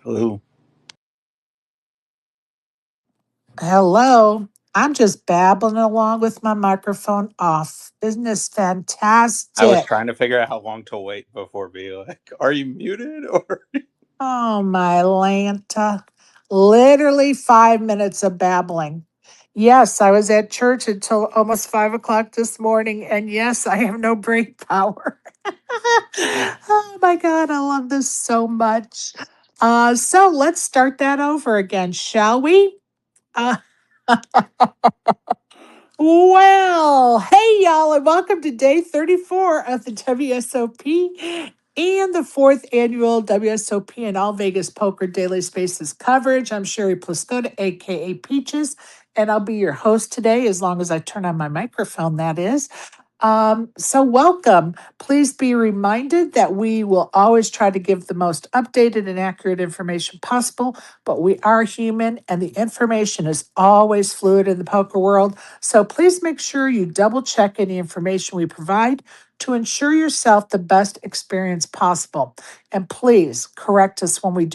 Hello. Hello. I'm just babbling along with my microphone off. Isn't this fantastic? I was trying to figure out how long to wait before being like, are you muted or? Oh, my Lanta. Literally 5 minutes of babbling. Yes, I was at church until almost 5 o'clock this morning. And yes, I have no brain power. Oh my God, I love this so much. So let's start that over again, shall we? Uh, Well, hey y'all, and welcome to day 34 of the WSOP and the fourth annual WSOP and All Vegas Poker Daily Spaces coverage. I'm Sherry Pliscota, aka Peaches, and I'll be your host today as long as I turn on my microphone, that is. So welcome. Please be reminded that we will always try to give the most updated and accurate information possible, but we are human and the information is always fluid in the poker world. So please make sure you double check any information we provide to ensure yourself the best experience possible. And please correct us when we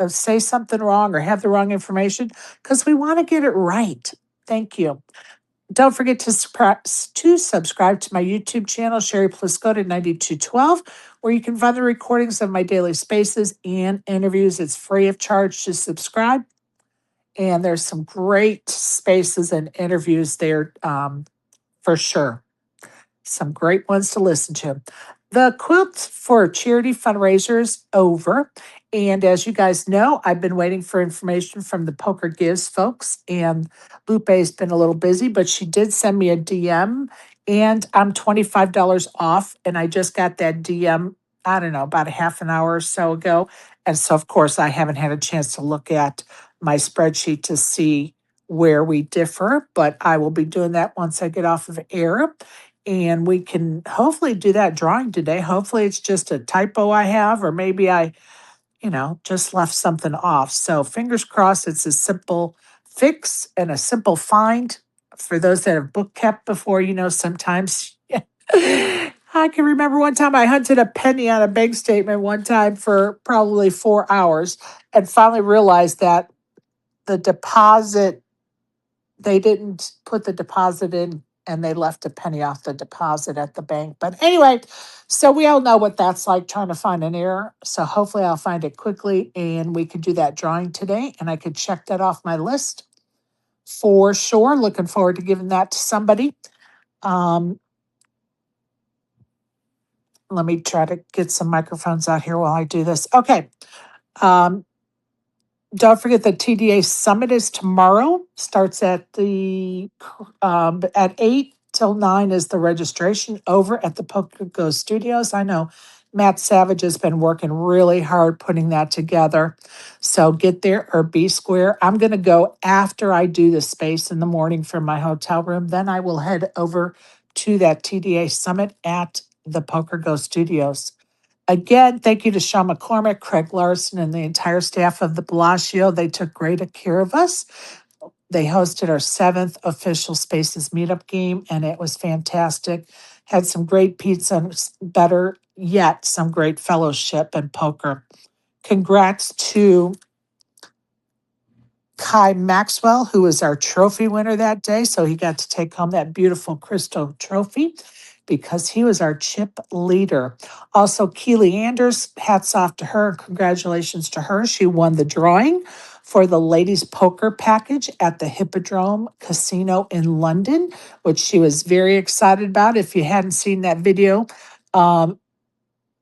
say something wrong or have the wrong information because we want to get it right. Thank you. Don't forget to subscribe to my YouTube channel, Sherry Pliscota 9212, where you can find the recordings of my daily spaces and interviews. It's free of charge to subscribe. And there's some great spaces and interviews there for sure. Some great ones to listen to. The quilt for charity fundraisers over. And as you guys know, I've been waiting for information from the Poker Gives folks, and Lupe's been a little busy, but she did send me a DM, and I'm $25 off. And I just got that DM, I don't know, about a half an hour or so ago. And so, of course, I haven't had a chance to look at my spreadsheet to see where we differ, but I will be doing that once I get off of air and we can hopefully do that drawing today. Hopefully it's just a typo I have, or maybe I, just left something off. So fingers crossed it's a simple fix and a simple find for those that have book kept before, sometimes. I can remember one time I hunted a penny on a bank statement one time for probably 4 hours and finally realized that the deposit they didn't put the deposit in and they left a penny off the deposit at the bank. But anyway, so we all know what that's like trying to find an error. So hopefully I'll find it quickly and we could do that drawing today and I could check that off my list for sure. Looking forward to giving that to somebody. Let me try to get some microphones out here while I do this. Okay. Um, don't forget the TDA Summit is tomorrow. Starts at at 8 till 9 is the registration over at the Poker Go Studios. I know Matt Savage has been working really hard putting that together. So get there or be square. I'm going to go after I do the space in the morning from my hotel room. Then I will head over to that TDA Summit at the Poker Go Studios. Again, thank you to Sean McCormack, Craig Larson, and the entire staff of the Bellagio. They took great care of us. They hosted our 7th official Spaces meetup game, and it was fantastic. Had some great pizza, and better yet, some great fellowship and poker. Congrats to Kai Maxwell, who was our trophy winner that day. So he got to take home that beautiful crystal trophy because he was our chip leader. Also, Keely Anders, hats off to her. Congratulations to her. She won the drawing for the ladies poker package at the Hippodrome Casino in London, which she was very excited about. If you hadn't seen that video,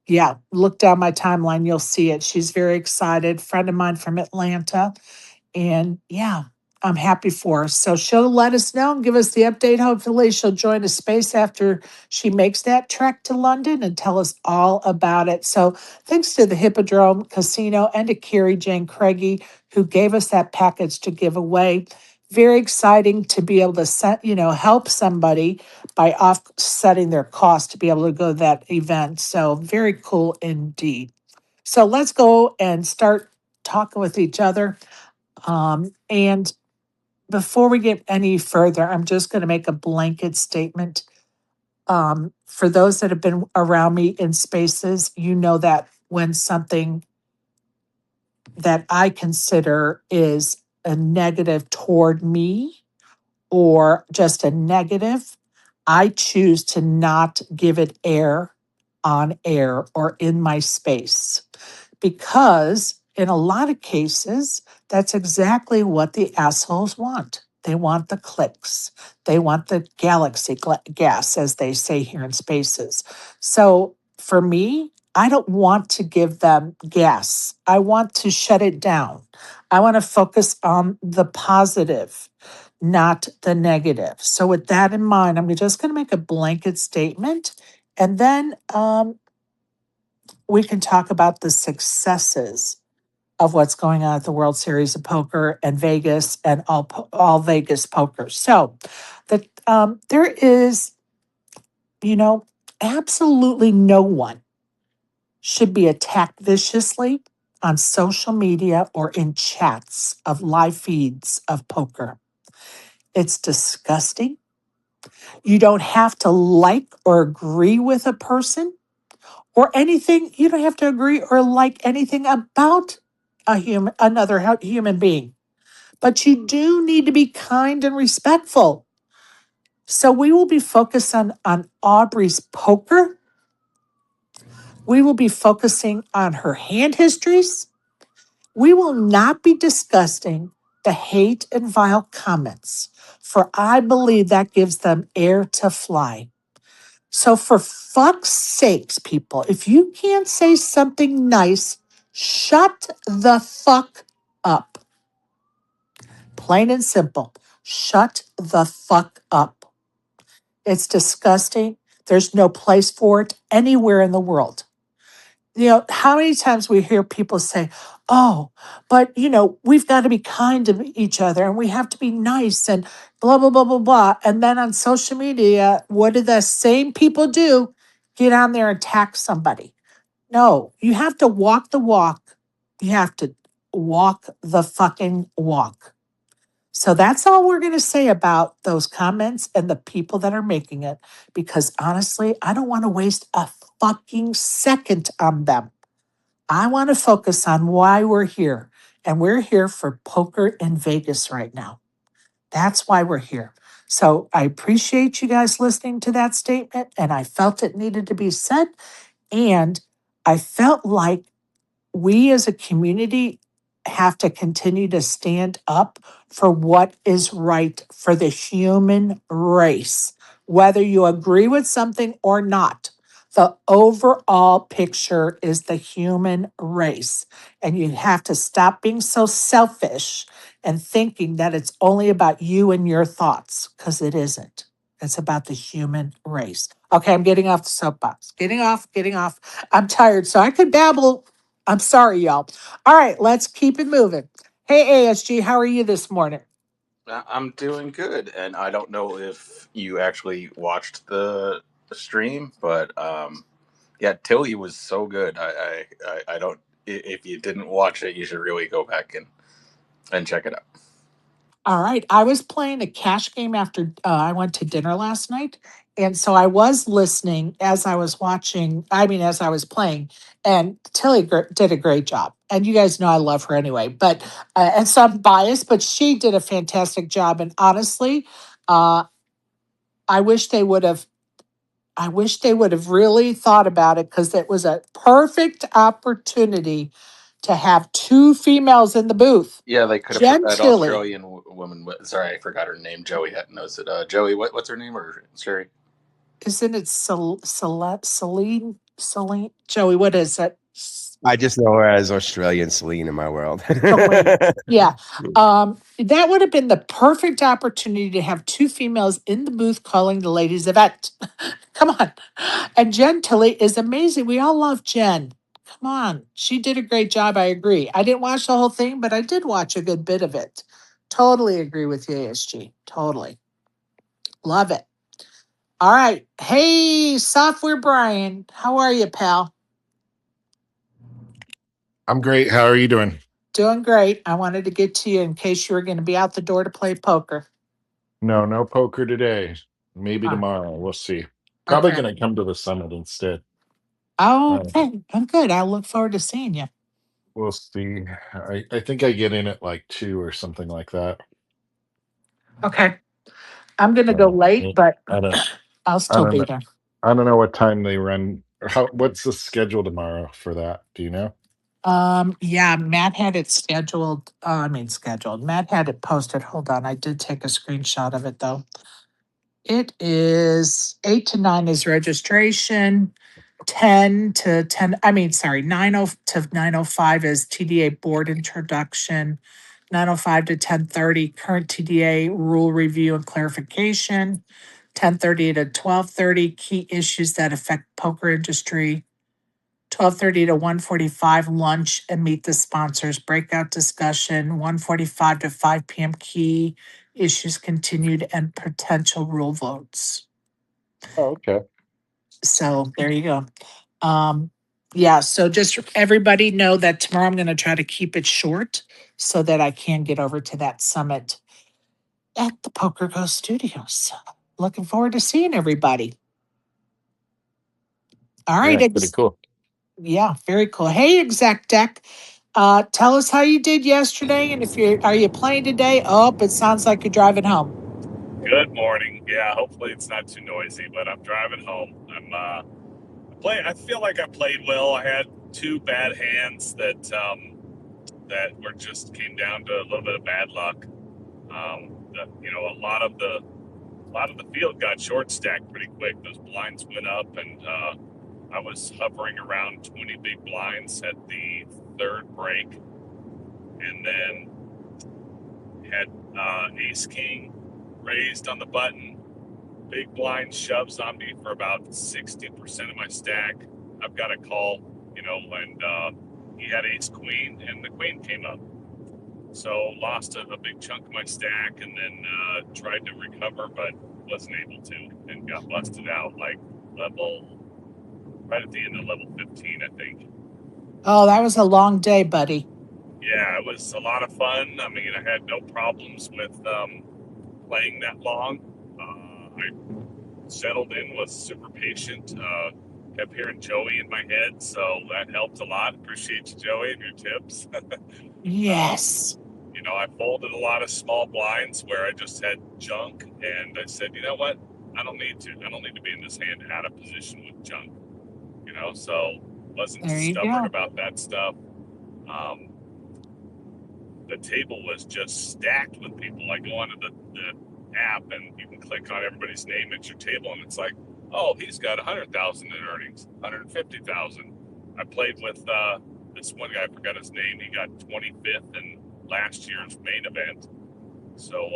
yeah, look down my timeline, you'll see it. She's very excited. Friend of mine from Atlanta. And yeah, I'm happy for her. So she'll let us know and give us the update. Hopefully, she'll join a space after she makes that trek to London and tell us all about it. So thanks to the Hippodrome Casino and to Carrie Jane Craigie, who gave us that package to give away. Very exciting to be able to help somebody by offsetting their cost to be able to go to that event. So very cool indeed. So let's go and start talking with each other. And before we get any further, I'm just going to make a blanket statement. For those that have been around me in spaces, you know that when something that I consider is a negative toward me or just a negative, I choose to not give it air on air or in my space because in a lot of cases, that's exactly what the assholes want. They want the clicks. They want the galaxy gas, as they say here in spaces. So for me, I don't want to give them gas. I want to shut it down. I want to focus on the positive, not the negative. So with that in mind, I'm just going to make a blanket statement, and then we can talk about the successes of what's going on at the World Series of Poker and Vegas and all Vegas poker. So there is, you know, absolutely no one should be attacked viciously on social media or in chats of live feeds of poker. It's disgusting. You don't have to like or agree with a person or anything. You don't have to agree or like anything about another human being. But you do need to be kind and respectful. So we will be focused on Aubrey's poker. We will be focusing on her hand histories. We will not be discussing the hate and vile comments, for I believe that gives them air to fly. So for fuck's sakes, people, if you can't say something nice, shut the fuck up. Plain and simple. Shut the fuck up. It's disgusting. There's no place for it anywhere in the world. How many times we hear people say, oh, but, we've got to be kind to each other and we have to be nice and blah, blah, blah, blah, blah. And then on social media, what do the same people do? Get on there and attack somebody. No, you have to walk the walk. You have to walk the fucking walk. So that's all we're going to say about those comments and the people that are making it, because honestly, I don't want to waste a fucking second on them. I want to focus on why we're here. And we're here for poker in Vegas right now. That's why we're here. So I appreciate you guys listening to that statement. And I felt it needed to be said. And I felt like we as a community have to continue to stand up for what is right for the human race, whether you agree with something or not. The overall picture is the human race. And you have to stop being so selfish and thinking that it's only about you and your thoughts, because it isn't. It's about the human race. Okay, I'm getting off the soapbox. Getting off. I'm tired, so I could babble. I'm sorry, y'all. All right, let's keep it moving. Hey, ASG, how are you this morning? I'm doing good, and I don't know if you actually watched the stream, but yeah, Tilly was so good. I don't. If you didn't watch it, you should really go back and check it out. All right, I was playing a cash game after I went to dinner last night. And so I was listening as I was watching, as I was playing, and Tilly did a great job. And you guys know I love her anyway, but, and so I'm biased, but she did a fantastic job. And honestly, uh, I wish they would have really thought about it, because it was a perfect opportunity to have two females in the booth. Yeah, they could have Jen put that Tilly. Australian woman. Sorry, I forgot her name. Joey knows it. Joey, what's her name? Or Sherry? Isn't it Celine? Joey, what is it? I just know her as Australian Celine in my world. Yeah. That would have been the perfect opportunity to have two females in the booth calling the ladies' event. Come on. And Jen Tilly is amazing. We all love Jen. Come on. She did a great job. I agree. I didn't watch the whole thing, but I did watch a good bit of it. Totally agree with you, ASG. Totally. Love it. All right. Hey, Software Brian. How are you, pal? I'm great. How are you doing? Doing great. I wanted to get to you in case you were going to be out the door to play poker. No poker today. Maybe tomorrow. We'll see. Probably going to come to the summit instead. Okay. I'm good. I look forward to seeing you. We'll see. I think I get in at like 2 or something like that. Okay. I'm gonna go So late, but I don't I'll I still don't be know. there. I don't know what time they run. Or what's the schedule tomorrow for that? Do you know? Yeah, Matt had it scheduled. Scheduled. Matt had it posted. Hold on, I did take a screenshot of it though. It is 8 to 9 is registration. 9 to 9:05 is TDA board introduction. 9:05 to 10:30 current TDA rule review and clarification. 10:30 to 12:30 key issues that affect poker industry. 12:30 to 1:45 lunch and meet the sponsors breakout discussion. 1:45 to 5 p.m. key issues continued and potential rule votes. Oh, okay. So there you go. Um, yeah, so just everybody know that tomorrow I'm going to try to keep it short so that I can get over to that summit at the Poker Ghost Studios. Looking forward to seeing everybody. All right, Yeah, pretty cool. yeah, very cool. Hey, ExecDec, tell us how you did yesterday, and if you're are you playing today? Oh, it sounds like you're driving home. Good morning. Yeah, hopefully it's not too noisy, but I'm driving home. I feel like I played well. I had two bad hands that were just came down to a little bit of bad luck. A lot of the field got short stacked pretty quick. Those blinds went up, and I was hovering around 20 big blinds at the third break, and then had ace king raised on the button. Big blind shoves on me for about 60% of my stack. I've got a call, and he had ace queen, and the queen came up. So lost a big chunk of my stack, and then tried to recover, but wasn't able to, and got busted out like right at the end of level 15, I think. Oh, that was a long day, buddy. Yeah, it was a lot of fun. I mean, I had no problems with playing that long. I settled in, was super patient, kept hearing Joey in my head, so that helped a lot. Appreciate you, Joey, and your tips. Yes. I folded a lot of small blinds where I just had junk, and I said, you know what? I don't need to be in this hand out of position with junk. So wasn't There you stubborn go. about that stuff. The table was just stacked with people. I go onto the app, and you can click on everybody's name at your table, and it's like, oh, he's got 100,000 in earnings, 150,000. I played with this one guy, I forgot his name. He got 25th in last year's main event. So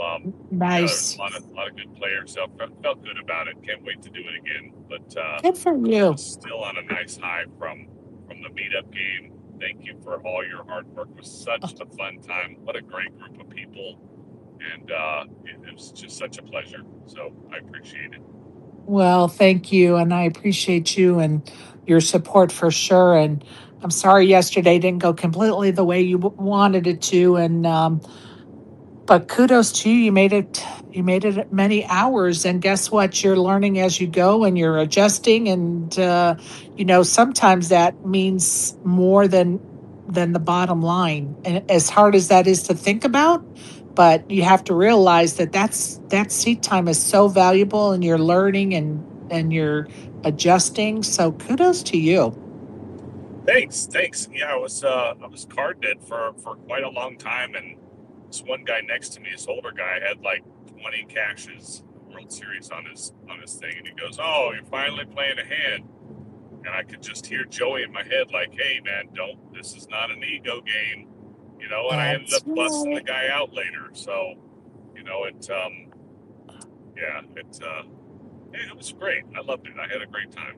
there's Nice. a lot of good players. So felt good about it. Can't wait to do it again. But Good for you. still on a nice high from the meetup game. Thank you for all your hard work. It was such a fun time. What a great group of people, and it was just such a pleasure. So I appreciate it. Well, thank you. And I appreciate you and your support for sure. And I'm sorry yesterday didn't go completely the way you wanted it to. But kudos to you. You made it many hours. And guess what? You're learning as you go and you're adjusting. And, sometimes that means more than the bottom line. And as hard as that is to think about, but you have to realize that seat time is so valuable and you're learning and you're adjusting. So kudos to you. Thanks. Yeah, I was card dead for quite a long time, and this one guy next to me, this older guy, had like 20 cashes World Series on his thing, and he goes, "Oh, you're finally playing a hand." And I could just hear Joey in my head, like, "Hey, man, don't. This is not an ego game," And I ended That's up busting the right. guy out later. So, yeah, it was great. I loved it. I had a great time.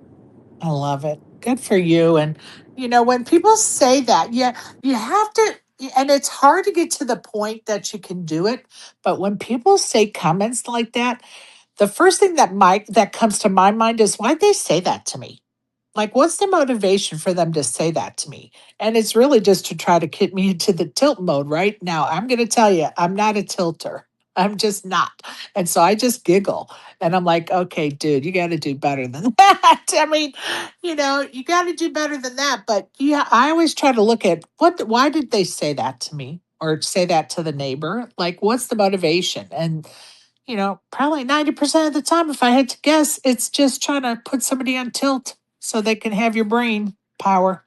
I love it. Good for you. And when people say that, yeah, you have to, and it's hard to get to the point that you can do it. But when people say comments like that, the first thing that comes to my mind is why'd they say that to me? Like, what's the motivation for them to say that to me? And it's really just to try to get me into the tilt mode, right? Now, I'm going to tell you, I'm not a tilter. I'm just not. And so I just giggle and I'm like, okay, dude, you got to do better than that. I mean, you got to do better than that. But yeah, I always try to look at why did they say that to me or say that to the neighbor? Like, what's the motivation? And, probably 90% of the time, if I had to guess, it's just trying to put somebody on tilt so they can have your brain power.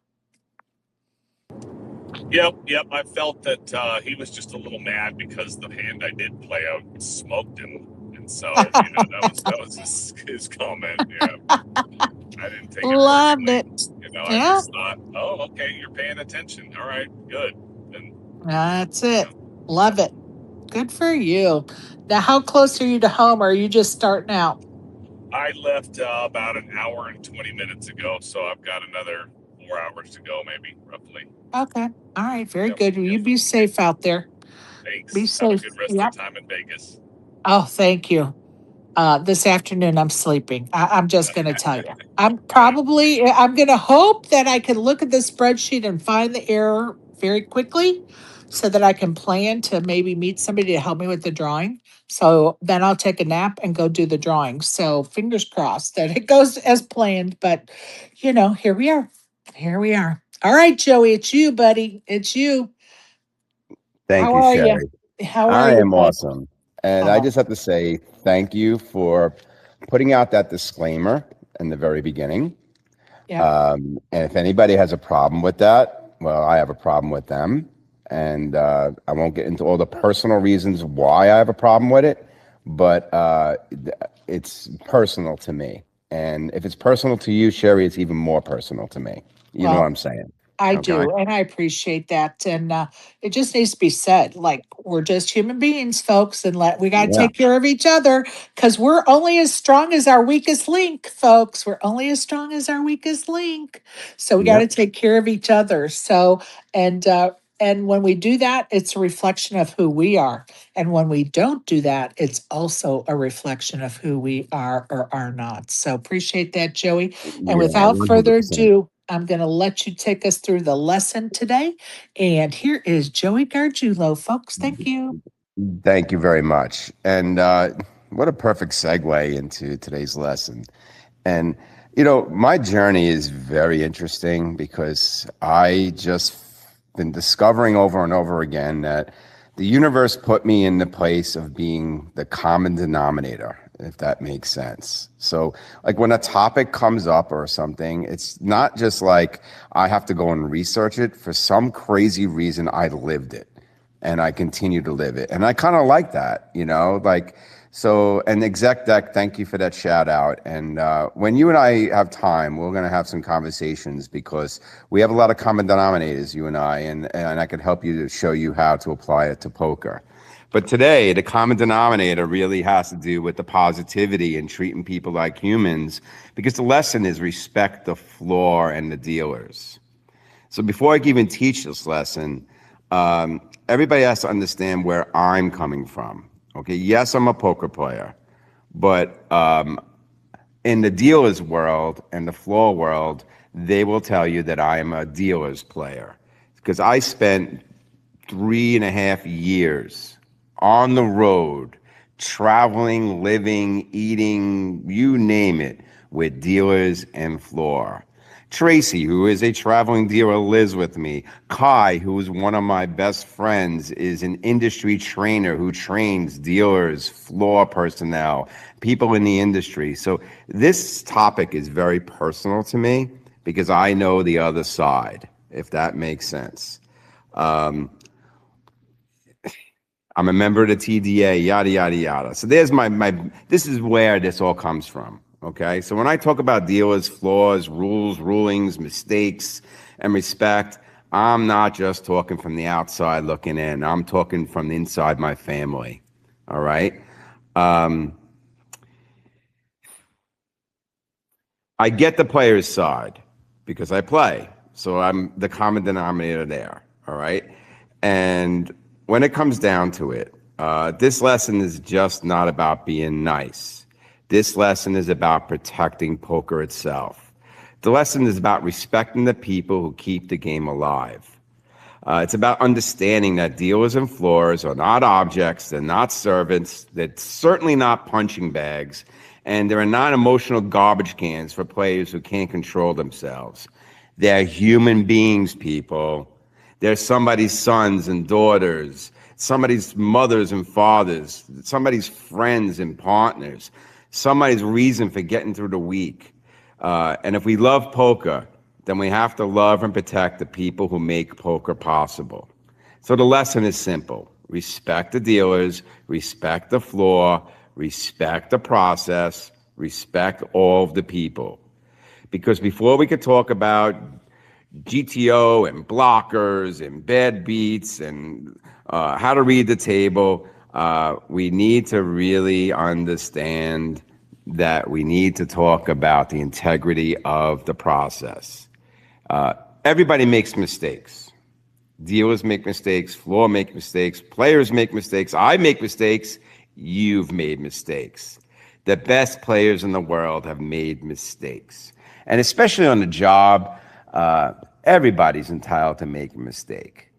Yep. I felt that he was just a little mad because the hand I did play out smoked him, and so that was his comment. Yeah, I didn't take it Love personally. it. I Yeah, just thought, oh, okay, you're paying attention. All right, good. And that's it. Love it. Good for you. Now, how close are you to home? Or are you just starting out? I left about an hour and 20 minutes ago, so I've got another 4 hours to go, maybe roughly. Okay. All right. Very Yep, good. You be safe out there. Be Thanks. Have a safe. good rest of Yep. the time in Vegas. Oh, thank you. This afternoon I'm sleeping. I'm just going to tell you. I'm going to hope that I can look at the spreadsheet and find the error very quickly so that I can plan to maybe meet somebody to help me with the drawing. So then I'll take a nap and go do the drawing. So fingers crossed that it goes as planned. But, here we are. Here we are. All right, Joey, it's you, buddy. It's you. Thank How you, are you? Sherry. How are I you, am bud? awesome. And I Oh, just have to say thank you for putting out that disclaimer in the very beginning. yeah. And if anybody has a problem with that, well, I have a problem with them. And I won't get into all the personal reasons why I have a problem with it, but it's personal to me. And if it's personal to you, Sherry, it's even more personal to me. You know what Well, I'm saying? I Okay. do, and I appreciate that. And it just needs to be said. Like we're just human beings, folks, and we got to Yeah. take care of each other because we're only as strong as our weakest link, folks. We're only as strong as our weakest link. So we got to Yep. take care of each other. So and and when we do that, it's a reflection of who we are. And when we don't do that, it's also a reflection of who we are or are not. So appreciate that, Joey. And Yeah. without further 100%. ado, I'm going to let you take us through the lesson today. And here is Joey Gargiulo, folks. Thank you. Thank you very much. And what a perfect segue into today's lesson. And, my journey is very interesting because I just been discovering over and over again that the universe put me in the place of being the common denominator, if that makes sense. So, like when a topic comes up or something, it's not just like I have to go and research it. For some crazy reason, I lived it and I continue to live it. And I kind of like that, so, and ExecDec, thank you for that shout out. And when you and I have time, we're going to have some conversations because we have a lot of common denominators, you and and I can help you to show you how to apply it to poker. But today, the common denominator really has to do with the positivity and treating people like humans, because the lesson is respect the floor and the dealers. So before I can even teach this lesson, everybody has to understand where I'm coming from. Okay, yes, I'm a poker player, but in the dealer's world and the floor world, they will tell you that I am a dealer's player because I spent 3.5 years on the road, traveling, living, eating, you name it, with dealers and floor. Tracy, who is a traveling dealer, lives with me. Kai, who is one of my best friends, is an industry trainer who trains dealers, floor personnel, people in the industry. So this topic is very personal to me because I know the other side, if that makes sense. I'm a member of the TDA, yada, yada, yada. So there's this is where this all comes from. Okay. So when I talk about dealers, flaws, rules, rulings, mistakes, and respect, I'm not just talking from the outside looking in. I'm talking from inside my family. All right. I get the player's side because I play. So I'm the common denominator there. All right. And when it comes down to it, this lesson is just not about being nice. This lesson is about protecting poker itself. The lesson is about respecting the people who keep the game alive. It's about understanding that dealers and floors are not objects, they're not servants, they're certainly not punching bags, and they're not emotional garbage cans for players who can't control themselves. They're human beings, people. They're somebody's sons and daughters, somebody's mothers and fathers, somebody's friends and partners, somebody's reason for getting through the week. And if we love poker, then we have to love and protect the people who make poker possible. So the lesson is simple. Respect the dealers, respect the floor, respect the process, respect all of the people. Because before we could talk about GTO and blockers and bad beats and how to read the table, we need to really understand that we need to talk about the integrity of the process. Everybody makes mistakes. Dealers make mistakes, floor make mistakes, players make mistakes, I make mistakes, you've made mistakes. The best players in the world have made mistakes. And especially on the job, everybody's entitled to make a mistake.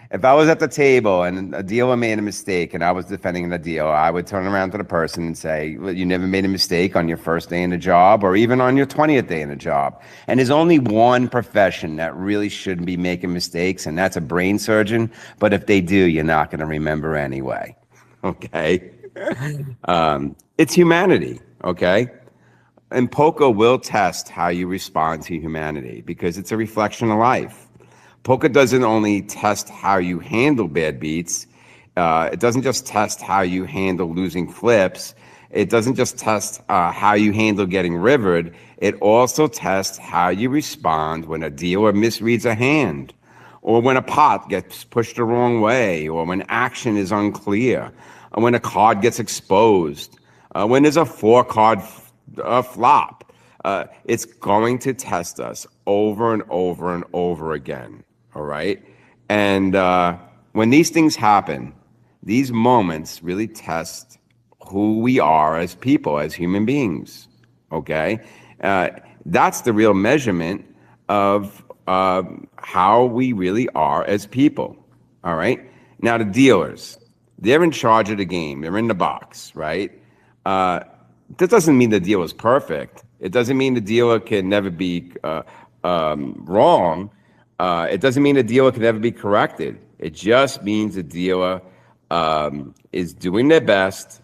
If I was at the table and a dealer made a mistake and I was defending the deal, I would turn around to the person and say, well, you never made a mistake on your first day in the job or even on your 20th day in the job. And there's only one profession that really shouldn't be making mistakes, and that's a brain surgeon. But if they do, you're not going to remember anyway. Okay? It's humanity. Okay? And poker will test how you respond to humanity because it's a reflection of life. Poker doesn't only test how you handle bad beats. It doesn't just test how you handle losing flips. It doesn't just test how you handle getting rivered. It also tests how you respond when a dealer misreads a hand, or when a pot gets pushed the wrong way, or when action is unclear, or when a card gets exposed, when there's a 4-card flop. It's going to test us over and over and over again. All right. And when these things happen, these moments really test who we are as people, as human beings. Okay. That's the real measurement of how we really are as people. All right. Now, the dealers, they're in charge of the game. They're in the box, right? That doesn't mean the deal is perfect. It doesn't mean the dealer can never be wrong. It doesn't mean the dealer can never be corrected. It just means the dealer is doing their best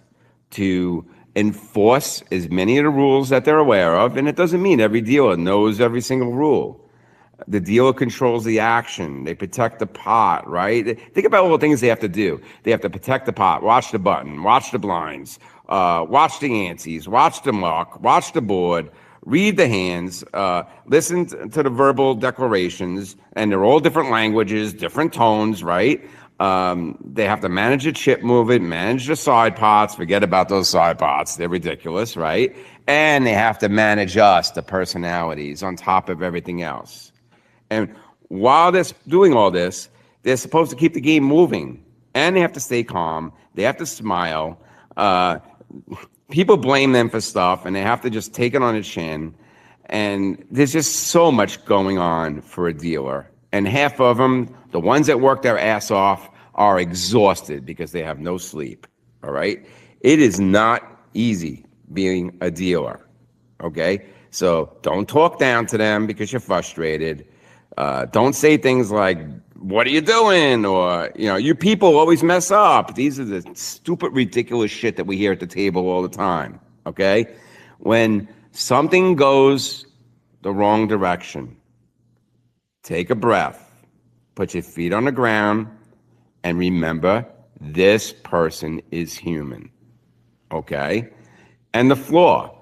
to enforce as many of the rules that they're aware of, and it doesn't mean every dealer knows every single rule. The dealer controls the action. They protect the pot, right? Think about all the things they have to do. They have to protect the pot, watch the button, watch the blinds, watch the antes, watch the muck, watch the board, read the hands, listen to the verbal declarations, and they're all different languages, different tones, right? They have to manage the chip movement, manage the side pots, forget about those side pots, they're ridiculous, right? And they have to manage us, the personalities, on top of everything else. And while they're doing all this, they're supposed to keep the game moving, and they have to stay calm, they have to smile. People blame them for stuff, and they have to just take it on the chin. And there's just so much going on for a dealer. And half of them, the ones that work their ass off, are exhausted because they have no sleep, all right? It is not easy being a dealer, okay? So don't talk down to them because you're frustrated. Don't say things like, what are you doing? Or, you people always mess up. These are the stupid, ridiculous shit that we hear at the table all the time, okay? When something goes the wrong direction, take a breath, put your feet on the ground, and remember, this person is human, okay? And the floor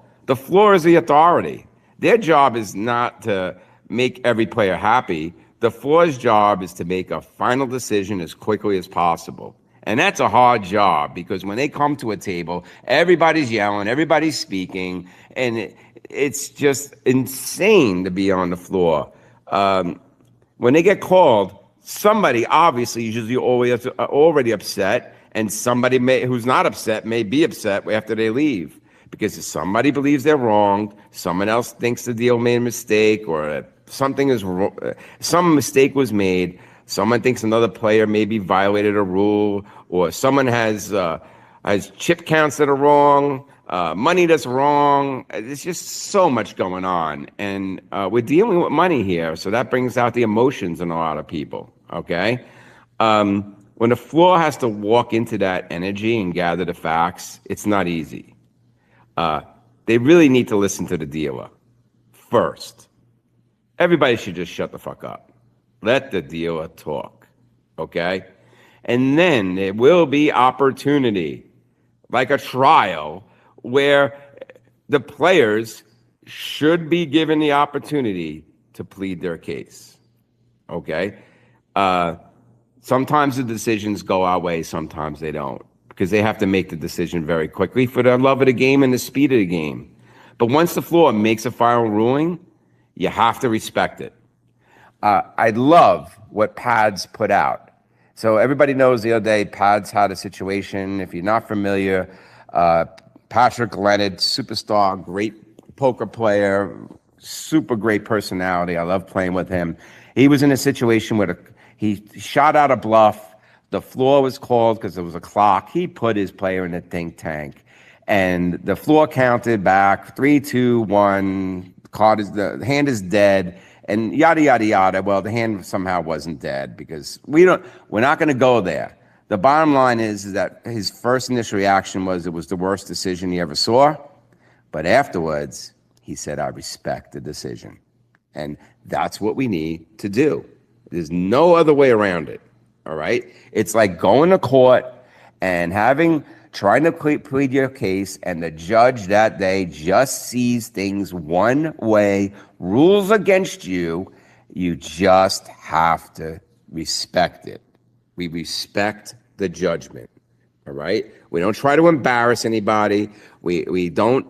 is the authority. Their job is not to make every player happy. The floor's job is to make a final decision as quickly as possible. And that's a hard job because when they come to a table, everybody's yelling, everybody's speaking, and it's just insane to be on the floor. When they get called, somebody obviously is usually already upset, and somebody who's not upset may be upset after they leave. Because if somebody believes they're wrong, someone else thinks the deal made a mistake, or some mistake was made, someone thinks another player maybe violated a rule, or someone has chip counts that are wrong, money that's wrong. There's just so much going on, and we're dealing with money here, so that brings out the emotions in a lot of people. Okay, when the floor has to walk into that energy and gather the facts, it's not easy. They really need to listen to the dealer first. Everybody should just shut the fuck up. Let the dealer talk, okay? And then there will be opportunity, like a trial, where the players should be given the opportunity to plead their case, okay? Sometimes the decisions go our way, sometimes they don't, because they have to make the decision very quickly for the love of the game and the speed of the game. But once the floor makes a final ruling, you have to respect it. I love what PADS put out. So everybody knows the other day, PADS had a situation. If you're not familiar, Patrick Leonard, superstar, great poker player, super great personality. I love playing with him. He was in a situation where he shot out a bluff. The floor was called because there was a clock. He put his player in a think tank. And the floor counted back 3, 2, 1. The hand is dead, and yada yada yada. Well, the hand somehow wasn't dead because we're not going to go there. The bottom line is that his first initial reaction was it was the worst decision he ever saw, but afterwards he said, "I respect the decision," and that's what we need to do. There's no other way around it. All right, it's like going to court and trying to plead your case, and the judge that day just sees things one way, rules against you. You just have to respect it. We respect the judgment, all right? We don't try to embarrass anybody. We don't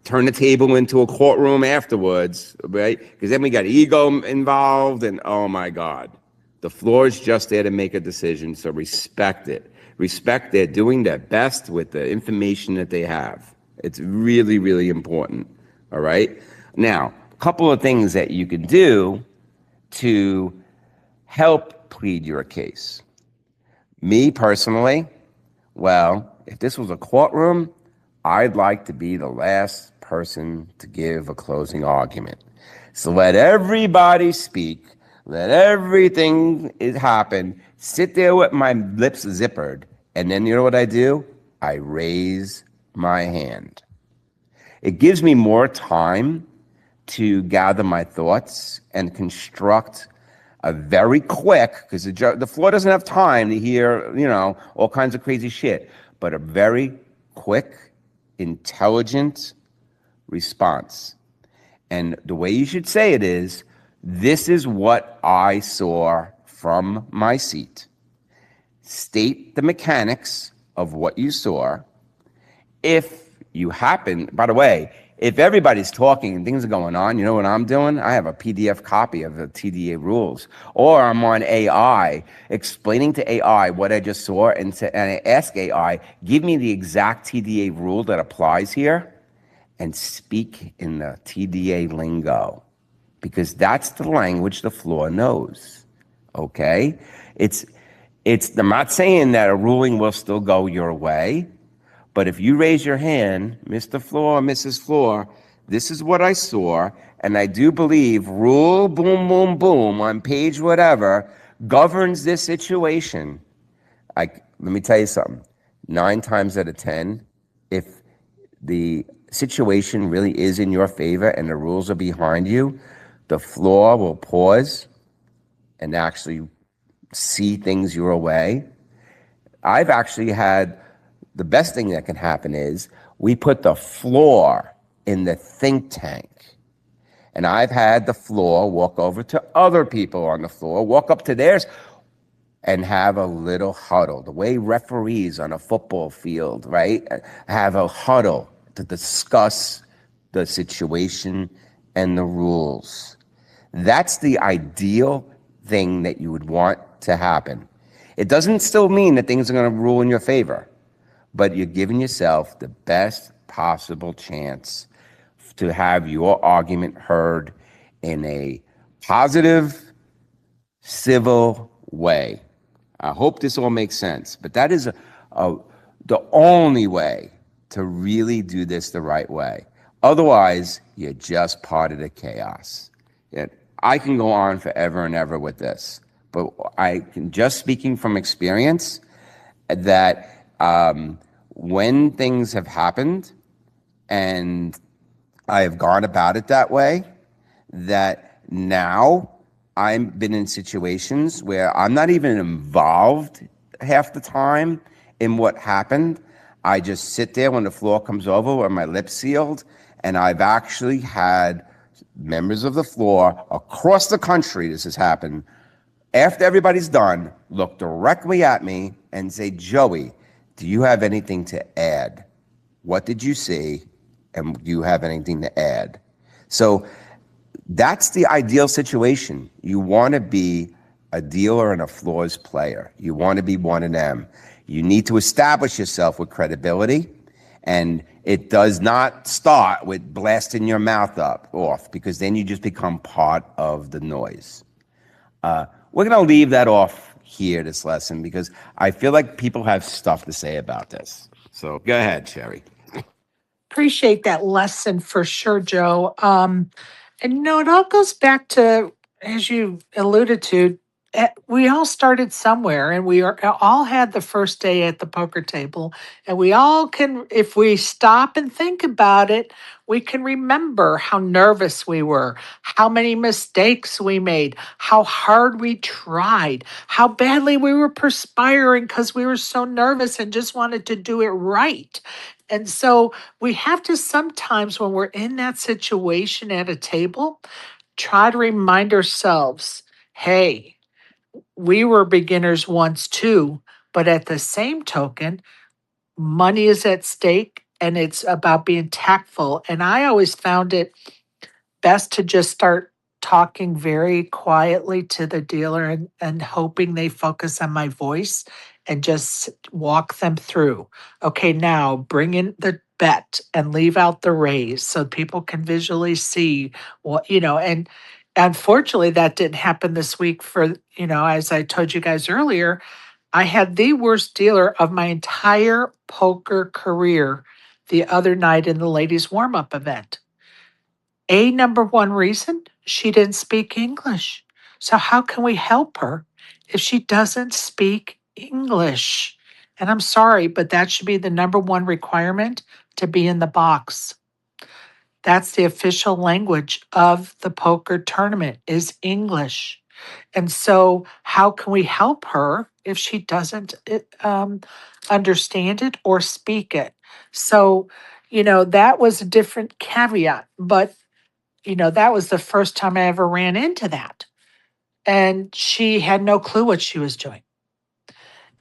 turn the table into a courtroom afterwards, right? Because then we got ego involved, and oh my God. The floor is just there to make a decision, so respect it. Respect they're doing their best with the information that they have. It's really, really important, all right? Now, a couple of things that you can do to help plead your case. Me personally, well, if this was a courtroom, I'd like to be the last person to give a closing argument. So let everybody speak, let everything happen, sit there with my lips zippered, and then you know what I do? I raise my hand. It gives me more time to gather my thoughts and construct a very quick, because the floor doesn't have time to hear, all kinds of crazy shit, but a very quick, intelligent response. And the way you should say it is, this is what I saw from my seat. State the mechanics of what you saw. If you happen, by the way, if everybody's talking and things are going on, you know what I'm doing? I have a PDF copy of the TDA rules. Or I'm on AI, explaining to AI what I just saw, and I ask AI, give me the exact TDA rule that applies here, and speak in the TDA lingo. Because that's the language the floor knows, okay? I'm not saying that a ruling will still go your way, but if you raise your hand, Mr. Floor, Mrs. Floor, this is what I saw, and I do believe rule boom, boom, boom on page whatever governs this situation. Let me tell you something. 9 times out of 10, if the situation really is in your favor and the rules are behind you, the floor will pause and actually see things your way. I've actually had, the best thing that can happen is we put the floor in the think tank. And I've had the floor walk over to other people on the floor, walk up to theirs, and have a little huddle. The way referees on a football field, right, have a huddle to discuss the situation and the rules. That's the ideal thing that you would want to happen. It doesn't still mean that things are going to rule in your favor, but you're giving yourself the best possible chance to have your argument heard in a positive, civil way. I hope this all makes sense, but that is the only way to really do this the right way. Otherwise, you're just part of the chaos. I can go on forever and ever with this, but I can, just speaking from experience, that when things have happened and I have gone about it that way, that now I've been in situations where I'm not even involved half the time in what happened. I just sit there when the floor comes over with my lips sealed, and I've actually had members of the floor across the country, this has happened, after everybody's done, look directly at me and say, Joey, do you have anything to add? What did you see? And do you have anything to add? So that's the ideal situation. You want to be a dealer and a floors player. You want to be one of them. You need to establish yourself with credibility, and it does not start with blasting your mouth off, because then you just become part of the noise. We're going to leave that off here, this lesson, because I feel like people have stuff to say about this. So go ahead, Sherry. Appreciate that lesson for sure, Joe. And it all goes back to, as you alluded to, we all started somewhere, and we all had the first day at the poker table, and we all can, if we stop and think about it, we can remember how nervous we were, how many mistakes we made, how hard we tried, how badly we were perspiring because we were so nervous and just wanted to do it right. And so we have to sometimes, when we're in that situation at a table, try to remind ourselves, hey, we were beginners once too, but at the same token, money is at stake and it's about being tactful. And I always found it best to just start talking very quietly to the dealer and hoping they focus on my voice and just walk them through. Okay, now bring in the bet and leave out the raise so people can visually see what, and unfortunately that didn't happen this week for, as I told you guys earlier, I had the worst dealer of my entire poker career the other night in the ladies warm-up event. Number one reason, she didn't speak English. So how can we help her if she doesn't speak English? And I'm sorry, but that should be the number one requirement to be in the box. That's the official language of the poker tournament is English. And so how can we help her if she doesn't understand it or speak it? So, that was a different caveat, but that was the first time I ever ran into that. And she had no clue what she was doing.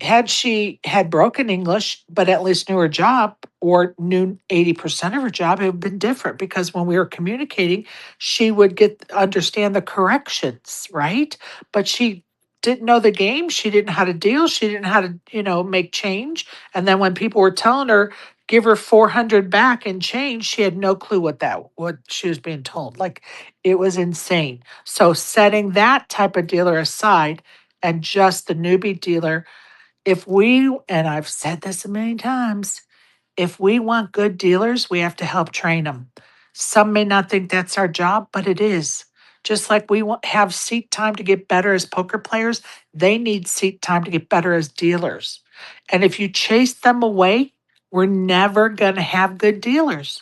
Had she had broken English, but at least knew her job or knew 80% of her job, it would have been different because when we were communicating, she would understand the corrections, right? But she didn't know the game. She didn't know how to deal. She didn't know how to, make change. And then when people were telling her, give her 400 back and change, she had no clue what she was being told. Like, it was insane. So setting that type of dealer aside and just the newbie dealer, and I've said this a million times, if we want good dealers, we have to help train them. Some may not think that's our job, but it is. Just like we have seat time to get better as poker players, they need seat time to get better as dealers. And if you chase them away, we're never going to have good dealers.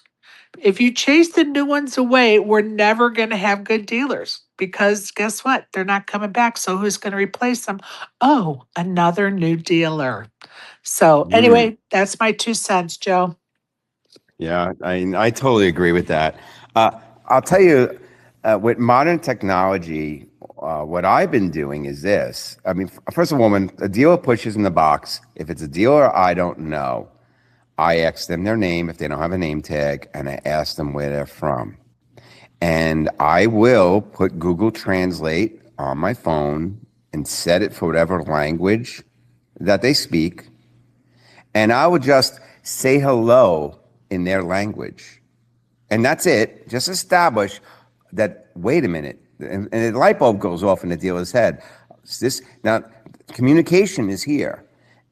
If you chase the new ones away, we're never going to have good dealers because guess what? They're not coming back. So who's going to replace them? Oh, another new dealer. So anyway, that's my 2 cents, Joe. Yeah, I totally agree with that. I'll tell you, with modern technology, what I've been doing is this. I mean, first of all, when a dealer pushes in the box, if it's a dealer I don't know, I ask them their name if they don't have a name tag, and I ask them where they're from. And I will put Google Translate on my phone and set it for whatever language that they speak. And I would just say hello in their language. And that's it. Just establish that, wait a minute, and a light bulb goes off in the dealer's head. Now, communication is here.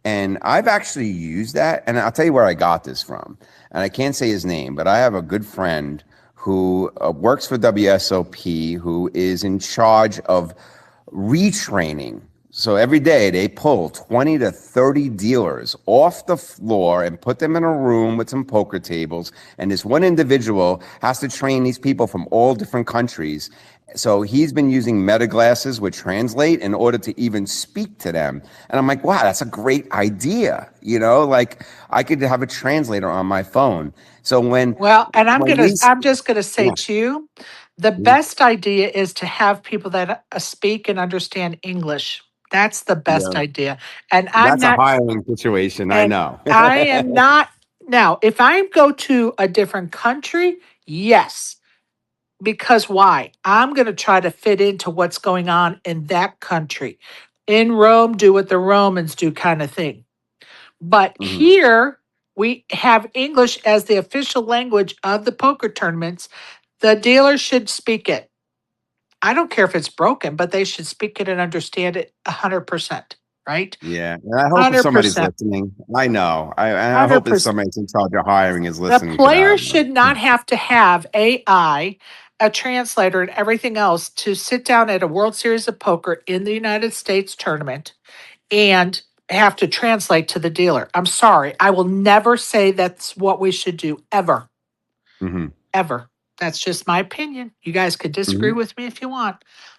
And I've actually used that, and I'll tell you where I got this from. And I can't say his name, but I have a good friend who works for WSOP, who is in charge of retraining. So every day they pull 20 to 30 dealers off the floor and put them in a room with some poker tables. And this one individual has to train these people from all different countries. So he's been using meta glasses which translate in order to even speak to them. And I'm like, wow, that's a great idea. You know, like I could have a translator on my phone. So when I'm just gonna say yeah. too, the best idea is to have people that speak and understand English. That's the best Yeah. idea. And That's a hiring situation, I know. I am not now. If I go to a different country, yes. Because why? I'm going to try to fit into what's going on in that country. In Rome, do what the Romans do, kind of thing. But here, we have English as the official language of the poker tournaments. The dealer should speak it. I don't care if it's broken, but they should speak it and understand it 100%, right? Yeah, and I hope if somebody's 100%. listening, I know. I hope if 100%. somebody's in charge of hiring is The listening to player that. should not have to have AI, a translator, and everything else to sit down at a World Series of Poker in the United States tournament and have to translate to the dealer. I'm sorry. I will never say that's what we should do, ever. Ever. That's just my opinion. You guys could disagree with me if you want.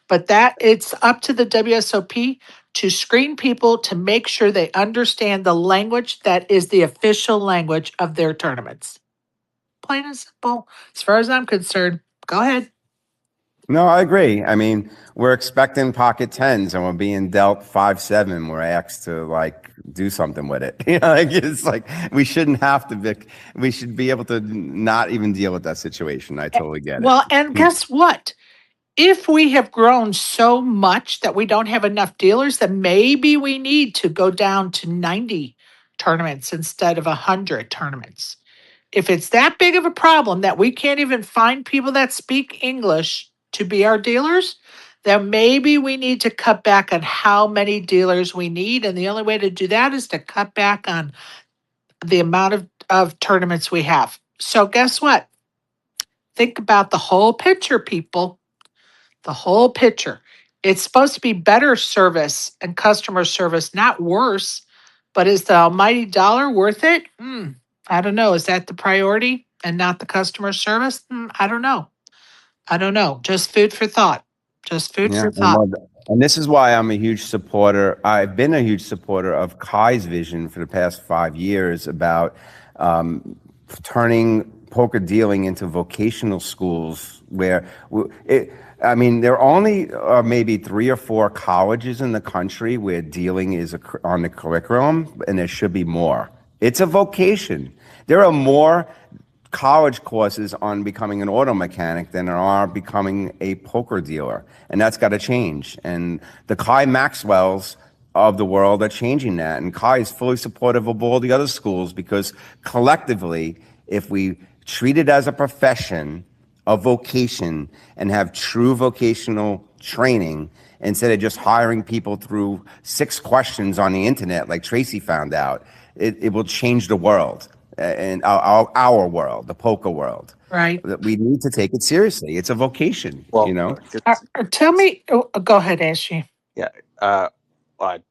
But it's up to the WSOP to screen people to make sure they understand the language that is the official language of their tournaments. Plain and simple. As far as I'm concerned, go ahead. No, I agree. I mean, we're expecting pocket tens and we're being dealt 5-7. We're asked to like do something with it. You know, like it's like we shouldn't have to be, we should be able to not even deal with that situation. I totally get it. Well, and guess what? If we have grown so much that we don't have enough dealers, then maybe we need to go down to 90 tournaments instead of 100 tournaments. If it's that big of a problem that we can't even find people that speak English to be our dealers, then maybe we need to cut back on how many dealers we need. And the only way to do that is to cut back on the amount of tournaments we have. So guess what? Think about the whole picture, people. The whole picture. It's supposed to be better service and customer service, not worse. But is the almighty dollar worth it? I don't know. Is that the priority and not the customer service? I don't know. I don't know. Just food for thought. Just food for thought. And this is why I'm a huge supporter. I've been a huge supporter of Kai's vision for the past 5 years about turning poker dealing into vocational schools where I mean, there are only maybe 3 or 4 colleges in the country where dealing is on the curriculum, and there should be more. It's a vocation. There are more college courses on becoming an auto mechanic than there are becoming a poker dealer, and that's got to change. And the Kai Maxwells of the world are changing that, and Kai is fully supportive of all the other schools because collectively, if we treat it as a profession, a vocation, and have true vocational training instead of just hiring people through 6 questions on the internet like Tracy found out, it will change the world and our world, the poker world. Right. We need to take it seriously. It's a vocation, Well, you know? Tell me, go ahead, Ashley. Yeah. I'm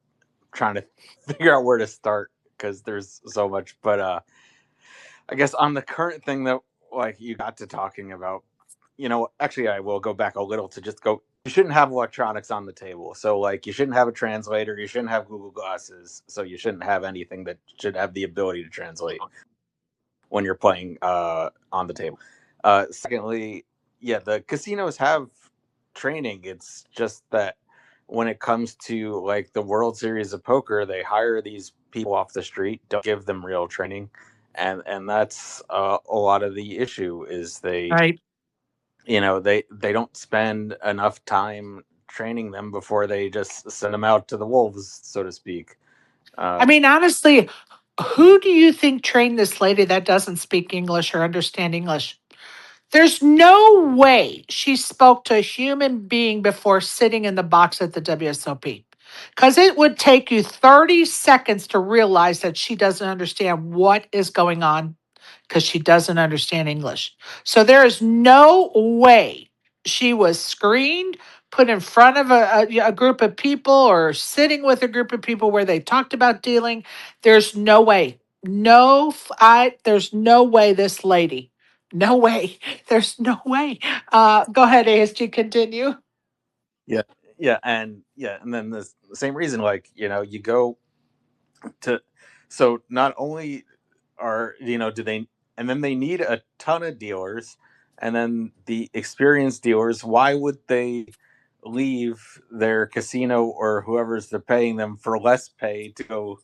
trying to figure out where to start because there's so much. But I guess on the current thing that like you got to talking about, you know, actually I will go back a little to just go. You shouldn't have electronics on the table. So like you shouldn't have a translator. You shouldn't have Google Glasses. So you shouldn't have anything that should have the ability to translate when you're playing on the table. Secondly, yeah, the casinos have training. It's just that when it comes to like the World Series of Poker, they hire these people off the street, don't give them real training, and that's a lot of the issue is they, Right. you know, they don't spend enough time training them before they just send them out to the wolves, so to speak. I mean, honestly, who do you think trained this lady that doesn't speak English or understand English? There's no way she spoke to a human being before sitting in the box at the WSOP. Because it would take you 30 seconds to realize that she doesn't understand what is going on because she doesn't understand English. So there is no way she was screened, put in front of a group of people, or sitting with a group of people where they talked about dealing. There's no way. There's no way this lady. No way. There's no way. Go ahead, ASG, continue. Yeah, and then the same reason, like, you go to, so not only do they, and then they need a ton of dealers, and then the experienced dealers, why would they leave their casino or whoever's they're paying them for less pay to go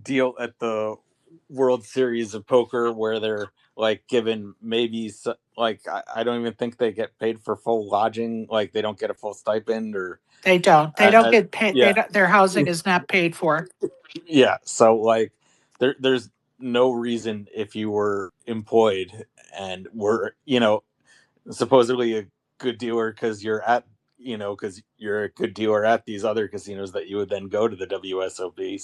deal at the World Series of Poker, where they're like given maybe like I don't even think they get paid for full lodging, like they don't get a full stipend, or They don't. They don't get paid. yeah, Their housing is not paid for. yeah. So like there's no reason, if you were employed and were supposedly a good dealer because you're a good dealer at these other casinos, that you would then go to the WSOP.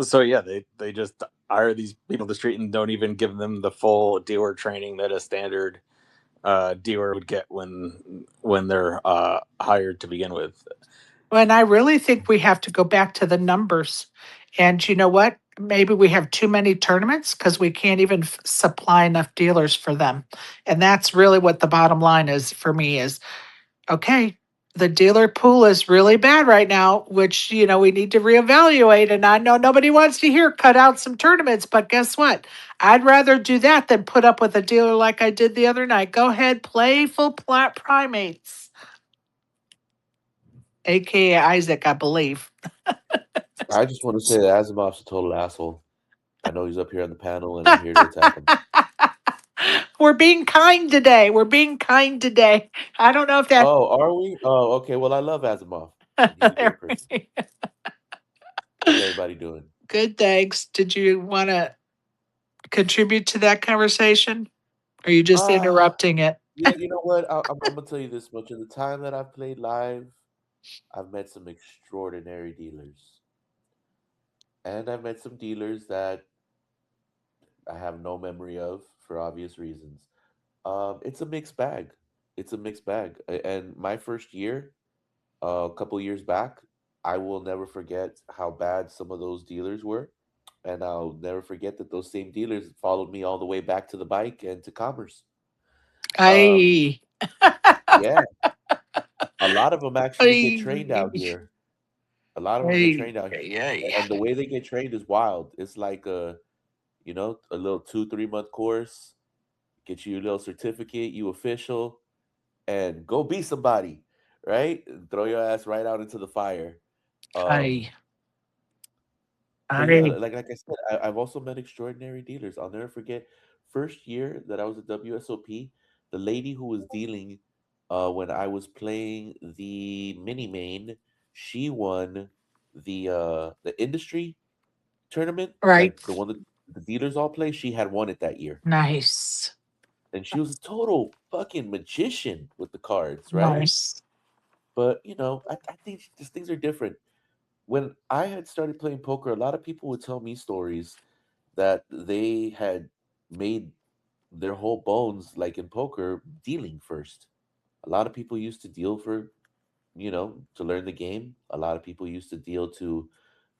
So yeah, they just hire these people on the street and don't even give them the full dealer training that a standard dealer would get when they're hired to begin with. And I really think we have to go back to the numbers. And you know what? Maybe we have too many tournaments because we can't even supply enough dealers for them. And that's really what the bottom line is for me is, okay, the dealer pool is really bad right now, which, we need to reevaluate. And I know nobody wants to hear cut out some tournaments, but guess what? I'd rather do that than put up with a dealer like I did the other night. Go ahead, playful primates, aka Isaac, I believe. I just want to say that Asimov's a total asshole. I know he's up here on the panel, and I'm here to attack him. We're being kind today. I don't know if that. Oh, are we? Oh, okay. Well, I love Asimov. He's a great person. How's everybody doing? Good, thanks. Did you want to contribute to that conversation? Or are you just interrupting it? Yeah, you know what? I'm going to tell you this much. In the time that I've played live, I've met some extraordinary dealers. And I've met some dealers that I have no memory of for obvious reasons. It's a mixed bag. It's a mixed bag. And my first year, a couple years back, I will never forget how bad some of those dealers were. And I'll never forget that those same dealers followed me all the way back to the bike and to Commerce. I. Yeah, a lot of them actually get trained out here. A lot of them get trained out here. Yeah. And the way they get trained is wild. It's like a little 2-3 month course, get you a little certificate, you official, and go be somebody, right? Throw your ass right out into the fire. But yeah, like I said, I've also met extraordinary dealers. I'll never forget first year that I was at WSOP, the lady who was dealing when I was playing the mini main, she won the industry tournament, Right. like the one that the dealers all play. She had won it that year. Nice. And she was a total fucking magician with the cards, right? Nice. But I think these things are different. When I had started playing poker, a lot of people would tell me stories that they had made their whole bones, like in poker, dealing first. A lot of people used to deal for, to learn the game. A lot of people used to deal to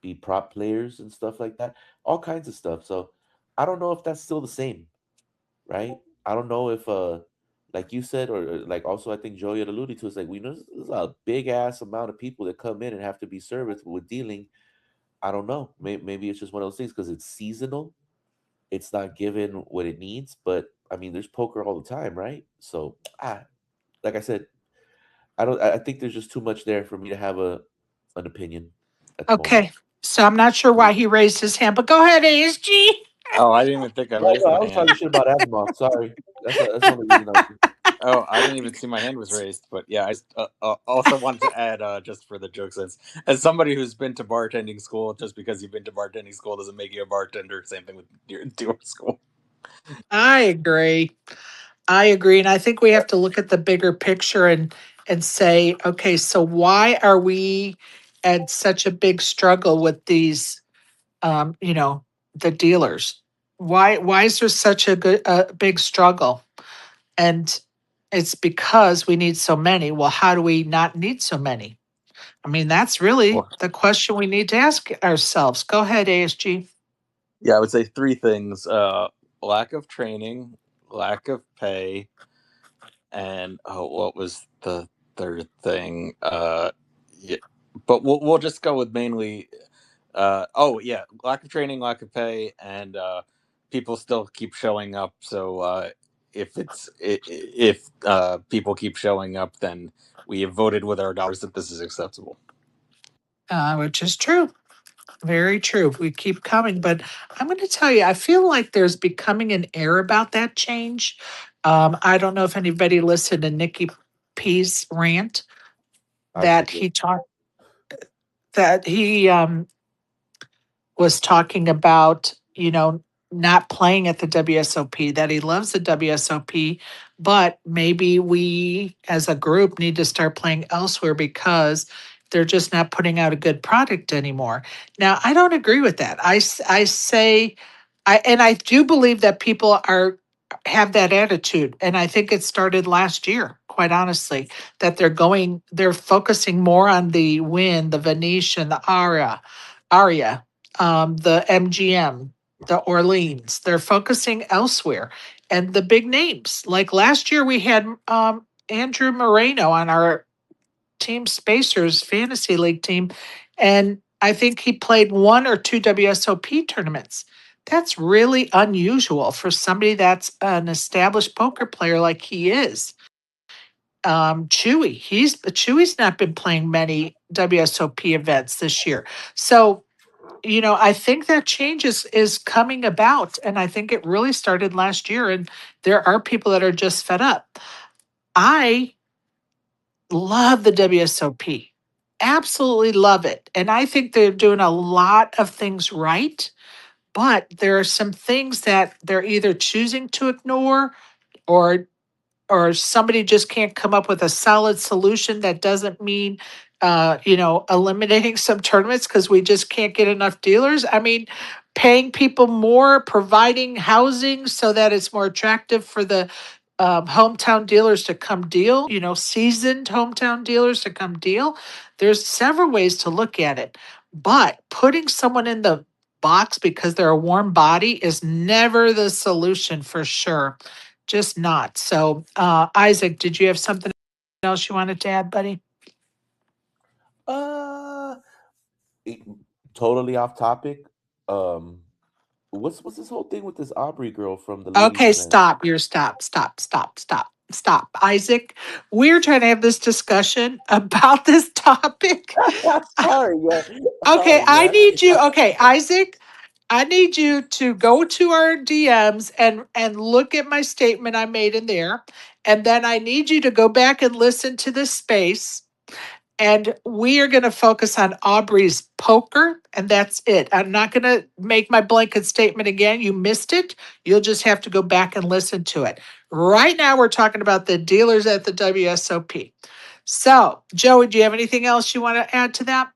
be prop players and stuff like that. All kinds of stuff. So I don't know if that's still the same, right? I don't know if like you said, or like also I think Joey had alluded to, it's like we know there's a big ass amount of people that come in and have to be serviced with dealing. I don't know. Maybe it's just one of those things because it's seasonal. It's not given what it needs, but I mean, there's poker all the time, right? So, like I said, I think there's just too much there for me to have an opinion at the moment. Okay. So I'm not sure why he raised his hand, but go ahead, ASG. Oh, I didn't even think I raised I my was hand. talking shit about Asimov. Sorry, that's the only reason I was. Oh, I didn't even see my hand was raised. But yeah, I also wanted to add, just for the joke sense, as somebody who's been to bartending school, just because you've been to bartending school doesn't make you a bartender. Same thing with your dealer school. I agree. I agree. And I think we have to look at the bigger picture and say, okay, so why are we at such a big struggle with these the dealers? Why is there such a big struggle? And it's because we need so many. Well, how do we not need so many? I mean, that's really Well, the question we need to ask ourselves. Go ahead, ASG. yeah, I would say three things: lack of training, lack of pay, and what was the third thing? Yeah, but we'll just go with mainly. Oh yeah, lack of training, lack of pay, and people still keep showing up. So if people keep showing up, then we have voted with our dollars that this is acceptable. Which is true. Very true. We keep coming, but I'm going to tell you, I feel like there's becoming an air about that change. I don't know if anybody listened to Nikki P's rant I should that do. he was talking about, not playing at the WSOP, that he loves the WSOP, but maybe we as a group need to start playing elsewhere because they're just not putting out a good product anymore. Now, I don't agree with that. I say, and I do believe that people have that attitude. And I think it started last year, quite honestly, that they're focusing more on the Wynn, the Venetian, the Aria, the MGM, the Orleans. They're focusing elsewhere. And the big names, like last year, we had Andrew Moreno on our Team Spacers Fantasy League team. And I think he played one or two WSOP tournaments. That's really unusual for somebody that's an established poker player like he is. Chewy's not been playing many WSOP events this year. So I think that change is coming about, and I think it really started last year. And there are people that are just fed up. I love the WSOP, absolutely love it, and I think they're doing a lot of things right. But there are some things that they're either choosing to ignore, or somebody just can't come up with a solid solution. That doesn't mean eliminating some tournaments because we just can't get enough dealers. I mean, paying people more, providing housing so that it's more attractive for the hometown dealers to come deal, seasoned hometown dealers to come deal. There's several ways to look at it, but putting someone in the box because they're a warm body is never the solution, for sure. Just not. So, Isaac, did you have something else you wanted to add, buddy? Uh, totally off topic. What's this whole thing with this Aubrey girl from the ladies Okay, event? stop. Stop. Isaac, we're trying to have this discussion about this topic. Sorry, yeah. Okay, Sorry, man. Okay, Isaac, I need you to go to our DMs and look at my statement I made in there. And then I need you to go back and listen to this space. And we are going to focus on Aubrey's poker, and that's it. I'm not going to make my blanket statement again. You missed it. You'll just have to go back and listen to it. Right now, we're talking about the dealers at the WSOP. So, Joey, do you have anything else you want to add to that?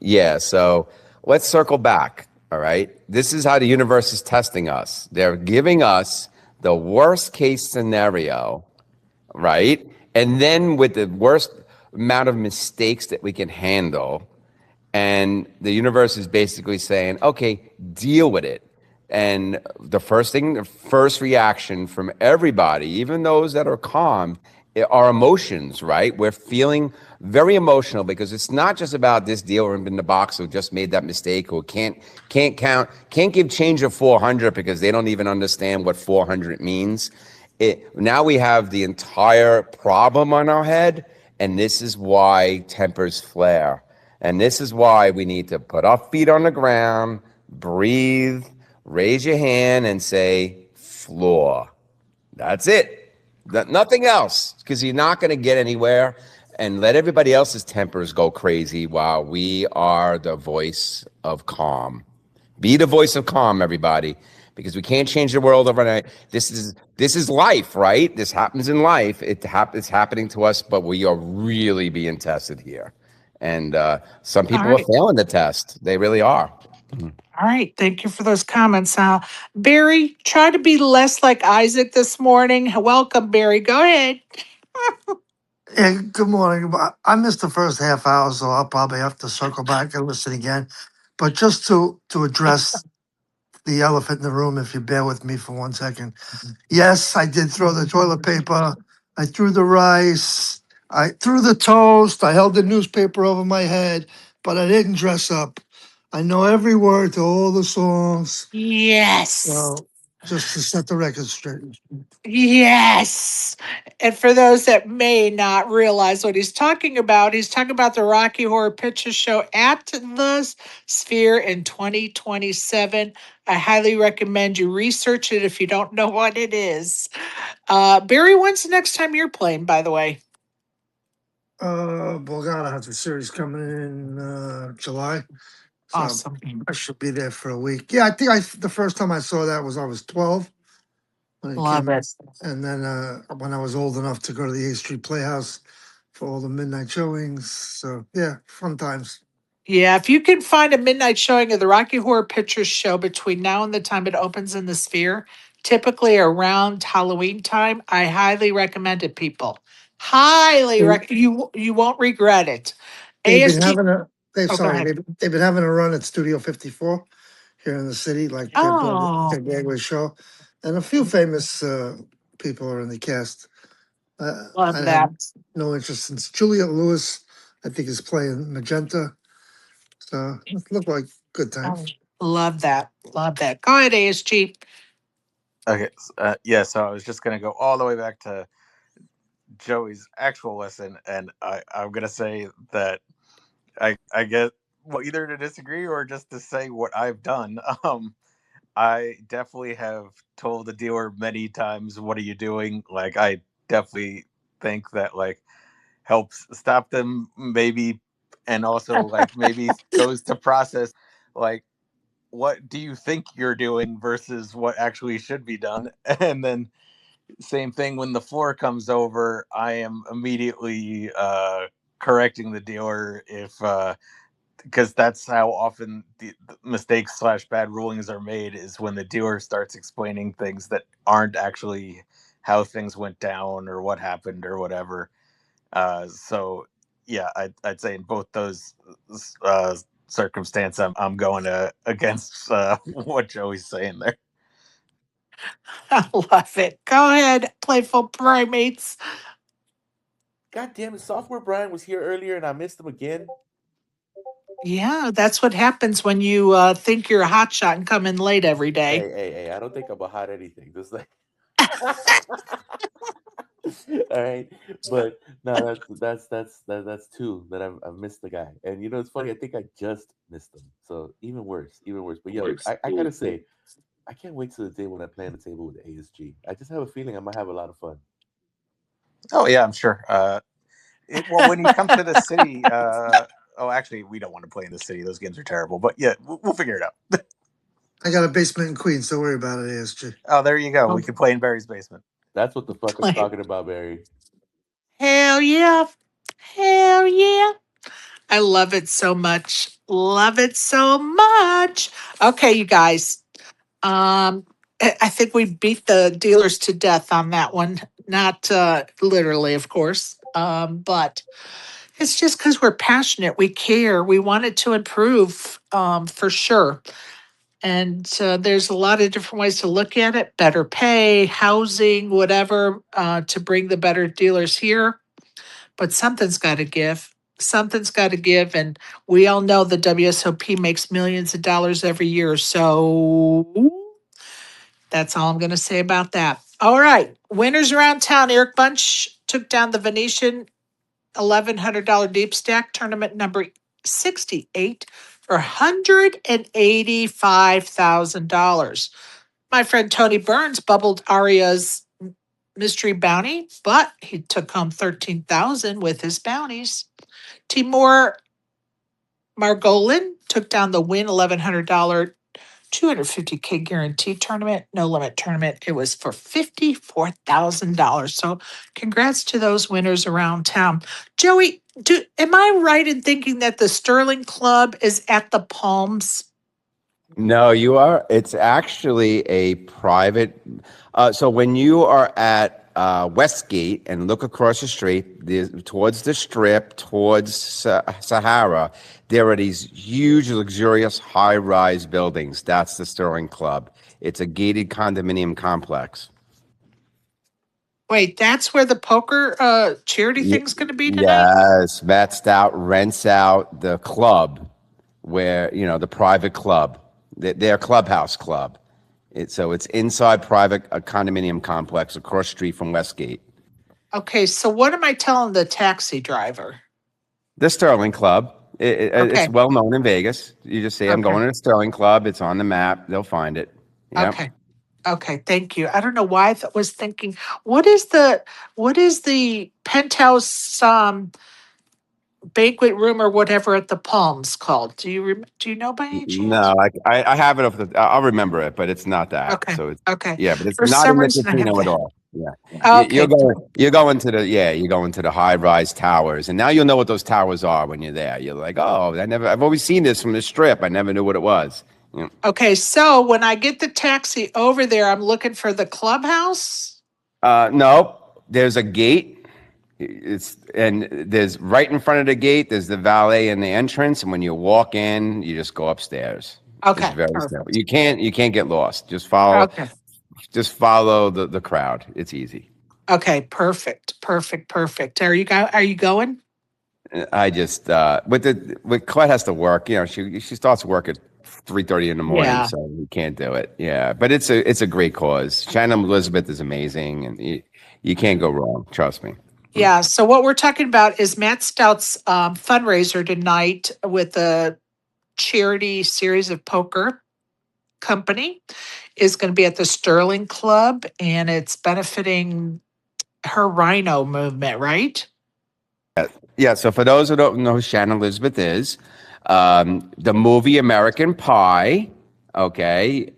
Yeah, so let's circle back. All right. This is how the universe is testing us. They're giving us the worst case scenario, right? And then with the worst amount of mistakes that we can handle. And the universe is basically saying, okay, deal with it. And the first reaction from everybody, even those that are calm, are emotions, right? We're feeling very emotional because it's not just about this dealer in the box who just made that mistake, who can't give change of 400 because they don't even understand what 400 means. Now we have the entire problem on our head, and this is why tempers flare. And this is why we need to put our feet on the ground, breathe, raise your hand, and say, floor. That's it. Nothing else, because you're not going to get anywhere. And let everybody else's tempers go crazy while we are the voice of calm. Be the voice of calm, everybody, because we can't change the world overnight. This is life, right? This happens in life. It's happening to us, but we are really being tested here. And some All people are right. failing the test. They really are. All right. Thank you for those comments. Barry, try to be less like Isaac this morning. Welcome, Barry. Go ahead. Yeah, good morning. I missed the first half hour, so I'll probably have to circle back and listen again. But just to address the elephant in the room, if you bear with me for 1 second. Yes, I did throw the toilet paper. I threw the rice. I threw the toast. I held the newspaper over my head, but I didn't dress up. I know every word to all the songs. Yes. So just to set the record straight. Yes. And for those that may not realize what he's talking about the Rocky Horror Picture Show at the Sphere in 2027. I highly recommend you research it if you don't know what it is. Barry, when's the next time you're playing, by the way? Borgata has a series coming in July. So Awesome. I should be there for a week. Yeah, I think the first time I saw that was I was 12 when it Love came out. it. And then when I was old enough to go to the A Street Playhouse for all the midnight showings. So yeah, fun times. Yeah, if you can find a midnight showing of the Rocky Horror Picture Show between now and the time it opens in the Sphere, typically around Halloween time, I highly recommend it, people. You won't regret it. They've been ASG. having a they Oh, go sorry, ahead. they've been having a run at Studio 54 here in the city, like Oh, their Broadway show. And a few famous people are in the cast. I love have that. no interest in Juliet Lewis, I think is playing Magenta. So it looked like good Oh, times. love that. Love that. Go ahead, ASG. Okay, yeah. So I was just gonna go all the way back to Joey's actual lesson, and I'm gonna say that I get, well, either to disagree or just to say what I've done. I definitely have told the dealer many times, "What are you doing?" Like, I definitely think that like helps stop them, maybe, and also like maybe goes to process like what do you think you're doing versus what actually should be done, and then same thing when the floor comes over. I am immediately correcting the dealer if because that's how often the mistakes slash bad rulings are made, is when the dealer starts explaining things that aren't actually how things went down or what happened or whatever. So yeah, I'd say in both those circumstances, I'm going against what Joey's saying there. I love it. Go ahead, playful primates. God damn it, Software Brian was here earlier and I missed him again. Yeah, that's what happens when you think you're a hotshot and come in late every day. Hey, I don't think I'm a hot anything. Just like all right, but no, that's two that I've missed the guy, and you know it's funny. I think I just missed him, so even worse, even worse. But yo, I gotta say, I can't wait till the day when I play on the table with ASG. I just have a feeling I might have a lot of fun. Oh yeah, I'm sure. Well, when you come to the city, oh, actually, we don't want to play in the city. Those games are terrible. But yeah, we'll figure it out. I got a basement in Queens. Don't worry about it, ASG. Oh, there you go. Oh, We can play in Barry's basement. That's what the fuck I'm play. talking about, Barry. Hell yeah. Hell yeah. I love it so much. Love it so much. Okay, you guys. I think we beat the dealers to death on that one. Not literally, of course. But it's just because we're passionate. We care. We want it to improve for sure. And there's a lot of different ways to look at it, better pay, housing, whatever, to bring the better dealers here. But something's got to give. Something's got to give. And we all know the WSOP makes millions of dollars every year. So that's all I'm going to say about that. All right. Winners around town. Eric Bunch took down the Venetian $1,100 deep stack tournament number 68 for $185,000. My friend Tony Burns bubbled Aria's mystery bounty, but he took home $13,000 with his bounties. Timur Margolin took down the Win $1,100 250K guarantee tournament, no limit tournament. It was for $54,000. So congrats to those winners around town. Joey, am I right in thinking that the Sterling Club is at the Palms? No, you are. It's actually a private. So when you are at Westgate and look across the street towards the Strip, towards Sahara, there are these huge, luxurious, high-rise buildings. That's the Sterling Club. It's a gated condominium complex. Wait, that's where the poker charity thing's going to be tonight? Yes, Matt Stout rents out the club where, the private club, their clubhouse club. So it's inside private a condominium complex across the street from Westgate. Okay, so what am I telling the taxi driver? The Sterling Club. Okay. It's well known in Vegas. You just say, I'm Okay. going to the Sterling Club. It's on the map. They'll find it. Yep. Okay. Okay, thank you. I don't know why I was thinking, what is the penthouse banquet room or whatever at the Palms called? Do you know by any chance? No, I have it. I'll remember it, but it's not that. Okay. So it's, Okay. yeah, but it's For not some in the reason I have casino at that. all. Yeah. Okay. You're going to the high-rise towers, and now you'll know what those towers are when you're there. You're like, oh, I've always seen this from the Strip. I never knew what it was. Yeah. Okay, so when I get the taxi over there, I'm looking for the clubhouse. No, there's a gate. There's right in front of the gate. There's the valet and the entrance, and when you walk in, you just go upstairs. Okay, It's very perfect. simple. You can't get lost. Just follow. Okay. Just follow the crowd. It's easy. Okay, perfect. Are you going? I just with Colette has to work. She starts work at 3:30 in the morning, Yeah. so we can't do it. Yeah, but it's a great cause. Shannon Elizabeth is amazing, and you can't go wrong. Trust me. Yeah. So what we're talking about is Matt Stout's fundraiser tonight with a charity series of poker company is going to be at the Sterling Club, and it's benefiting her Rhino movement, right? Yeah. So for those who don't know who Shannon Elizabeth is, the movie American Pie. Okay,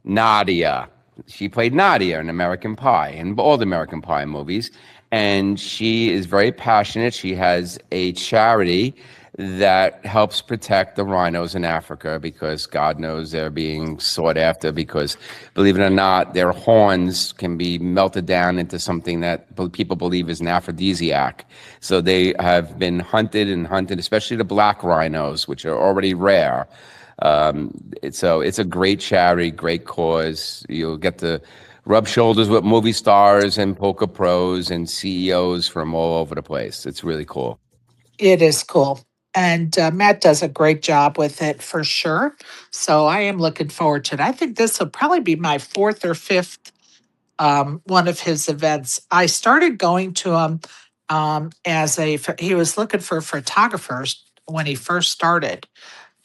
Nadia. She played Nadia in American Pie and all the American Pie movies. And she is very passionate. She has a charity that helps protect the rhinos in Africa because God knows they're being sought after because, believe it or not, their horns can be melted down into something that people believe is an aphrodisiac. So they have been hunted, especially the black rhinos, which are already rare. So it's a great charity, great cause. You'll get to rub shoulders with movie stars and poker pros and CEOs from all over the place. It's really cool. It is cool. And Matt does a great job with it for sure. So I am looking forward to it. I think this will probably be my fourth or fifth one of his events. I started going to him he was looking for photographers when he first started.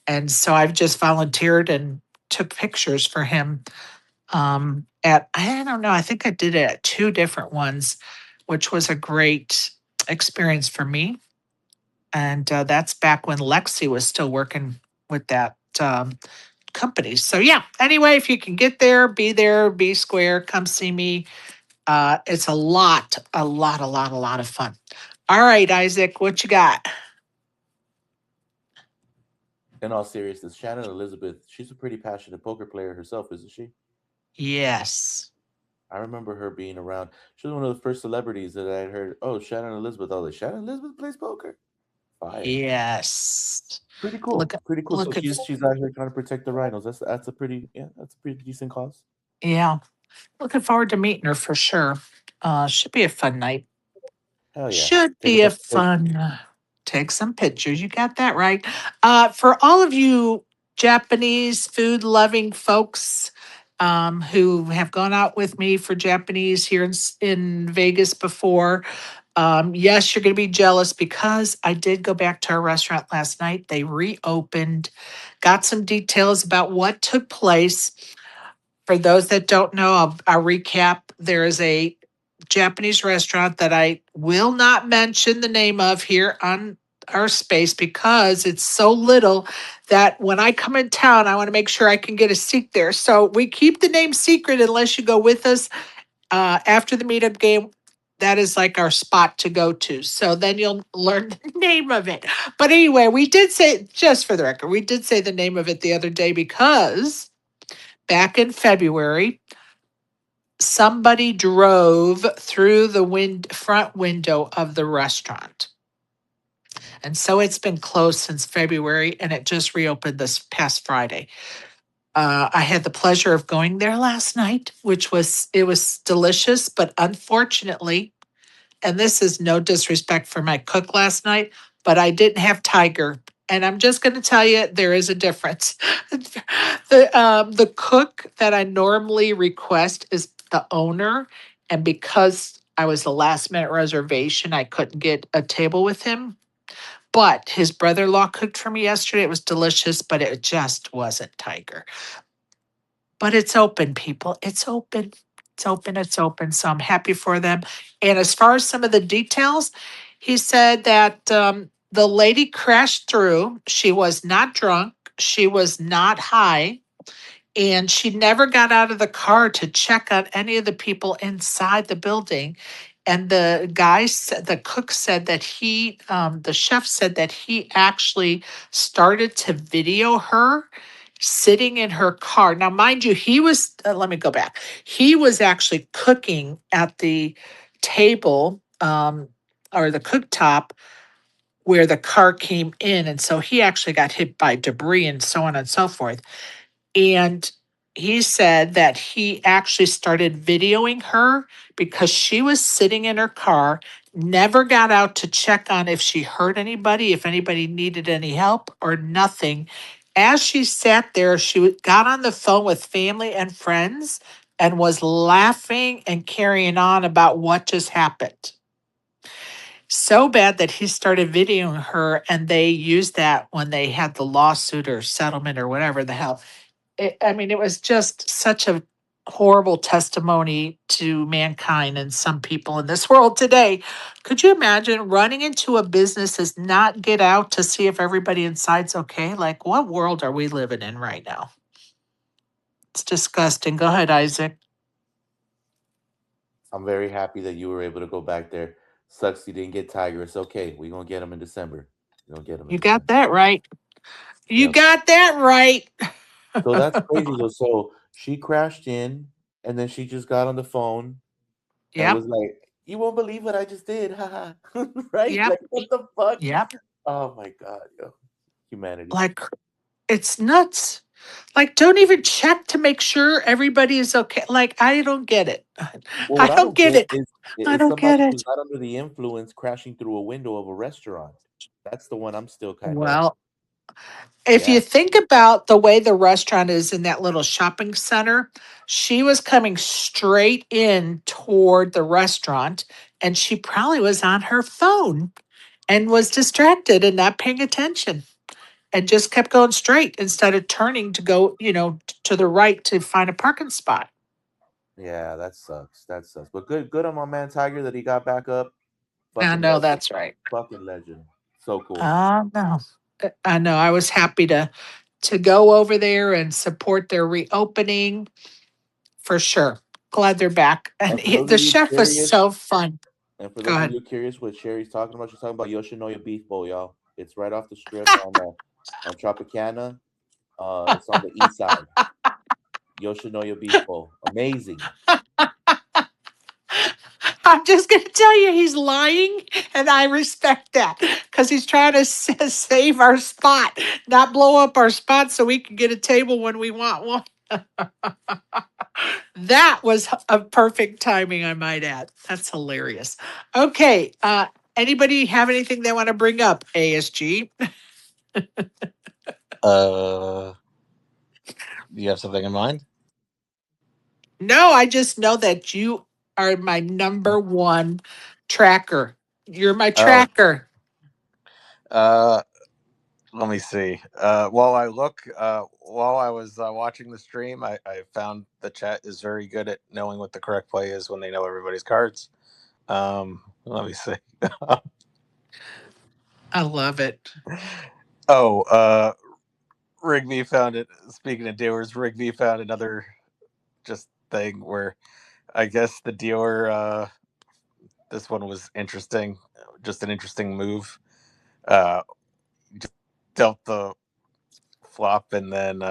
And so I've just volunteered and took pictures for him I don't know, I think I did it at two different ones, which was a great experience for me. And that's back when Lexi was still working with that company. So yeah, anyway, if you can get there, be square, come see me. It's a lot of fun. All right, Isaac, what you got? In all seriousness, Shannon Elizabeth, she's a pretty passionate poker player herself, isn't she? Yes. I remember her being around. She was one of the first celebrities that I had heard. Oh, Shannon Elizabeth. I was like, Shannon Elizabeth plays poker? Fire. Yes. Pretty cool. Pretty cool. So she's out here trying to protect the rhinos. That's a pretty decent cause. Yeah. Looking forward to meeting her for sure. Should be a fun night. Hell yeah. Should be a fun. Take some pictures. You got that right. For all of you Japanese food loving folks who have gone out with me for Japanese here in Vegas before, yes, you're going to be jealous because I did go back to our restaurant last night. They reopened, got some details about what took place. For those that don't know, I'll recap. There is a Japanese restaurant that I will not mention the name of here on our space because it's so little that when I come in town, I want to make sure I can get a seat there. So we keep the name secret unless you go with us after the meetup game. That is like our spot to go to. So then you'll learn the name of it. But anyway, we did say, just for the record, we did say the name of it the other day because back in February, somebody drove through the front window of the restaurant. And so it's been closed since February and it just reopened this past Friday. I had the pleasure of going there last night, it was delicious, but unfortunately, and this is no disrespect for my cook last night, but I didn't have tiger. And I'm just going to tell you, there is a difference. The cook that I normally request is the owner, and because I was the last minute reservation, I couldn't get a table with him. But his brother-in-law cooked for me yesterday. It was delicious, but it just wasn't tiger. But it's open, people. It's open. It's open. It's open. So I'm happy for them. And as far as some of the details, he said that the lady crashed through. She was not drunk. She was not high. And she never got out of the car to check on any of the people inside the building. And the guy said, the cook said that the chef said that he actually started to video her sitting in her car. Now, mind you, let me go back. He was actually cooking at the table or the cooktop where the car came in. And so he actually got hit by debris and so on and so forth. And he said that he actually started videoing her because she was sitting in her car, never got out to check on if she hurt anybody, if anybody needed any help or nothing. As she sat there, she got on the phone with family and friends and was laughing and carrying on about what just happened. So bad that he started videoing her, and they used that when they had the lawsuit or settlement or whatever the hell. It was just such a horrible testimony to mankind and some people in this world today. Could you imagine running into a business is not get out to see if everybody inside's okay? Like, what world are we living in right now? It's disgusting. Go ahead, Isaac. I'm very happy that you were able to go back there. Sucks you didn't get Tiger. It's okay. We're gonna get him in December. We're gonna get him in You got December. that right. You Yep. got that right. So that's crazy though. So she crashed in and then she just got on the phone and Yep. was like, "You won't believe what I just did." Haha. Right? Yep. Like what the fuck? Yep. Oh my god, yo. Humanity. Like, it's nuts. Like, don't even check to make sure everybody is okay. Like, I don't get it. Well, I what I don't don't get get it. I is don't get somebody who's it. not under the influence crashing through a window of a restaurant. That's the one I'm still kind of Well, if yeah. you think about the way the restaurant is in that little shopping center, she was coming straight in toward the restaurant and she probably was on her phone and was distracted and not paying attention and just kept going straight instead of turning to go, to the right to find a parking spot. Yeah, that sucks. That sucks. But good on my man Tiger that he got back up. I Fucking know legend. that's right. Fucking legend. So cool. No. I know. I was happy to go over there and support their reopening for sure. Glad they're back. And And for those the of you chef was curious, so fun. and for Go those of ahead. you curious what Sherry's talking about, she's talking about Yoshinoya Beef Bowl, y'all. It's right off the strip on Tropicana. It's on the east side. Yoshinoya Beef Bowl. Amazing. I'm just going to tell you, he's lying, and I respect that because he's trying to save our spot, not blow up our spot so we can get a table when we want one. That was a perfect timing, I might add. That's hilarious. Okay. Anybody have anything they want to bring up, ASG? Do you have something in mind? No, I just know that you are my number one tracker. You're my Oh, tracker. uh, let me see. While I was watching the stream, I found the chat is very good at knowing what the correct play is when they know everybody's cards. Let me see. I love it. Oh, Rigby found it. Speaking of dealers, Rigby found another just thing where I guess the dealer, this one was interesting, just an interesting move. Uh, just dealt the flop and then,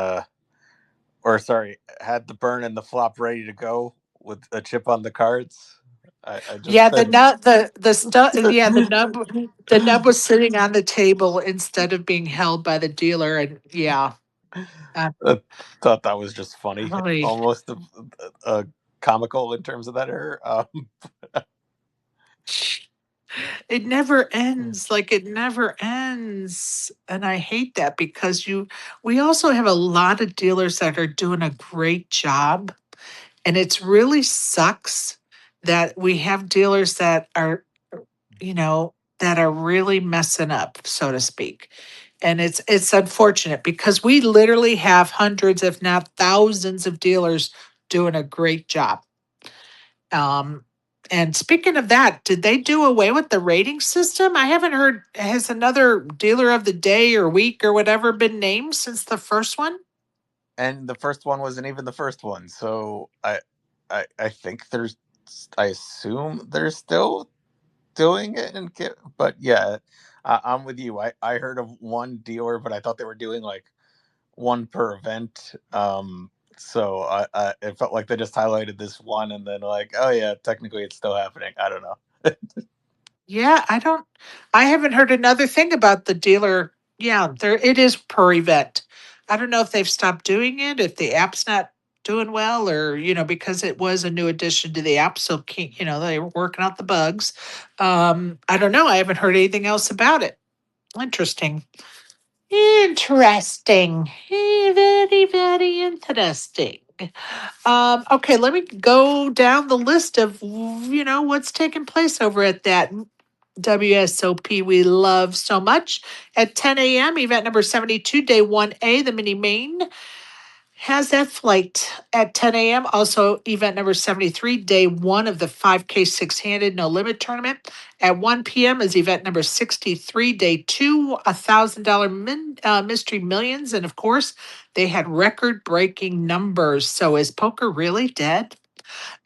or sorry, had the burn and the flop ready to go with a chip on the cards. I just Yeah, the said, nub, the stuff. Yeah, the nub was sitting on the table instead of being held by the dealer, and yeah, I thought that was just funny, really, almost comical in terms of that error. it never ends. Like it never ends, and I hate that because we also have a lot of dealers that are doing a great job, and it's really sucks that we have dealers that are that are really messing up, so to speak. And it's unfortunate because we literally have hundreds, if not thousands, of dealers doing a great job. Um, and speaking of that, did they do away with the rating system? I haven't heard. Has another dealer of the day or week or whatever been named since the first one? And the first one wasn't even the first one, so I think there's, I assume they're still doing it, and but yeah, I'm with you. I heard of one dealer, but I thought they were doing like one per event. So I it felt like they just highlighted this one and then like, oh yeah, technically it's still happening. I don't know. Yeah, I haven't heard another thing about the dealer. Yeah, there it is per event. I don't know if they've stopped doing it, if the app's not doing well, or because it was a new addition to the app, so they were working out the bugs. I don't know. I haven't heard anything else about it. Interesting. Interesting. Very, very interesting. Okay, let me go down the list of what's taking place over at that WSOP we love so much. At 10 a.m., event number 72, day 1A, the mini main has that flight at 10 a.m. Also, event number 73, day one of the 5K six handed no limit tournament. At 1 p.m. is event number 63, day two, $1,000 mystery millions. And of course, they had record breaking numbers. So is poker really dead?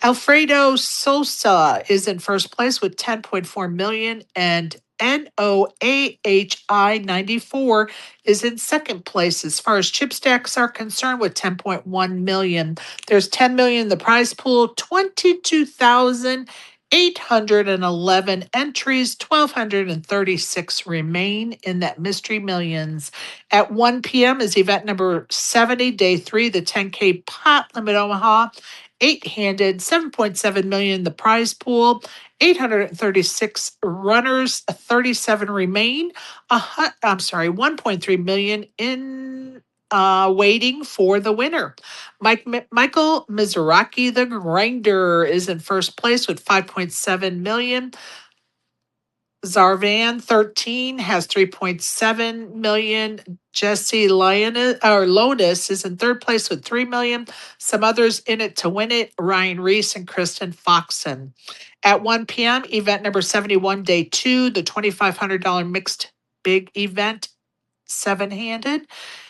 Alfredo Sosa is in first place with 10.4 million, and NOAHI 94 is in second place as far as chip stacks are concerned with 10.1 million. There's 10 million in the prize pool, 22,811 entries, 1,236 remain in that mystery millions. At 1 p.m. is event number 70, day three, the 10K pot limit Omaha. Eight-handed, 7.7 million in the prize pool, 836 runners, 37 remain. I'm sorry, 1.3 million in waiting for the winner. Michael Mizuraki, the grinder, is in first place with 5.7 million. Zarvan 13 has 3.7 million. Jesse Lotus is in third place with 3 million. Some others in it to win it: Ryan Reese and Kristen Foxon. At 1 p.m., event number 71, day two, the $2,500 mixed big event, seven handed,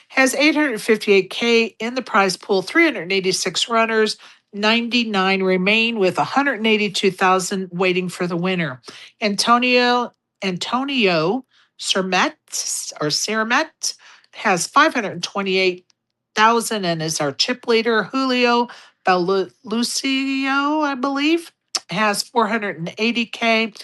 has 858K in the prize pool, 386 runners, 99 remain with 182,000 waiting for the winner. Antonio Sermet has 528,000 and is our chip leader. Julio Bellucio, I believe, has 480K.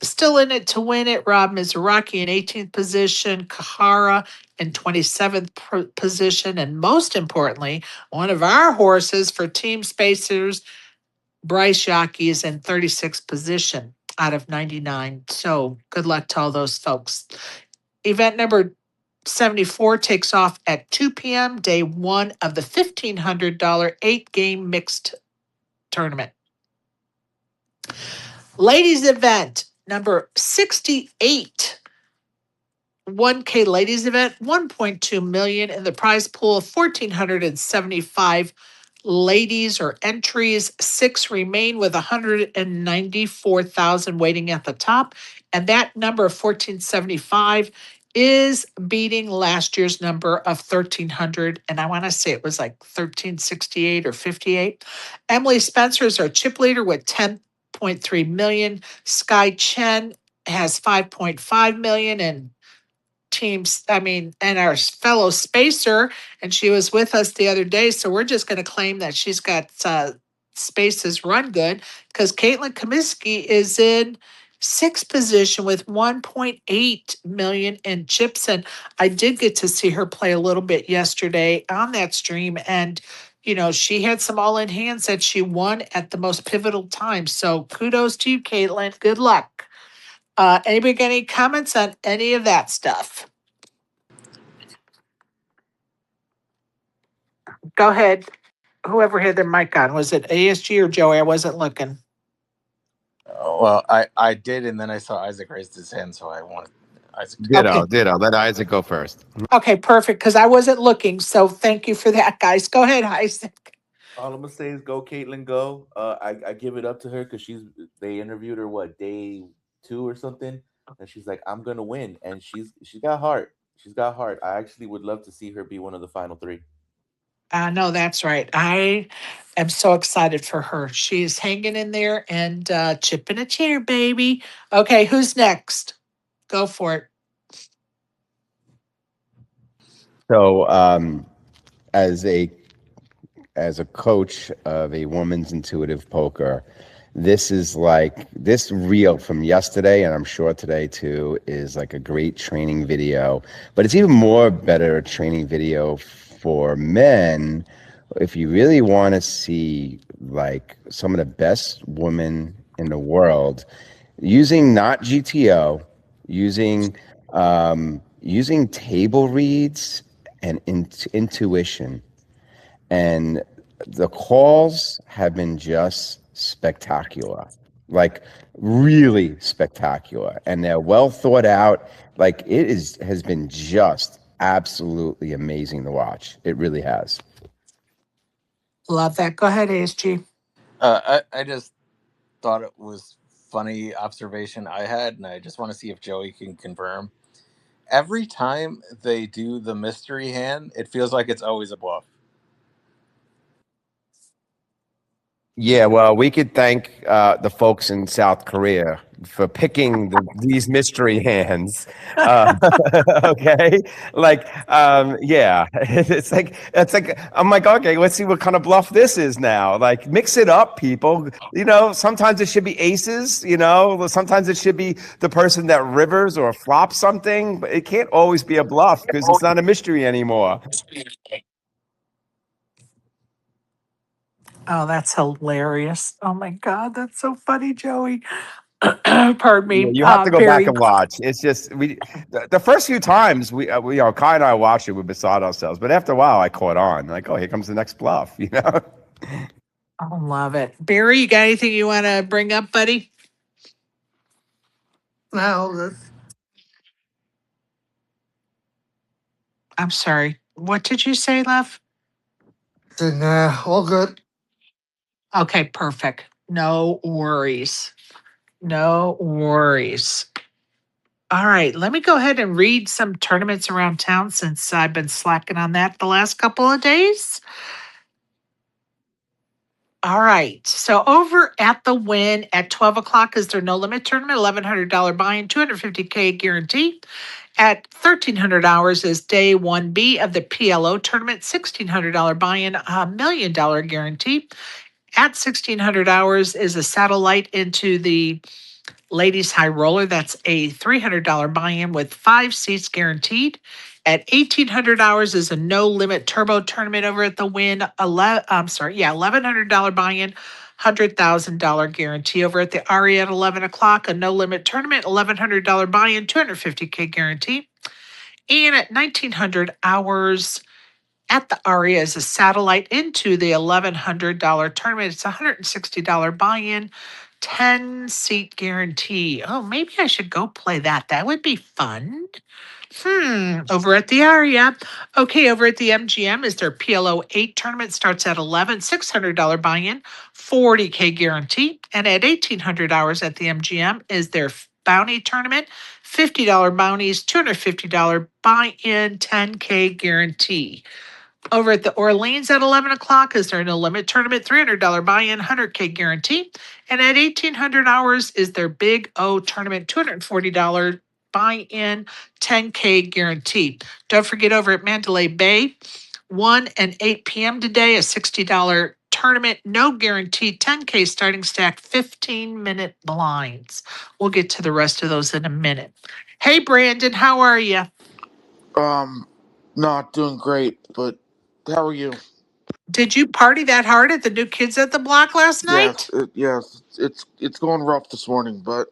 Still in it to win it, Rob Mizuraki in 18th position, Kahara in 27th position, and most importantly, one of our horses for Team Spacers, Bryce Yockey, is in 36th position out of 99. So good luck to all those folks. Event number 74 takes off at 2 p.m., day one of the $1,500 eight-game mixed tournament. Ladies event number 68. 1K ladies event, 1.2 million in the prize pool, 1,475 ladies or entries, 6 remain with 194,000 waiting at the top. And that number of 1475 is beating last year's number of 1,300. And I want to say it was like 1,368 or 58. Emily Spencer is our chip leader with 10.3 million. Sky Chen has 5.5 million, and and our fellow spacer, and she was with us the other day. So we're just going to claim that she's got spaces run good, because Caitlin Comiskey is in sixth position with 1.8 million in chips. And I did get to see her play a little bit yesterday on that stream. And, she had some all in hands that she won at the most pivotal time. So kudos to you, Caitlin. Good luck. Anybody got any comments on any of that stuff? Go ahead. Whoever had their mic on, was it ASG or Joey? I wasn't looking. Well, I did, and then I saw Isaac raised his hand, so I wanted Isaac to Ditto, ditto. Let Isaac go first. Okay, perfect, because I wasn't looking. So thank you for that, guys. Go ahead, Isaac. All I'm gonna say is go, Caitlin, go. I give it up to her because they interviewed her day 2 or something, and she's like, I'm gonna win, and she's got heart. She's got heart. I actually would love to see her be one of the final 3. No, that's right. I am so excited for her. She's hanging in there and chipping a chair, baby. Okay, who's next? Go for it. So, as a coach of a women's intuitive poker, this reel from yesterday, and I'm sure today too, is like a great training video. But it's even more better training video for men if you really want to see like some of the best women in the world using not GTO, using table reads and intuition. And the calls have been just spectacular, like really spectacular. And they're well thought out. Like has been just absolutely amazing to watch. It really has. Love that. Go ahead, ASG. I just thought it was funny observation I had, and I just want to see if Joey can confirm. Every time they do the mystery hand, it feels like it's always a bluff. Yeah, well, we could thank the folks in South Korea for picking these mystery hands. Okay, yeah, it's like I'm like, okay, let's see what kind of bluff this is now. Like, mix it up, people. Sometimes it should be aces. Sometimes it should be the person that rivers or flops something, but it can't always be a bluff because it's not a mystery anymore. Oh, that's hilarious. Oh my God, that's so funny, Joey. Pardon me. Yeah, you have to go back and watch. It's just the first few times we Kai and I watched it, we beside ourselves. But after a while, I caught on. Like, oh, here comes the next bluff. I love it. Barry, you got anything you want to bring up, buddy? No, I'm sorry. What did you say, love? nah, all good. Okay, perfect. No worries. No worries. All right, let me go ahead and read some tournaments around town since I've been slacking on that the last couple of days. All right, so over at the Win at 12 o'clock is their no limit tournament, $1,100 buy-in, $250K guarantee. At 1300 hours is day 1B of the PLO tournament, $1,600 buy-in, $1 million guarantee. At 1600 hours is a satellite into the Ladies High Roller. That's a $300 buy-in with 5 seats guaranteed. At 1800 hours is a no limit turbo tournament over at the Win. $1,100 buy-in, $100,000 guarantee. Over at the Aria at 11 o'clock, a no limit tournament, $1,100 buy-in, $250K guarantee. And at 1900 hours at the Aria is a satellite into the $1,100 tournament. It's $160 buy-in, 10-seat guarantee. Oh, maybe I should go play that. That would be fun. Over at the Aria. Okay, over at the MGM is their PLO 8 tournament, starts at 11, $600 buy-in, 40K guarantee. And at 1800 hours at the MGM is their bounty tournament, $50 bounties, $250 buy-in, 10K guarantee. Over at the Orleans at 11 o'clock is their no limit tournament, $300 buy-in, 100K guarantee. And at 1800 hours is their Big O tournament, $240 buy-in, 10K guarantee. Don't forget over at Mandalay Bay, 1 and 8 p.m. today, a $60 tournament, no guarantee, 10K starting stack, 15-minute blinds. We'll get to the rest of those in a minute. Hey, Brandon, how are you? Not doing great, but how are you? Did you party that hard at the New Kids at the Block last night? Yes, it's going rough this morning, but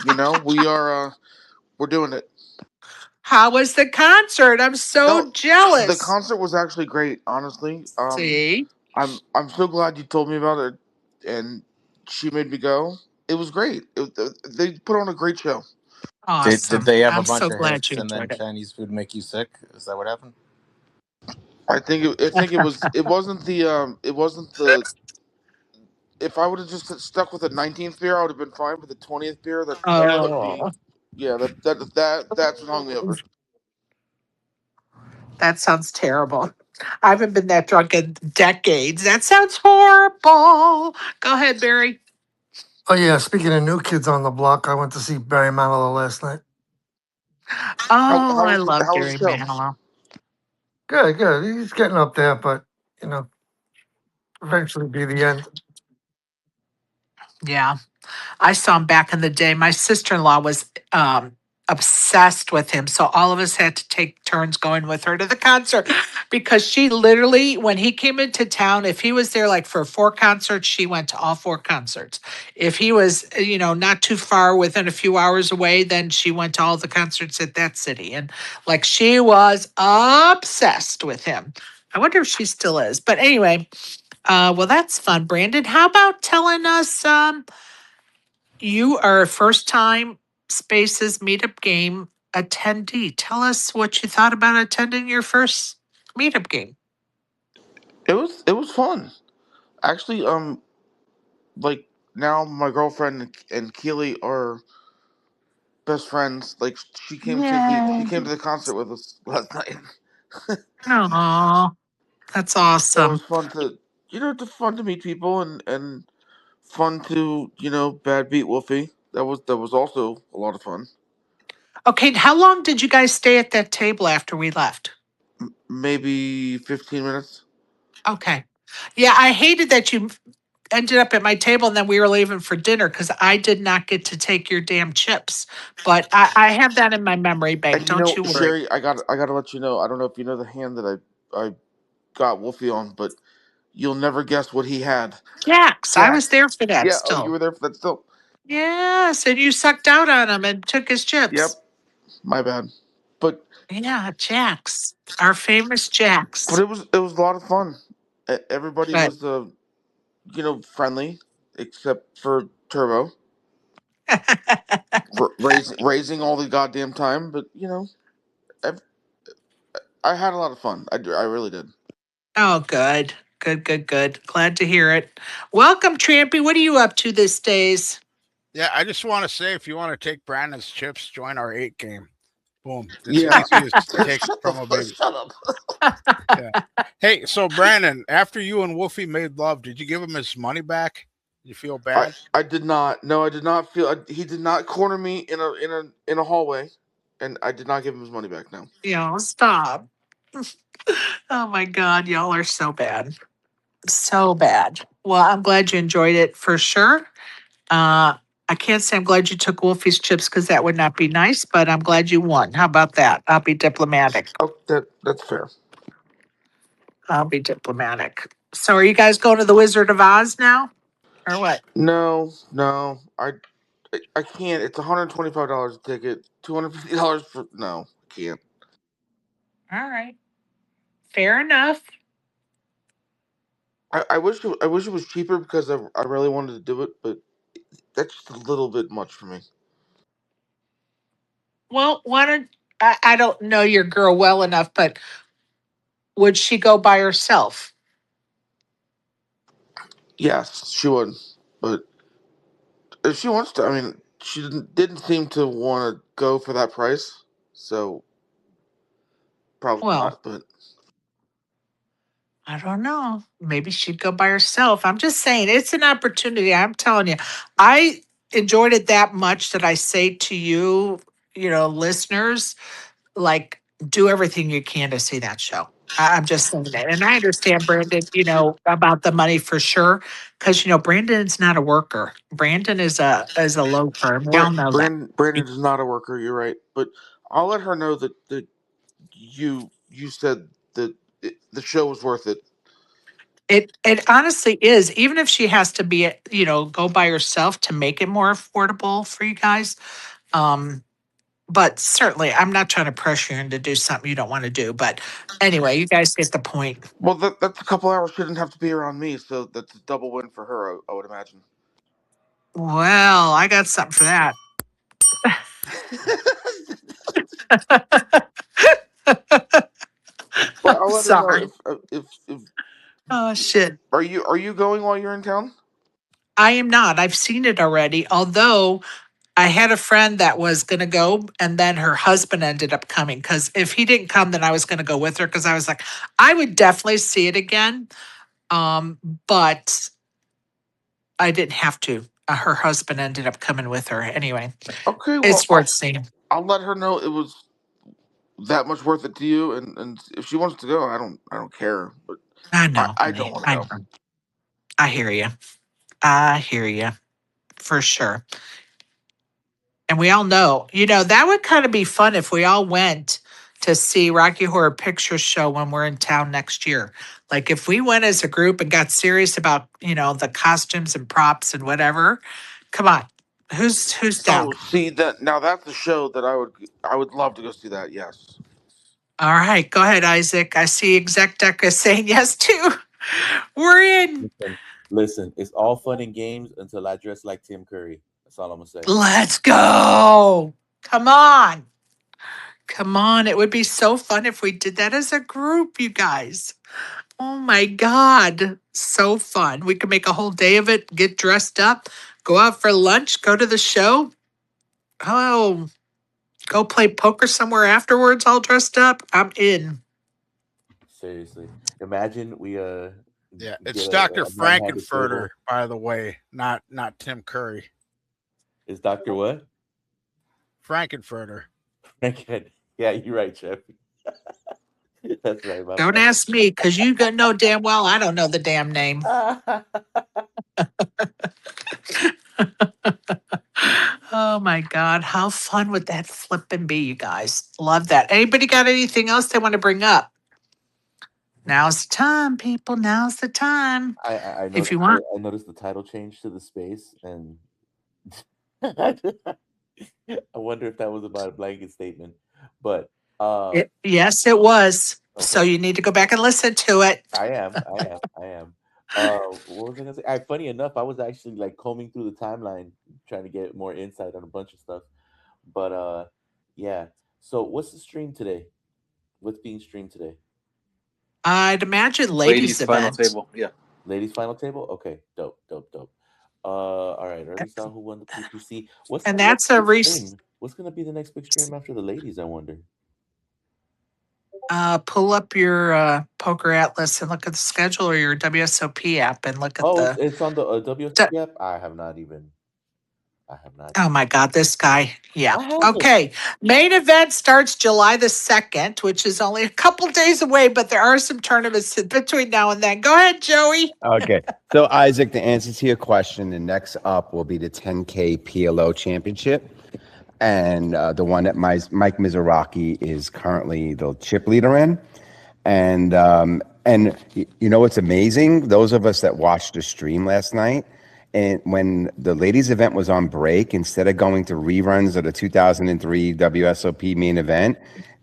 we're doing it. How was the concert? I'm so No, the jealous. concert was actually great, honestly. See? I'm so glad you told me about it, and she made me go. It was great. They put on a great show. Did Awesome. they have a I'm bunch so of glad you hits and then enjoyed it. Chinese food make you sick? Is that what happened? I think it wasn't the if I would have just stuck with the 19th beer, I would have been fine. But the 20th beer, that put me, Oh, yeah, that's what hung me over. that sounds terrible. I haven't been that drunk in decades. That sounds horrible. Go ahead, Barry. Oh yeah, speaking of New Kids on the Block, I went to see Barry Manilow last night. Oh, I love How was Barry the show? Manilow. Good, good. He's getting up there, but eventually be the end. Yeah. I saw him back in the day. My sister-in-law was obsessed with him. So all of us had to take turns going with her to the concert because she literally, when he came into town, if he was there like for 4 concerts, she went to all 4 concerts. If he was, not too far within a few hours away, then she went to all the concerts at that city. And like she was obsessed with him. I wonder if she still is. But anyway, well, that's fun, Brandon. How about telling us you are a first time Spaces meetup game attendee. Tell us what you thought about attending your first meetup game. It was fun. Actually, like now my girlfriend and Keely are best friends. Like she Yay. came to the concert with us last night. Aw, that's So it was awesome. fun fun to meet people and fun to bad beat Wolfie. That was also a lot of fun. Okay, how long did you guys stay at that table after we left? Maybe 15 minutes. Okay. Yeah, I hated that you ended up at my table and then we were leaving for dinner because I did not get to take your damn chips. But I have that in my memory bank. And Don't you worry. Sherry, I gotta let you know. I don't know if you know the hand that I got Wolfie on, but you'll never guess what he had. Jax, I was Jax. there for that Yeah. Oh, you still. were there for that still. Yes, and you sucked out on him and took his Yep. chips. My bad. But Yeah, Jax, our famous Jax. it was a lot of fun. Everybody But was friendly except for Turbo, raising all the goddamn time. But I, I had a lot of fun. I really did. oh, good, good, good, good. Glad to hear it. Welcome, Trampy. What are you up to these days? Yeah, I just want to say if you want to take Brandon's chips, join our 8 game. Boom. It's Yeah. easy as take Shut the promo fuck. baby. Shut up. Yeah. Hey, so Brandon, after you and Wolfie made love, did you give him his money back? You feel bad? I did not. No, I did not feel. He did not corner me in a hallway, and I did not give him his money back. No. Stop. Oh my God, y'all are so bad. So bad. Well, I'm glad you enjoyed it for sure. I can't say I'm glad you took Wolfie's chips because that would not be nice, but I'm glad you won. How about that? I'll be diplomatic. Oh, that's fair. I'll be diplomatic. So, are you guys going to the Wizard of Oz now, or what? No, no, I can't. It's $125 a ticket. $250 for no. I can't. All right, fair enough. I wish it was cheaper because I really wanted to do it, but that's just a little bit much for me. Well, why don't I don't know your girl well enough, but would she go by herself? Yes, she would, but if she wants to, I mean, she didn't seem to want to go for that price, so probably Well, not. But I don't know. Maybe she'd go by herself. I'm just saying it's an opportunity. I'm telling you, I enjoyed it that much that I say to you, listeners, like do everything you can to see that show. I'm just saying that. And I understand Brandon, about the money for sure. Cause Brandon's not a worker. Brandon is a loafer. We all know that. Brandon is not a worker. You're right, but I'll let her know that you said that the show was worth it. It honestly is, even if she has to be, go by herself to make it more affordable for you guys. Um, but certainly I'm not trying to pressure you into do something you don't want to do. But anyway, you guys get the point. Well, that's a couple hours. She didn't have to be around me, so that's a double win for her. I would imagine. Well, I got something for that. But I'll I'm let her know sorry. if Oh shit. are you going while you're in town? I am not. I've seen it already. Although I had a friend that was going to go and then her husband ended up coming because if he didn't come, then I was going to go with her because I was like, I would definitely see it again. But I didn't have to. Her husband ended up coming with her anyway. Okay, well, It's worth seeing. I'll let her know it was that much worth it to you, and if she wants to go, I don't care, but I know, I don't honey. want to I go. know. I hear you. I hear you for sure. And we all know, that would kind of be fun if we all went to see Rocky Horror Picture Show when we're in town next year. Like if we went as a group and got serious about, the costumes and props and whatever. Come on. Who's down? Oh, see that now that's a show that I would love to go see that. Yes. All right, go ahead, Isaac. I see ExecDec is saying yes too. We're in. Listen, it's all fun and games until I dress like Tim Curry. That's all I'm gonna say. Let's go. Come on. Come on. It would be so fun if we did that as a group, you guys. Oh my God. So fun. We could make a whole day of it, get dressed up, go out for lunch, go to the show. Oh, go play poker somewhere afterwards, all dressed up. I'm in. Seriously, imagine we Yeah, it's get Dr. a one-handed Frankenfurter, table. by the way, not Tim Curry. Is Doctor what? Frankenfurter. Yeah, you're right, Jeff. That's right. My Don't ask me because you know damn well I don't know the damn name. bad. Oh my God. How fun would that flippin' be, you guys? Love that. Anybody got anything else they want to bring up? Now's the time, people. Now's the time. I If noticed you want. I noticed the title change to the space, and I wonder if that was about a blanket statement. But Yes, it was. So okay, you need to go back and listen to it. I am. What was I gonna say? Funny enough, I was actually like combing through the timeline, trying to get more insight on a bunch of stuff. But yeah. So what's the stream today? What's being streamed today? I'd imagine ladies' Final event. table. Yeah. Ladies' final table. Okay, dope. All right. I already saw who won the PPC. What's And the next that's a big stream? What's gonna be the next big stream after the ladies? I wonder. pull up your Poker Atlas and look at the schedule or your WSOP app and look at Oh, the. it's on the WSOP app. I have not. Oh my God, this guy. Yeah. I have it. Okay. Main event starts July the 2nd, which is only a couple days away, but there are some tournaments between now and then. Go ahead, Joey. Okay. So, Isaac, the answer to your question, the next up will be the 10K PLO Championship. And the one that Mike Mizoraki is currently the chip leader in. And you know what's amazing? Those of us that watched the stream last night, and when the ladies event was on break, instead of going to reruns of the 2003 WSOP main event,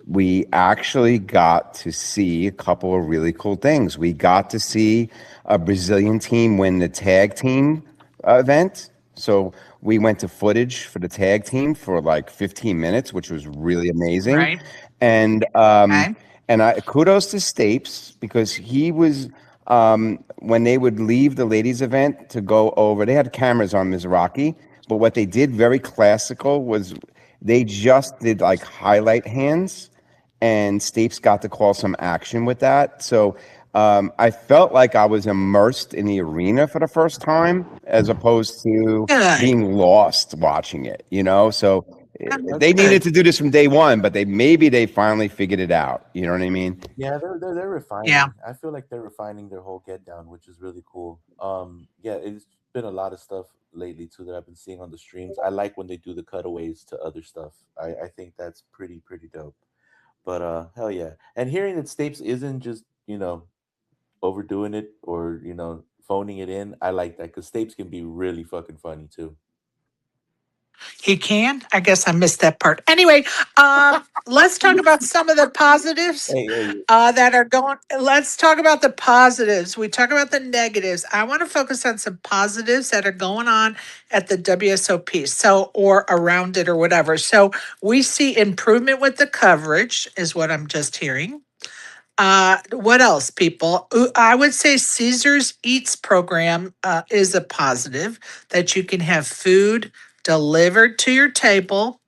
we actually got to see a couple of really cool things. We got to see a Brazilian team win the tag team event So we went to footage for the tag team for like 15 minutes, which was really amazing. Right. And Okay. and I kudos to Stapes because he was when they would leave the ladies event to go over, they had cameras on Mizrachi, but what they did very classical was they just did like highlight hands, and Stapes got to call some action with that. So I felt like I was immersed in the arena for the first time, as opposed to Good. being lost watching it. So That's they good. needed to do this from day one, but they finally figured it out. You know what I mean? Yeah, they're refining. Yeah. I feel like they're refining their whole get down, which is really cool. Yeah, it's been a lot of stuff lately too that I've been seeing on the streams. I like when they do the cutaways to other stuff. I think that's pretty dope. But hell yeah. And hearing that Stapes isn't just, overdoing it or, phoning it in, I like that because Stapes can be really fucking funny too. He can. I guess I missed that part. Anyway, let's talk about some of the positives Hey, that are going. Let's talk about the positives. We talk about the negatives. I want to focus on some positives that are going on at the WSOP, so or around it or whatever. So we see improvement with the coverage, is what I'm just hearing. What else, people? I would say Caesar's Eats program is a positive that you can have food delivered to your table.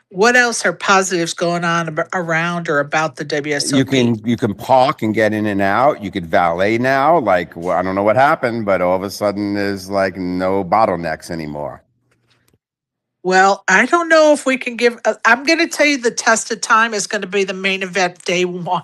What else are positives going on around or about the You WSOP? can park and get in and out. You could valet now. Like, well, I don't know what happened, but all of a sudden there's like no bottlenecks anymore. Well, I don't know if we can give. I'm going to tell you the test of time is going to be the main event day one.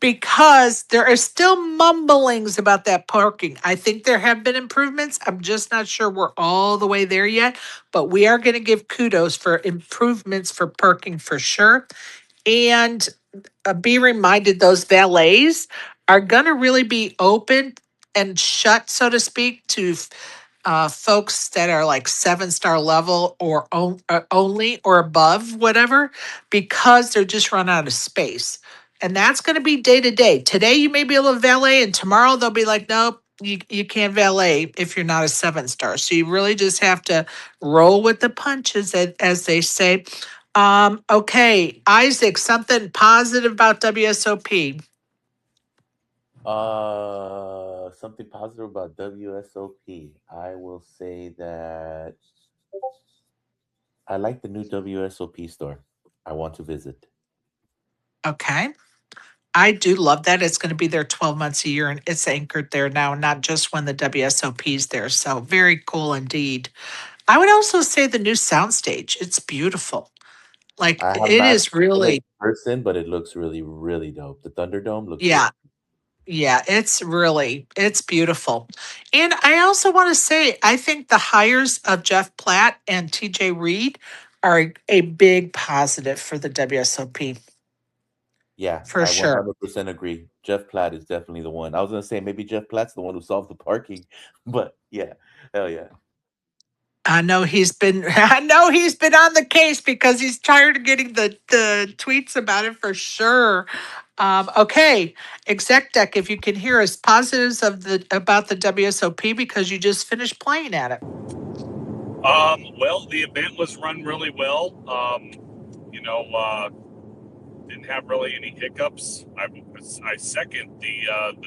Because there are still mumblings about that parking. I think there have been improvements. I'm just not sure we're all the way there yet, but we are going to give kudos for improvements for parking for sure. And be reminded those valets are going to really be open and shut, so to speak, to folks that are like 7-star level or only or above, whatever, because they're just run out of space. And that's going to be day to day. Today, you may be able to valet, and tomorrow they'll be like, nope, you can't valet if you're not a 7-star. So you really just have to roll with the punches, as they say. Okay, Isaac, something positive about WSOP. Something positive about WSOP. I will say that I like the new WSOP store. I want to visit. Okay. I do love that. It's going to be there 12 months a year and it's anchored there now, not just when the WSOP is there. So very cool indeed. I would also say the new soundstage. It's beautiful. Like I have it not is seen it in really, person, but it looks really dope. The Thunderdome looks good. yeah, yeah, it's beautiful. And I also want to say, I think the hires of Jeff Platt and TJ Reed are a big positive for the WSOP Yeah, for I sure. 100% agree. Jeff Platt is definitely the one. I was gonna say maybe Jeff Platt's the one who solved the parking, but yeah, hell yeah. I know he's been on the case because he's tired of getting the tweets about it for sure. Okay, ExecDec, if you can hear us, positives about the WSOP because you just finished playing at it. Well, the event was run really well. Didn't have really any hiccups. I second the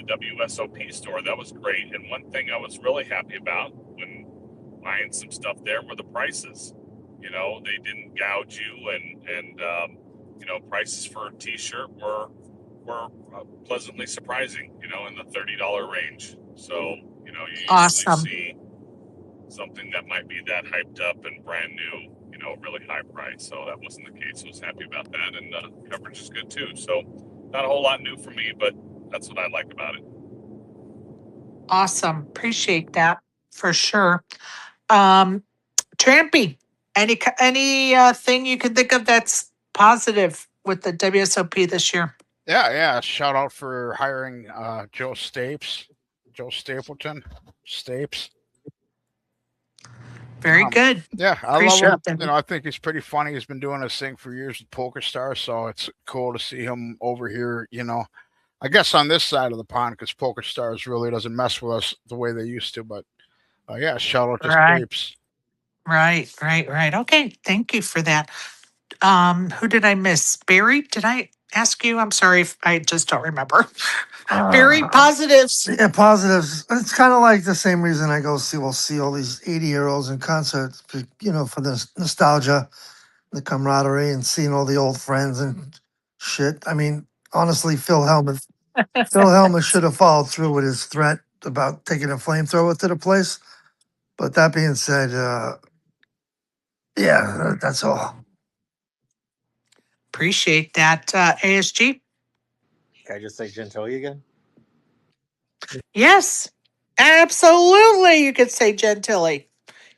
WSOP store. That was great. And one thing I was really happy about when buying some stuff there were the prices. They didn't gouge you, and prices for a T-shirt were pleasantly surprising. In the $30 range. So you usually Awesome. see something that might be that hyped up and brand new, really high price. So that wasn't the case. I was happy about that, and coverage is good too. So not a whole lot new for me, but that's what I like about it. Awesome. Appreciate that for sure. Um, Trampy, any thing you can think of that's positive with the WSOP this year? Yeah. Shout out for hiring Joe Stapleton. Stapes. Very good. Yeah, I love Appreciate him. that. I think he's pretty funny. He's been doing this thing for years with Poker Star, so it's cool to see him over here. I guess on this side of the pond because Poker Stars really doesn't mess with us the way they used to. But Oh yeah, shout out to Right, Scrapes. right. Okay, thank you for that. Who did I miss? Barry, did I ask you? I'm sorry if I just don't remember. Barry, Uh, positives. yeah, positives. It's kind of like the same reason I go see all these 80-year-olds in concert, for the nostalgia, the camaraderie, and seeing all the old friends and shit. I mean, honestly, Phil Helmuth should have followed through with his threat about taking a flamethrower to the place. But that being said, yeah, that's all. Appreciate that, ASG. Can I just say Gentilly again? Yes, absolutely. You could say Gentilly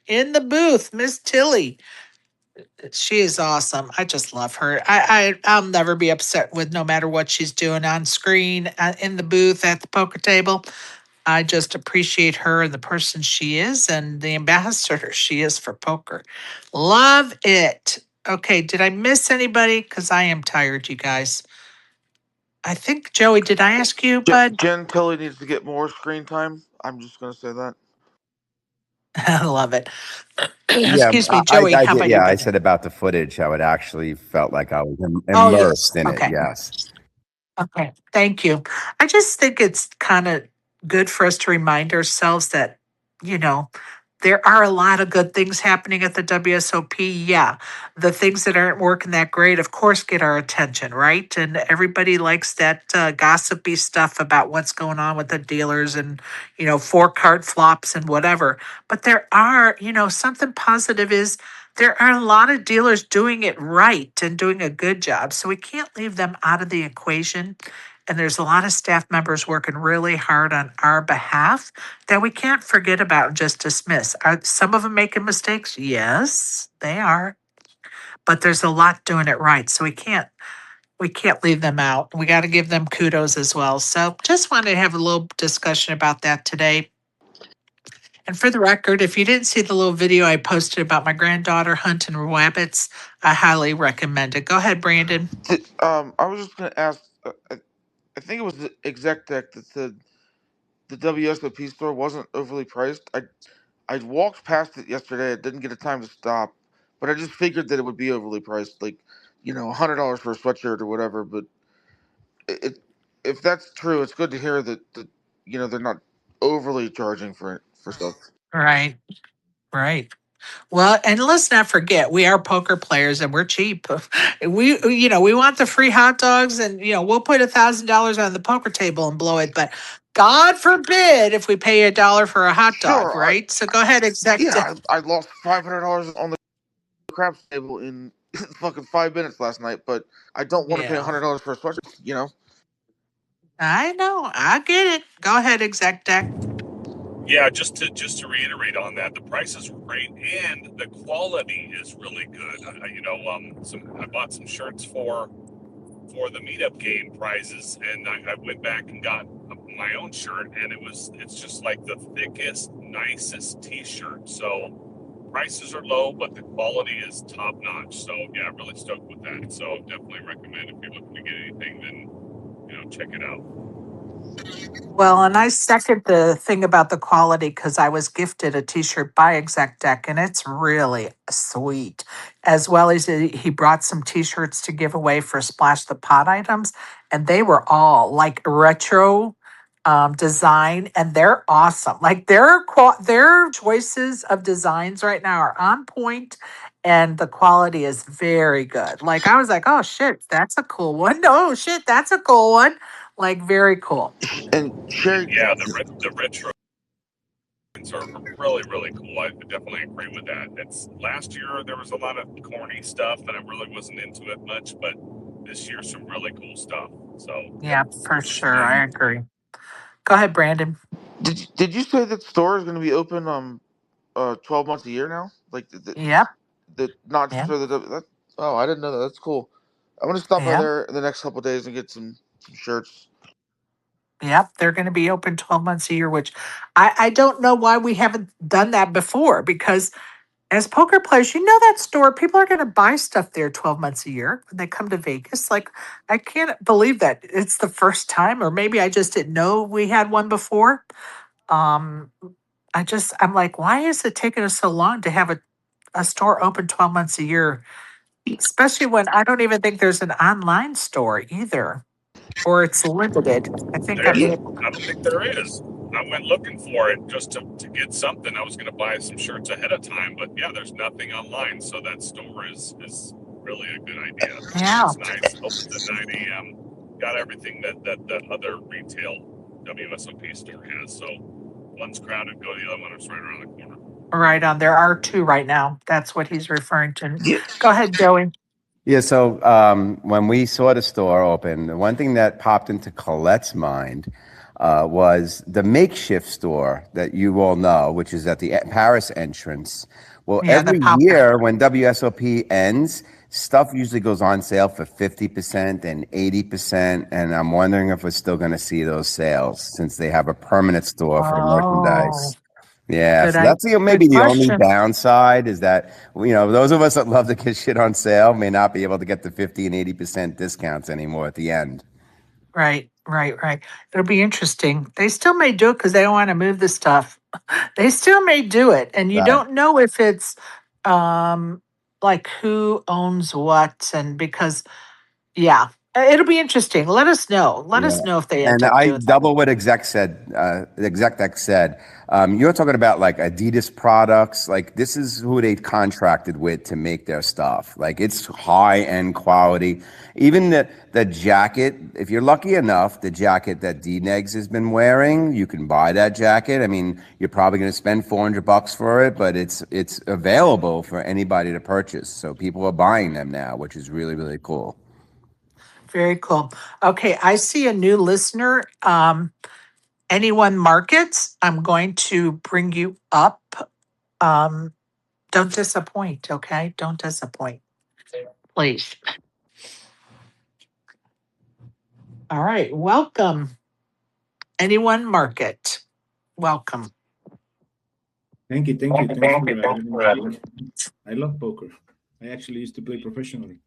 in the booth, Miss Tilly. She is awesome. I just love her. I'll never be upset with no matter what she's doing on screen, in the booth, at the poker table. I just appreciate her and the person she is and the ambassador she is for poker. Love it. Okay, did I miss anybody? Because I am tired, you guys. I think, Joey, did I ask you, bud? Jen Tilly needs to get more screen time. I'm just gonna say that. I love it. Yeah, Excuse me, Joey, I how did. about you, Yeah, I bud? said about the footage, how it actually felt like I was Oh, yes. immersed in it. Okay. Yes. Okay, thank you. I just think it's kind of good for us to remind ourselves that, you know, there are a lot of good things happening at the WSOP. Yeah, the things that aren't working that great, of course, get our attention, right? And everybody likes that gossipy stuff about what's going on with the dealers and, four card flops and whatever. But there are, something positive is there are a lot of dealers doing it right and doing a good job. So we can't leave them out of the equation. And there's a lot of staff members working really hard on our behalf that we can't forget about and just dismiss. Are some of them making mistakes? Yes, they are. But there's a lot doing it right. So we can't leave them out. We got to give them kudos as well. So just wanted to have a little discussion about that today. And for the record, if you didn't see the little video I posted about my granddaughter hunting rabbits, I highly recommend it. Go ahead, Brandon. I was just gonna ask. I think it was the ExecDec that said the WSOP store wasn't overly priced. I walked past it yesterday. I didn't get a time to stop, but I just figured that it would be overly priced, like $100 for a sweatshirt or whatever. But it if that's true, it's good to hear that they're not overly charging for stuff. Right, right. Well, and let's not forget, we are poker players and we're cheap. We want the free hot dogs, and we'll put $1,000 on the poker table and blow it. But God forbid if we pay $1 for a hot dog, Sure, right? So go ahead, yeah, I lost $500 on the craps table in fucking 5 minutes last night, but I don't want to pay Yeah, $100 for a sweatshirt. I know. I get it. Go ahead, ExecDec. Yeah, just to reiterate on that, the prices were great and the quality is really good. I bought some shirts for the meetup game prizes, and I went back and got my own shirt, and it's just like the thickest, nicest T-shirt. So prices are low, but the quality is top notch. So yeah, I'm really stoked with that. So definitely recommend if you're looking to get anything, then check it out. Well, and I second the thing about the quality because I was gifted a T-shirt by ExecDec, and it's really sweet. As well as he brought some T-shirts to give away for Splash the Pot items, and they were all like retro design, and they're awesome. Like their choices of designs right now are on point, and the quality is very good. Like I was like, oh shit, that's a cool one. No shit, that's a cool one. Like very cool. And Sherry, Yeah, the retro are really really cool. I definitely agree with that. It's last year there was a lot of corny stuff and I really wasn't into it much, but this year some really cool stuff. So Yeah, for sure. I agree. Go ahead, Brandon. did you say that store is going to be open 12 months a year now? Like Yep. not just Yeah. for that. Oh, I didn't know that. That's cool. I'm going to stop by Yeah. there in the next couple of days and get some shirts. Yep. They're going to be open 12 months a year, which I don't know why we haven't done that before because as poker players, that store, people are going to buy stuff there 12 months a year when they come to Vegas. Like, I can't believe that it's the first time, or maybe I just didn't know we had one before. Um, I'm like, why is it taking us so long to have a store open 12 months a year? Especially when I don't even think there's an online store either, or it's limited. I think I may. I don't think there is. I went looking for it just to get something. I was going to buy some shirts ahead of time, but yeah, there's nothing online. So that store is really a good idea. Yeah. It's nice. Opens at 9 a.m. Got everything that other retail WSOP store has. So one's crowded, go to the other one. It's right around the corner. Right on. There are two right now. That's what he's referring to. Yeah. Go ahead, Joey. Yeah, so when we saw the store open, the one thing that popped into Colette's mind was the makeshift store that you all know, which is at the Paris entrance. Well, Yeah, the every pop. year when WSOP ends, stuff usually goes on sale for 50% and 80%, and I'm wondering if we're still going to see those sales since they have a permanent store for the merchandise. Yeah, Good so that's maybe good the only question. downside is that, those of us that love to get shit on sale may not be able to get the 50 and 80% discounts anymore at the end. Right. It'll be interesting. They still may do it because they don't want to move the stuff. They still may do it. And you Right. don't know if it's like who owns what, and because it'll be interesting. Let us know. Let us know if they end And up I doing that. double what ExecDec said. You're talking about like Adidas products. Like this is who they contracted with to make their stuff. Like it's high end quality. Even the jacket, if you're lucky enough, the jacket that D-Negs has been wearing, you can buy that jacket. I mean, you're probably going to spend $400 for it, but it's available for anybody to purchase. So people are buying them now, which is really, really cool. Very cool. Okay, I see a new listener. Anyone Markets, I'm going to bring you up. Don't disappoint, okay? Don't disappoint, please. All right, welcome. Anyone Market, welcome. Thank you. Thanks for having me. I love poker. I actually used to play professionally.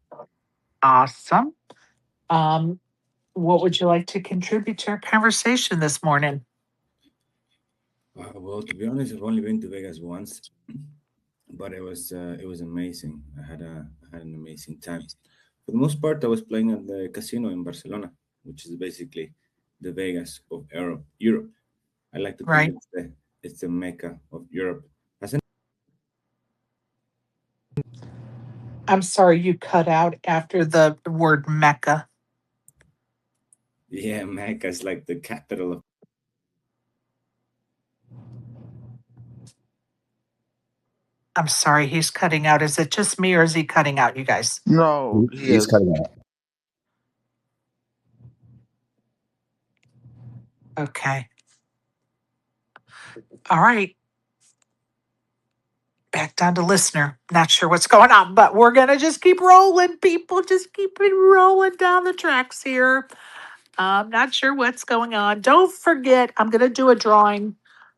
Awesome. What would you like to contribute to our conversation this morning? Well, to be honest, I've only been to Vegas once, but it was amazing. I had an amazing time. For the most part, I was playing at the casino in Barcelona, which is basically the Vegas of Europe. I like to think it's the Mecca of Europe. I'm sorry, you cut out after the word Mecca. Yeah, Mecca is like the capital of. I'm sorry, he's cutting out. Is it just me or is he cutting out, you guys? No, he He's is. cutting out. Okay. All right. Back down to listener. Not sure what's going on, but we're going to just keep rolling, people. Just keep it rolling down the tracks here. Not sure what's going on. Don't forget, I'm going to do a drawing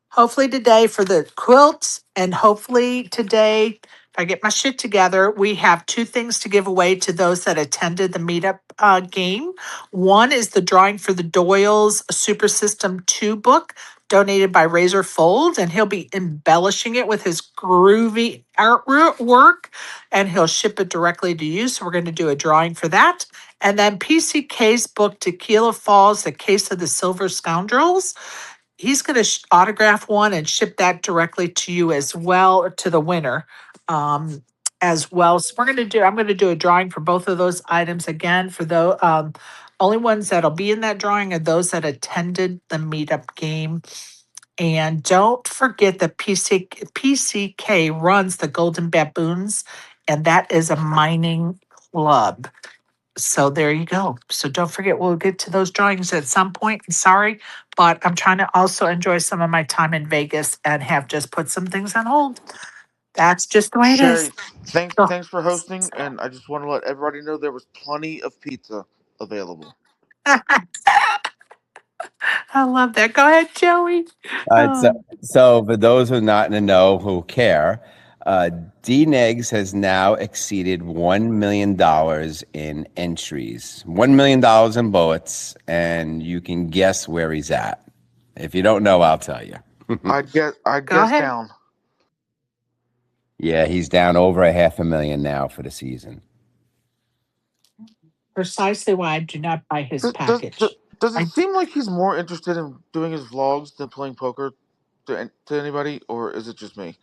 hopefully today for the quilts, and hopefully today, if I get my shit together, we have two things to give away to those that attended the meetup game. One is the drawing for the Doyle's Super System 2 book, donated by Razor Fold, and he'll be embellishing it with his groovy artwork, and he'll ship it directly to you. So we're going to do a drawing for that. And then PCK's book, Tequila Falls, The Case of the Silver Scoundrels. He's going to autograph one and ship that directly to you as well, to the winner as well. So I'm going to do a drawing for both of those items again. For the only ones that'll be in that drawing are those that attended the meetup game. And don't forget that PCK runs the Golden Baboons, and that is a mining club. So there you go. So don't forget, we'll get to those drawings at some point. Sorry, but I'm trying to also enjoy some of my time in Vegas and have just put some things on hold. That's just the way it is. Sherry, thanks for hosting, and I just want to let everybody know there was plenty of pizza available. I love that. Go ahead, Joey. So for those who are not in the know who care, D-Negs has now exceeded $1 million in entries, $1 million in bullets, and you can guess where he's at. If you don't know, I'll tell you. I'd Go guess ahead. down. Yeah, he's down over $500,000 now for the season. Precisely why I do not buy his package. Does it I seem like he's more interested in doing his vlogs than playing poker to anybody, or is it just me?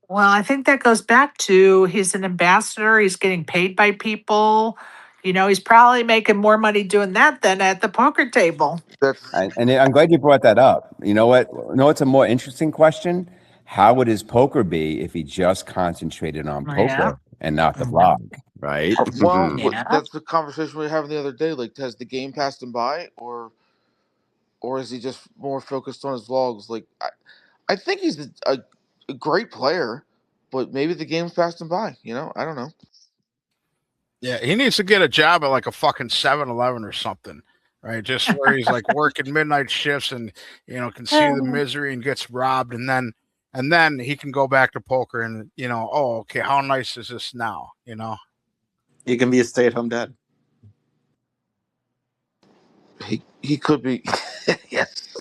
Well, I think that goes back to he's an ambassador. He's getting paid by people. He's probably making more money doing that than at the poker table. That's And I'm glad you brought that up. You know what? It's a more interesting question. How would his poker be if he just concentrated on Yeah. poker and not the Mhm. vlog, right? well, Yeah. that's the conversation we were having the other day. Like, has the game passed him by, or is he just more focused on his vlogs? Like, I think he's a great player, but maybe the game's passed him by. I don't know. Yeah, he needs to get a job at like a fucking 7-Eleven or something, right? Just where he's like working midnight shifts and can see the misery and gets robbed, and then he can go back to poker and oh, okay, how nice is this now? You can be a stay-at-home dad. He could be. Yes.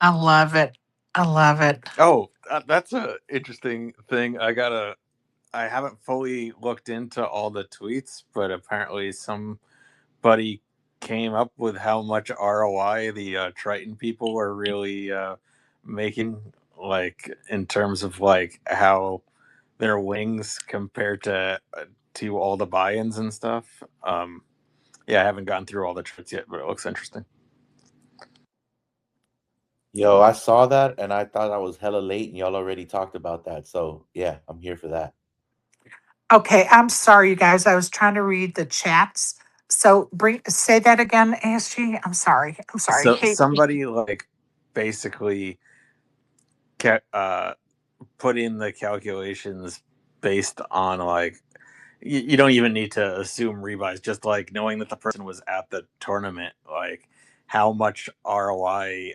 I love it. I love it. Oh, that's a interesting thing. I haven't fully looked into all the tweets, but apparently somebody came up with how much ROI the Triton people are really making, like in terms of like how their wings compared to all the buy-ins and stuff. Yeah, I haven't gone through all the tweets yet, but it looks interesting. Yo, I saw that and I thought I was hella late, and y'all already talked about that. So yeah, I'm here for that. Okay, I'm sorry, you guys. I was trying to read the chats. So say that again, ASG. I'm sorry. So Hey, somebody like basically put in the calculations based on like you don't even need to assume rebuys, just like knowing that the person was at the tournament, like how much ROI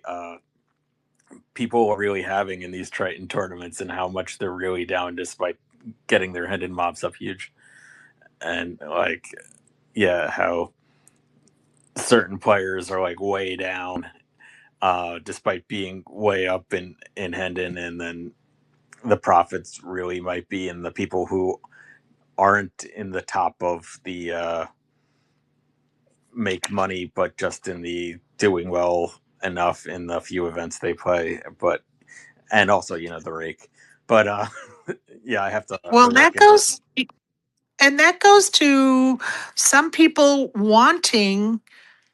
people are really having in these Triton tournaments and how much they're really down despite getting their head in mobs up huge. And like, yeah, how certain players are like way down despite being way up in Hendon, and then the profits really might be in the people who aren't in the top of the make money, but just in the doing well enough in the few events they play. But and also the rake. But yeah, I have to well, look into it. that goes to some people wanting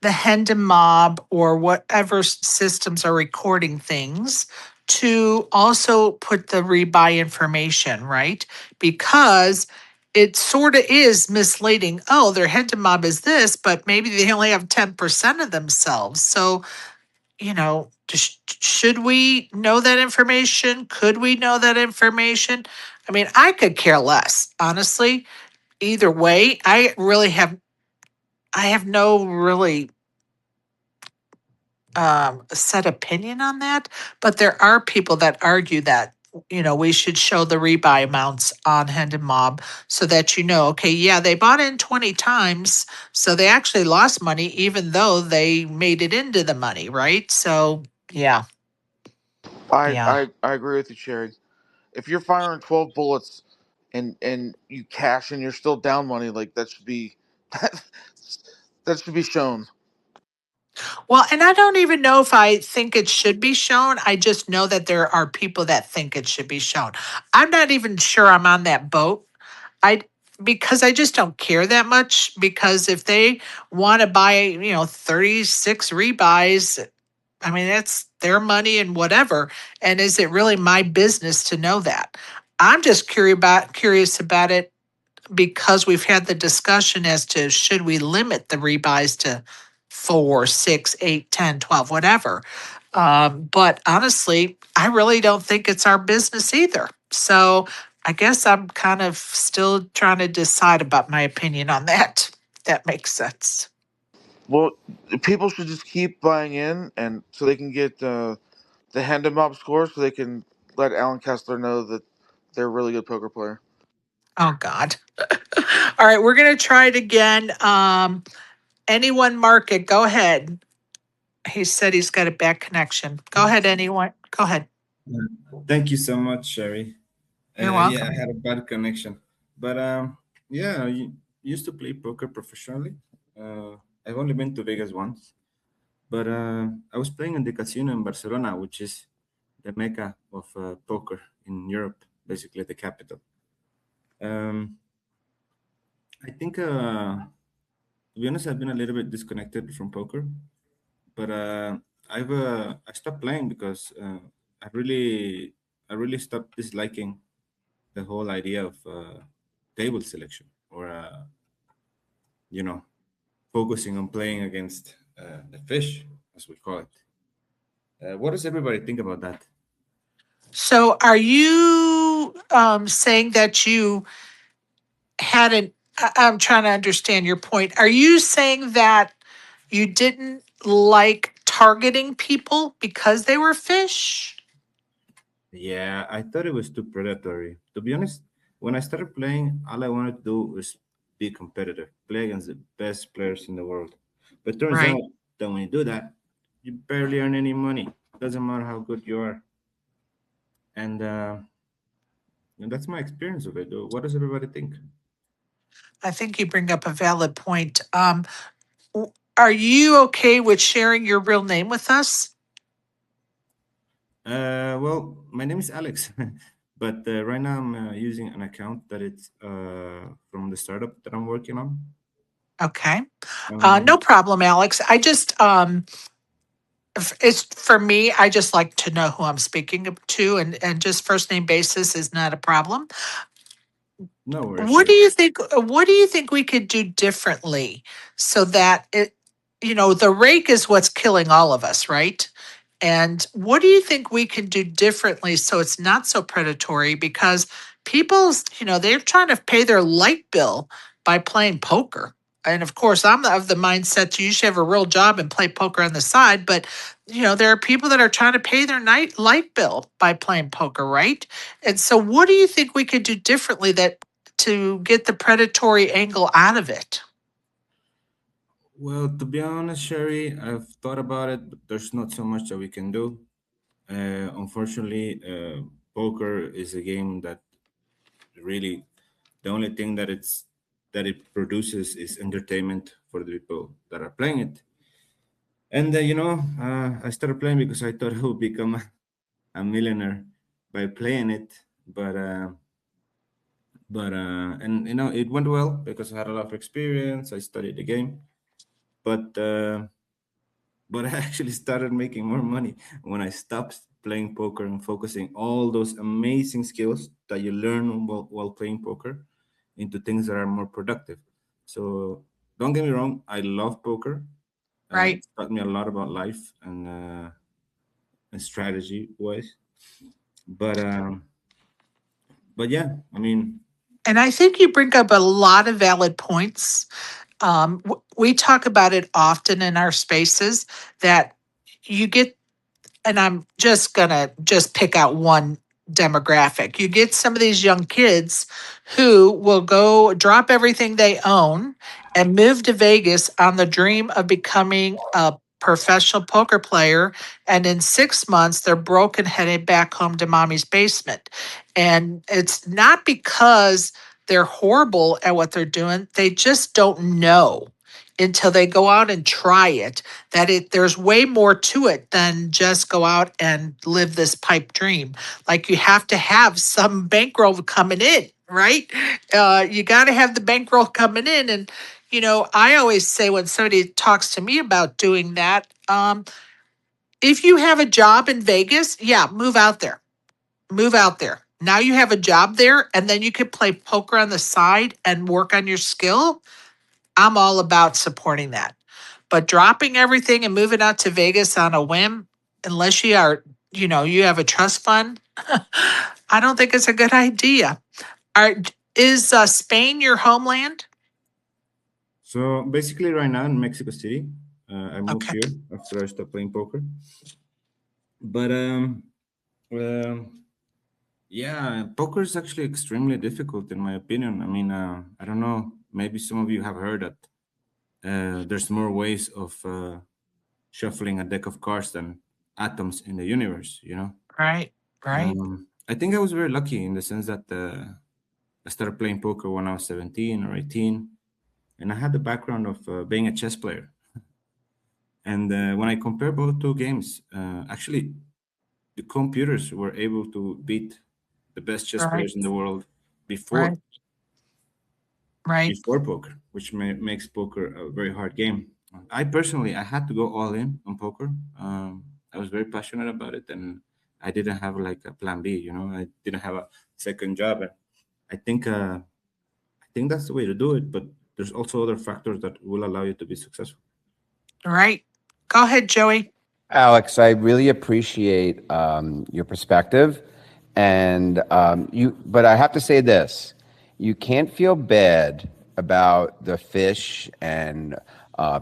the Hendon mob or whatever systems are recording things to also put the rebuy information, right? Because it sort of is misleading. Oh, their Hendon mob is this, but maybe they only have 10% of themselves. So, should we know that information? Could we know that information? I mean, I could care less, honestly. Either way, I have no really set opinion on that, but there are people that argue that we should show the rebuy amounts on Hendon Mob so that okay, yeah, they bought in 20 times, so they actually lost money even though they made it into the money, right? So yeah, yeah. I agree with you, Sherry. If you're firing 12 bullets and you cash and you're still down money, like that should be that, that should be shown. Well, and I don't even know if I think it should be shown. I just know that there are people that think it should be shown. I'm not even sure I'm on that boat. I because I just don't care that much, because if they want to buy, 36 rebuys, I mean, that's their money and whatever. And is it really my business to know that? I'm just curious about it because we've had the discussion as to should we limit the rebuys to 4, 6, 8, 10, 12, whatever. But honestly, I really don't think it's our business either. So I guess I'm kind of still trying to decide about my opinion on that. That makes sense. Well, people should just keep buying in, and so they can get the Hendon Mob score, so they can let Alan Kessler know that they're a really good poker player. Oh God. All right, we're gonna try it again. Anyone mark it, go ahead. He said he's got a bad connection. Go ahead, anyone. Go ahead. Thank you so much, Sherry. You're Yeah, I welcome. had a bad connection, but yeah, I used to play poker professionally. I've only been to Vegas once, but I was playing in the casino in Barcelona, which is the mecca of poker in Europe, basically the capital. Um, I think, to be honest, I've been a little bit disconnected from poker, but I stopped playing because I really stopped disliking the whole idea of table selection or you know focusing on playing against the fish, as we call it. What does everybody think about that? So are you saying that you hadn't, I'm trying to understand your point. Are you saying that you didn't like targeting people because they were fish? Yeah, I thought it was too predatory. To be honest, when I started playing, all I wanted to do was be competitive, play against the best players in the world. But turns Right. out that when you do that, you barely earn any money. Doesn't matter how good you are. And that's my experience of it. What does everybody think? I think you bring up a valid point. Are you okay with sharing your real name with us? Well, my name is Alex, but right now I'm using an account that it's from the startup that I'm working on. Okay. No Um, problem, Alex. I just, it's for me, I just like to know who I'm speaking to, and just first name basis is not a problem. no worries, What do sure. you think, what do you think we could do differently so that it, the rake is what's killing all of us, right? And what do you think we can do differently so it's not so predatory? Because people's, they're trying to pay their light bill by playing poker. And of course, I'm of the mindset you should have a real job and play poker on the side. But, there are people that are trying to pay their light bill by playing poker, right? And so, what do you think we could do differently that to get the predatory angle out of it? Well, to be honest, Sherry, I've thought about it, but there's not so much that we can do. Unfortunately, poker is a game that really the only thing that it produces is entertainment for the people that are playing it. And I started playing because I thought I would become a millionaire by playing it, and it went well because I had a lot of experience. I studied the game, but I actually started making more money when I stopped playing poker and focusing all those amazing skills that you learn while playing poker into things that are more productive. So don't get me wrong, I love poker. Right. It's taught me a lot about life and strategy wise. But yeah, I mean, And I think you bring up a lot of valid points. We talk about it often in our spaces that you get, and I'm just gonna just pick out one demographic. You get some of these young kids who will go drop everything they own and move to Vegas on the dream of becoming a professional poker player. And in 6 months, they're broken headed back home to mommy's basement. And it's not because they're horrible at what they're doing, they just don't know until they go out and try it that there's way more to it than just go out and live this pipe dream. Like you have to have some bankroll coming in, right? You got to have the bankroll coming in. And, I always say when somebody talks to me about doing that, if you have a job in Vegas, yeah, move out there. Move out there. Now you have a job there, and then you can play poker on the side and work on your skill. I'm all about supporting that. But dropping everything and moving out to Vegas on a whim, unless you are, you have a trust fund, I don't think it's a good idea. Are, is Spain your homeland? so basically, right now in Mexico City, I moved Okay. here after I stopped playing poker. But yeah, poker is actually extremely difficult in my opinion. I mean, I don't know. Maybe some of you have heard that there's more ways of shuffling a deck of cards than atoms in the universe, you know? Right. Right. I think I was very lucky in the sense that I started playing poker when I was 17 or 18, and I had the background of being a chess player. And when I compare both two games, actually, the computers were able to beat the best chess Right. players in the world before Right. Right. before poker, which makes poker a very hard game. I personally, I had to go all in on poker. I was very passionate about it, and I didn't have like a plan B. You know, I didn't have a second job. And I think that's the way to do it. But there's also other factors that will allow you to be successful. Right. Go ahead, Joey. Alex, I really appreciate your perspective, and but I have to say this: you can't feel bad about the fish and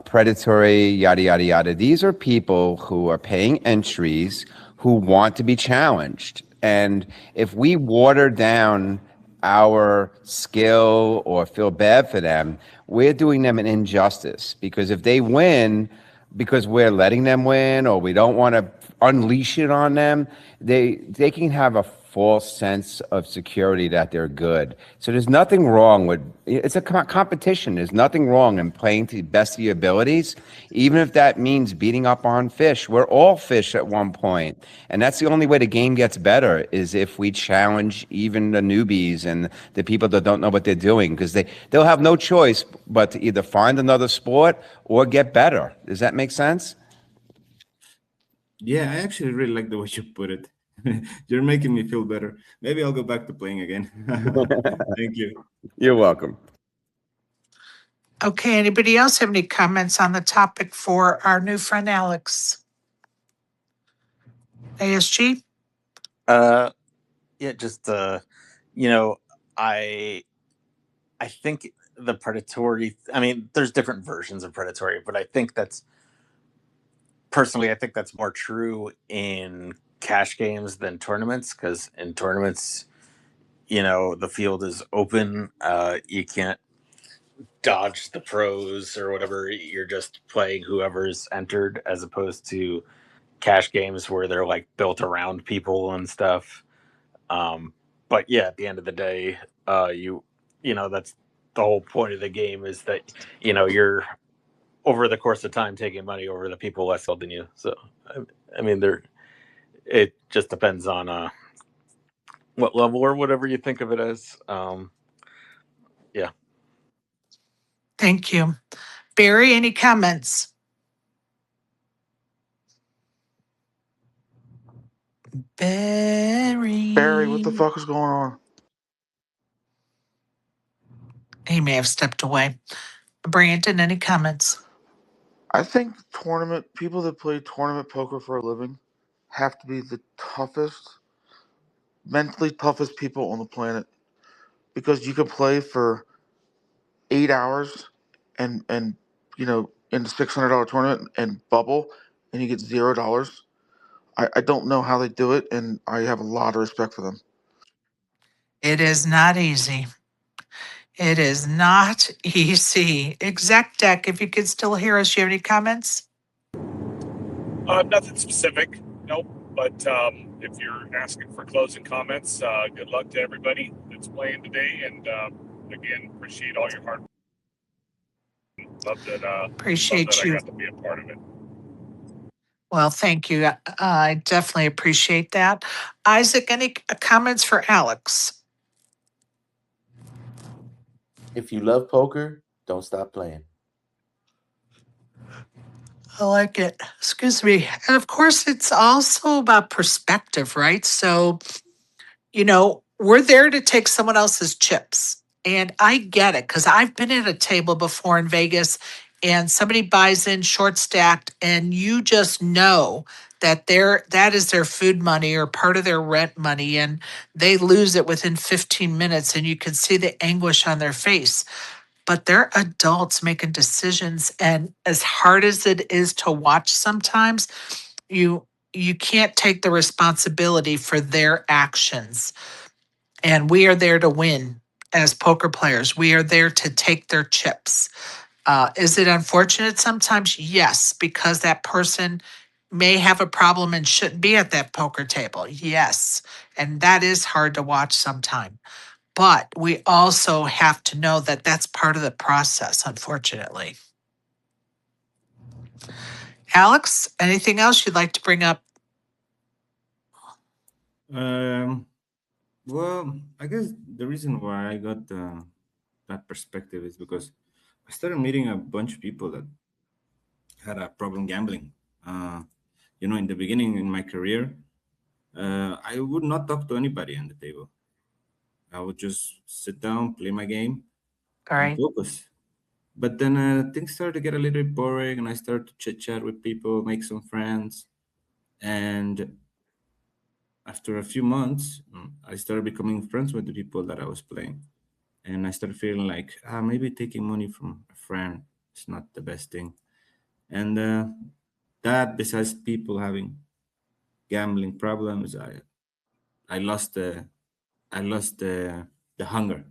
predatory yada yada yada. These are people who are paying entries who want to be challenged, and if we water down our skill or feel bad for them, we're doing them an injustice, because if they win because we're letting them win or we don't want to unleash it on them, they can have a false sense of security that they're good. So there's nothing wrong with it's a competition. There's nothing wrong in playing to the best of your abilities, even if that means beating up on fish. We're all fish at one point, and that's the only way the game gets better, is if we challenge even the newbies and the people that don't know what they're doing, because they'll have no choice but to either find another sport or get better. Does that make sense? Yeah, I actually really like the way you put it. You're making me feel better. Maybe I'll go back to playing again. Thank you. You're welcome. Okay. Anybody else have any comments on the topic for our new friend Alex? ASG? Yeah, just you know, I think the predatory. I mean, there's different versions of predatory, but I think that's more true in cash games than tournaments, because in tournaments, the field is open. You can't dodge the pros or whatever. You're just playing whoever's entered, as opposed to cash games where they're like built around people and stuff. But yeah, at the end of the day, that's the whole point of the game, is that you're over the course of time taking money over the people less skilled than you. So I mean, it just depends on what level or whatever you think of it as. Yeah. Thank you. Barry, any comments? Barry, what the Barry. fuck is going on? He may have stepped away. Brandon, any comments? I think people that play tournament poker for a living have to be the mentally toughest people on the planet, because you can play for 8 hours and in a $600 tournament and bubble, and you get $0. I don't know how they do it, and I have a lot of respect for them. It is not easy. It is not easy. ExecDec, if you could still hear us, do you have any comments? Nothing specific, nope. But if you're asking for closing comments, good luck to everybody that's playing today, and again, appreciate all your hard work. Love that I got to be a part of it. Well, thank you. I definitely appreciate that. Isaac, any comments for Alex? If you love poker, don't stop playing. I like it. Excuse me. And of course, it's also about perspective, right? So, we're there to take someone else's chips. And I get it, because I've been at a table before in Vegas and somebody buys in short stacked, and you just know that that is their food money or part of their rent money, and they lose it within 15 minutes, and you can see the anguish on their face. But they're adults making decisions, and as hard as it is to watch sometimes, you can't take the responsibility for their actions. And we are there to win as poker players. We are there to take their chips. Is it unfortunate sometimes? Yes, because that person may have a problem and shouldn't be at that poker table. Yes. And that is hard to watch sometimes. But we also have to know that that's part of the process, unfortunately. Alex, anything else you'd like to bring up? Well, I guess the reason why I got that perspective is because I started meeting a bunch of people that had a problem gambling. In the beginning in my career, I would not talk to anybody on the table. I would just sit down, play my game, All and right. focus. But then things started to get a little bit boring, and I started to chit chat with people, make some friends, and after a few months, I started becoming friends with the people that I was playing, and I started feeling like maybe taking money from a friend is not the best thing, and that besides people having gambling problems, I lost the hunger,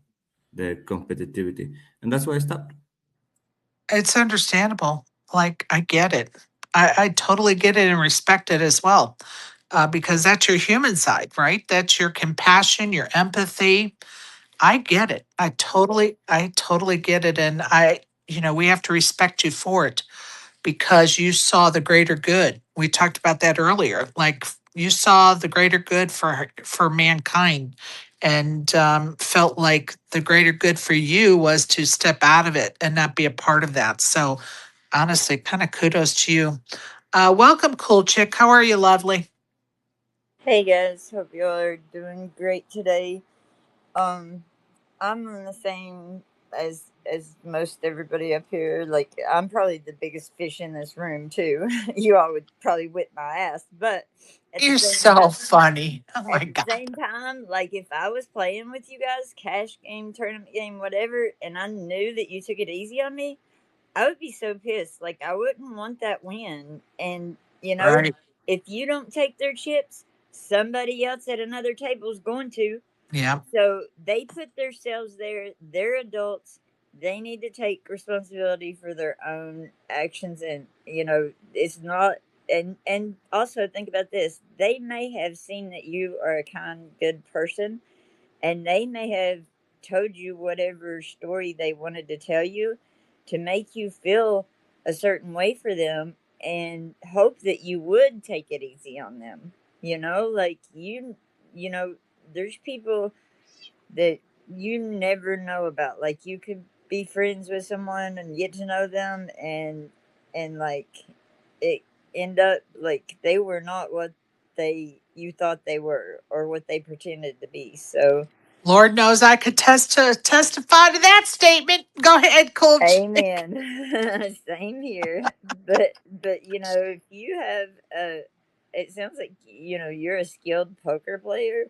the competitivity, and that's why I stopped. It's understandable. Like, I get it. I totally get it and respect it as well. Because that's your human side, right? That's your compassion, your empathy. I get it. I totally get it. And we have to respect you for it because you saw the greater good. We talked about that earlier. Like you saw the greater good for mankind, and felt like the greater good for you was to step out of it and not be a part of that. So honestly, kind of kudos to you. Welcome, cool chick. How are you, lovely? Hey guys, hope y'all are doing great today. Um, I'm in the same as most everybody up here. Like I'm probably the biggest fish in this room too. You all would probably whip my ass, but at the You're same so time, funny. Oh my at the God. same time, like if I was playing with you guys, cash game, tournament game, whatever, and I knew that you took it easy on me, I would be so pissed. Like I wouldn't want that win. And Right. if you don't take their chips, somebody else at another table is going to. Yeah. So they put themselves there. They're adults. They need to take responsibility for their own actions, and it's not. And also think about this: they may have seen that you are a kind, good person, and they may have told you whatever story they wanted to tell you to make you feel a certain way for them and hope that you would take it easy on them. Like there's people that you never know about. Like you could be friends with someone and get to know them, and like it end up like they were not what they you thought they were or what they pretended to be. So Lord knows I could testify to that statement. Go ahead, cool chick. amen. Same here. But if you have it sounds like you're a skilled poker player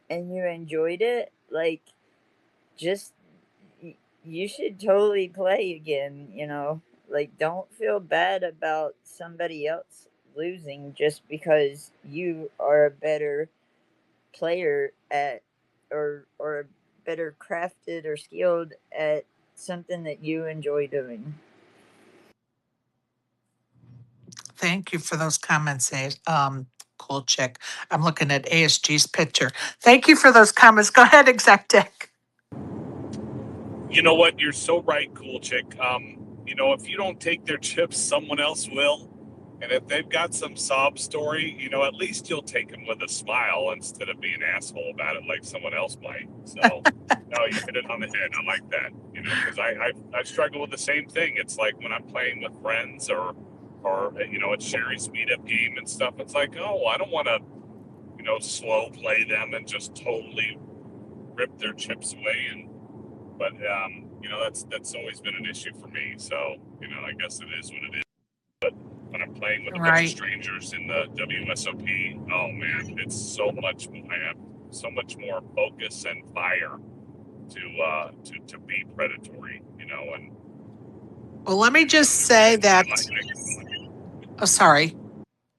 and you enjoyed it, like just you should totally play again. Like don't feel bad about somebody else losing just because you are a better player at or better crafted or skilled at something that you enjoy doing. Thank you for those comments, cool chick. I'm looking at ASG's picture. Thank you for those comments. Go ahead, ExecDec. You know what? You're so right, cool chick. If you don't take their chips, someone else will. And if they've got some sob story, at least you'll take them with a smile instead of being an asshole about it like someone else might. So, no, you hit it on the head. I like that. Because I struggle with the same thing. It's like when I'm playing with friends or at Sherry's meetup game and stuff. It's like, oh, I don't want to, slow play them and just totally rip their chips away. But that's always been an issue for me. So I guess it is what it is. But when I'm playing with a bunch of strangers in the WSOP, oh man, it's so much. I have so much more focus and fire to be predatory. And Well, let me just say that. Oh, sorry.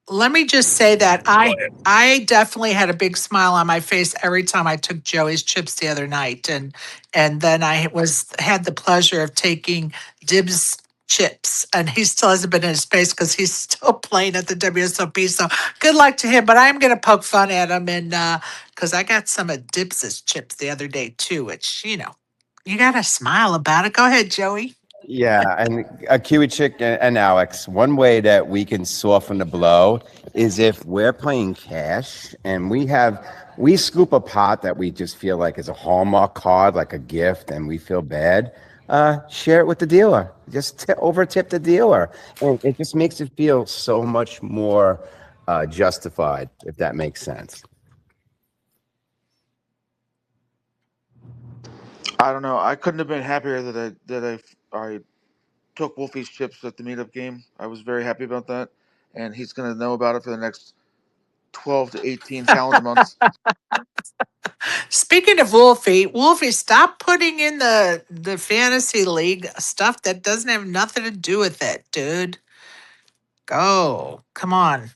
let me just say that Go ahead. I definitely had a big smile on my face every time I took Joey's chips the other night, and then I had the pleasure of taking Dib's chips, and he still hasn't been in his face because he's still playing at the WSOP. So good luck to him. But I'm gonna poke fun at him, and because I got some of Dibs's chips the other day too, which you gotta smile about it. Go ahead, Joey. Yeah, and Kiwi Chick and Alex, one way that we can soften the blow is if we're playing cash and we scoop a pot that we just feel like is a Hallmark card, like a gift, and we feel bad. Share it with the dealer. Just over tip the dealer. And it just makes it feel so much more justified, if that makes sense. I don't know. I couldn't have been happier that I took Wolfie's chips at the meetup game. I was very happy about that, and he's gonna know about it for the next 12 to 18 calendar months. Speaking of Wolfie, stop putting in the fantasy league stuff that doesn't have nothing to do with it, dude. Go. Come on.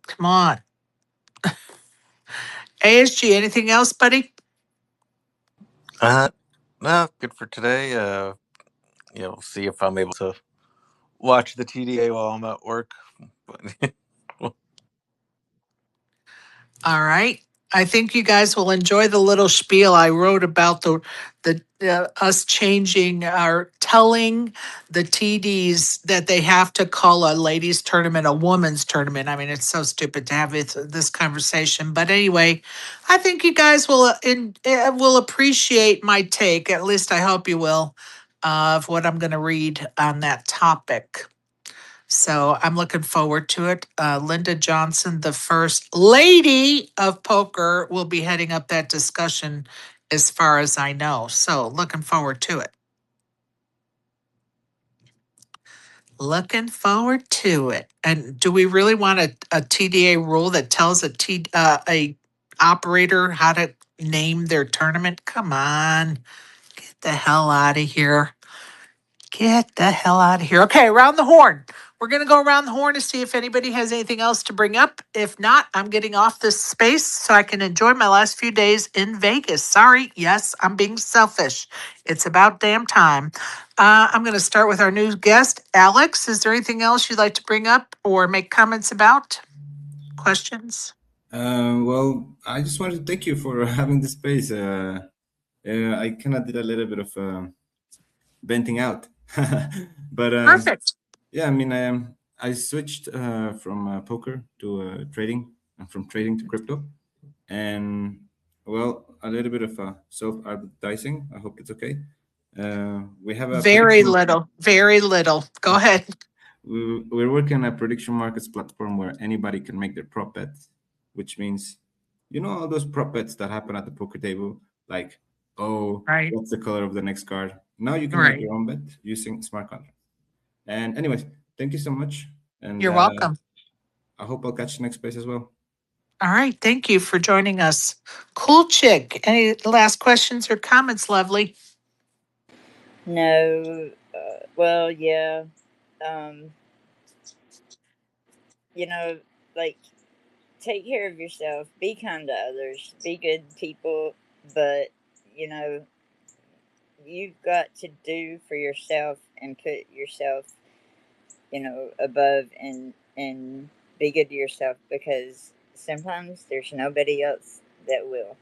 Come on. ASG, anything else, buddy? No, good for today. See if I'm able to watch the TDA while I'm at work. All right. I think you guys will enjoy the little spiel I wrote about the us changing our telling the TDs that they have to call a ladies tournament a women's tournament. I mean, it's so stupid to have this conversation, but anyway, I think you guys will appreciate my take. At least I hope you will, of what I'm going to read on that topic. So I'm looking forward to it. Linda Johnson, the first lady of poker, will be heading up that discussion as far as I know. So looking forward to it. Looking forward to it. And do we really want a TDA rule that tells a operator how to name their tournament? Come on, get the hell out of here. Get the hell out of here. Okay, around the horn. We're going to go around the horn to see if anybody has anything else to bring up. If not, I'm getting off this space so I can enjoy my last few days in Vegas. Sorry, yes, I'm being selfish. It's about damn time. I'm going to start with our new guest, Alex. Is there anything else you'd like to bring up or make comments about? Questions? Well, I just wanted to thank you for having the space. I kind of did a little bit of venting out, but Perfect. yeah, I mean, I switched from poker to trading, and from trading to crypto, and well, a little bit of self-advertising. I hope it's okay. We have a Very prediction. little. Very little. Go ahead. We're working on a prediction markets platform where anybody can make their prop bets, which means, all those prop bets that happen at the poker table, like, oh, Right. what's the color of the next card? Now you can make Right. your own bet using smart contracts. And anyways, thank you so much. And You're welcome. I hope I'll catch you next space as well. All right. Thank you for joining us. Cool Chick. Any last questions or comments, lovely? No. Well, yeah. Like, take care of yourself. Be kind to others. Be good people. But, you've got to do for yourself and put yourself, above and be good to yourself, because sometimes there's nobody else that will.